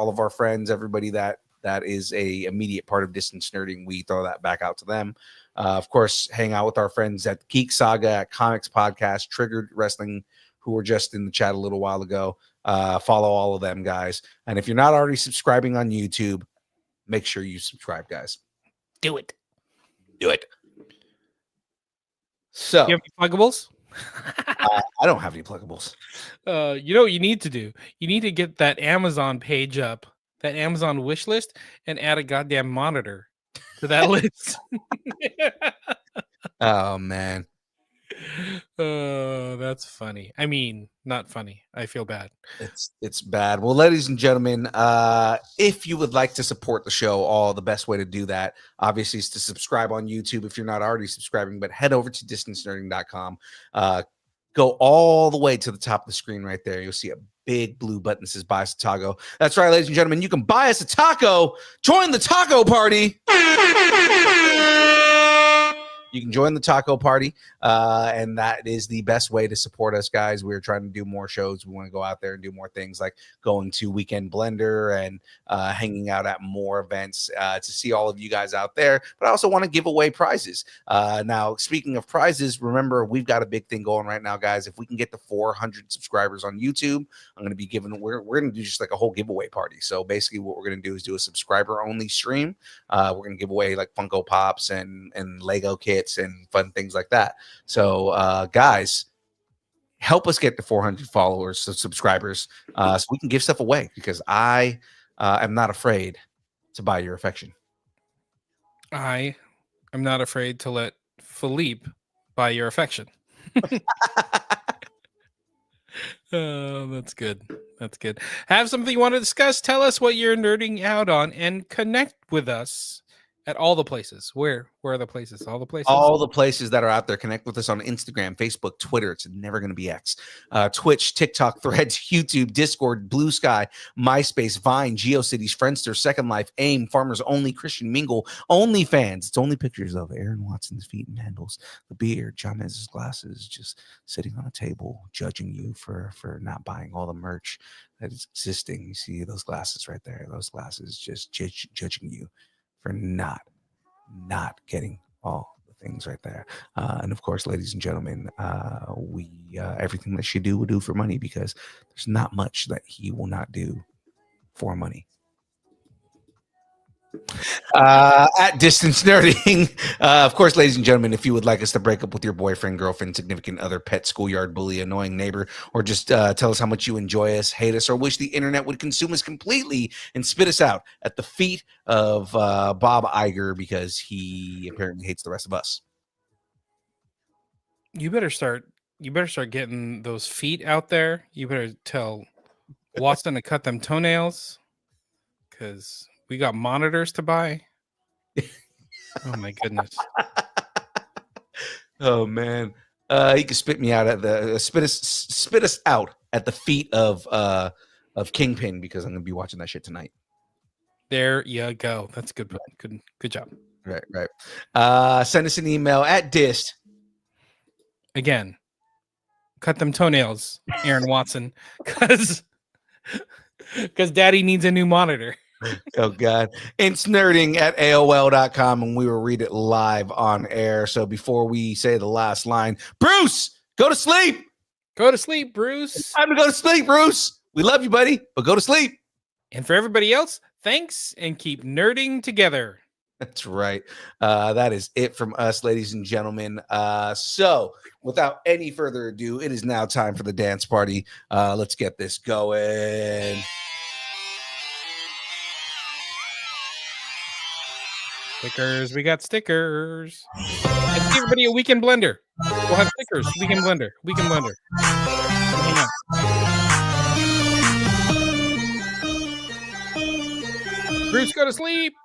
of our friends, everybody that is a immediate part of Distance Nerding. We throw that back out to them. Of course, hang out with our friends at Geek Saga, at Comics Podcast, Triggered Wrestling, who were just in the chat a little while ago. Follow all of them, guys. And if you're not already subscribing on YouTube, make sure you subscribe, guys. Do it. Do it. So, you have any pluggables? I don't have any pluggables. You know what you need to do? You need to get that Amazon page up, that Amazon wish list, and add a goddamn monitor to that list. Oh, man. Oh, that's funny. I mean, not funny. I feel bad. It's bad. Well, ladies and gentlemen, if you would like to support the show, the best way to do that, obviously, is to subscribe on YouTube if you're not already subscribing, but head over to distancenerding.com. Go all the way to the top of the screen right there. You'll see a big blue button that says buy us a taco. That's right, ladies and gentlemen. You can buy us a taco. Join the taco party. You can join the taco party, and that is the best way to support us, guys. We're trying to do more shows. We want to go out there and do more things, like going to Weekend Blender and hanging out at more events to see all of you guys out there. But I also want to give away prizes. Now, speaking of prizes, remember, we've got a big thing going right now, guys. If we can get to 400 subscribers on YouTube, I'm going to be giving, we're going to do just like a whole giveaway party. So basically what we're going to do is do a subscriber only stream. We're going to give away like Funko Pops and Lego kits and fun things like that. So guys, help us get to 400 followers, so subscribers, so we can give stuff away, because I am not afraid to buy your affection. I am not afraid to let Philippe buy your affection. Oh, that's good. That's good. Have something you want to discuss? Tell us what you're nerding out on, and connect with us at all the places. Where are the places? All the places? All the places that are out there. Connect with us on Instagram, Facebook, Twitter. It's never going to be X. Twitch, TikTok, Threads, YouTube, Discord, Blue Sky, MySpace, Vine, GeoCities, Friendster, Second Life, AIM, Farmers Only, Christian Mingle, OnlyFans. It's only pictures of Aaron Watson's feet and handles, the beard, Jahmez's glasses, just sitting on a table, judging you for not buying all the merch that is existing. You see those glasses right there? Those glasses just judging you for not getting all the things right there. And of course, ladies and gentlemen, we everything that she do will do for money, because there's not much that he will not do for money. At Distance Nerding, of course, ladies and gentlemen, if you would like us to break up with your boyfriend, girlfriend, significant other, pet, schoolyard bully, annoying neighbor, or just tell us how much you enjoy us, hate us, or wish the internet would consume us completely and spit us out at the feet of Bob Iger, because he apparently hates the rest of us. You better start getting those feet out there. You better tell Watson to cut them toenails, because we got monitors to buy. Oh my goodness. Oh man. He could spit me out at the spit us out at the feet of Kingpin, because I'm gonna be watching that shit tonight. There you go. That's good. Good job. Right. Send us an email at dist. Again, cut them toenails, Aaron Watson, because Daddy needs a new monitor. Oh God. It's nerding at AOL.com, and we will read it live on air. So before we say the last line, Bruce, go to sleep. Go to sleep, Bruce. It's time to go to sleep, Bruce. We love you, buddy, but go to sleep. And for everybody else, thanks, and keep nerding together. That's right. That is it from us, ladies and gentlemen. So without any further ado, it is now time for the dance party. Let's get this going. Stickers. We got stickers. And give everybody a weekend blender. We'll have stickers. Weekend blender. Weekend blender. Hang out. Bruce, go to sleep.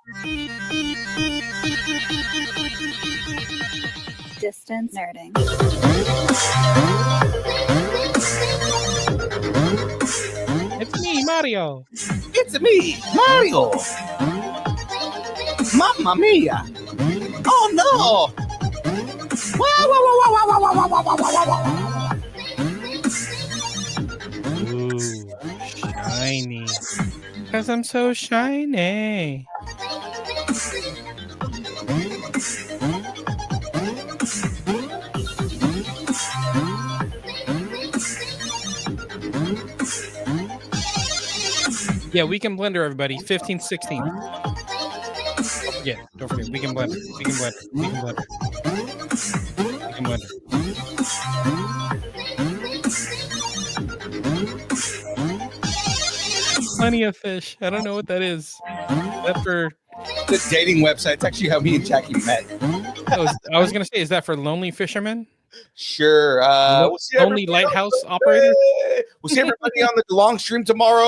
Distance nerding. It's me, Mario. It's me, Mario. Mamma mia. Oh no. Wow, wow, wow, wow, wow, wow, wow, wow, wow, wow. Ooh, shiny. Because I'm so shiny. Yeah, Weekend Blender, everybody. 15th, 16th. Don't forget. Weekend Blender. Weekend Blender. Weekend Blender. Weekend Blender. Plenty of fish. I don't know what that is. That's for The dating website. It's actually how me and Jackie met. I was gonna say, is that for lonely fishermen? Sure. We'll see Lonely lighthouse operator? We'll see everybody on the long stream tomorrow.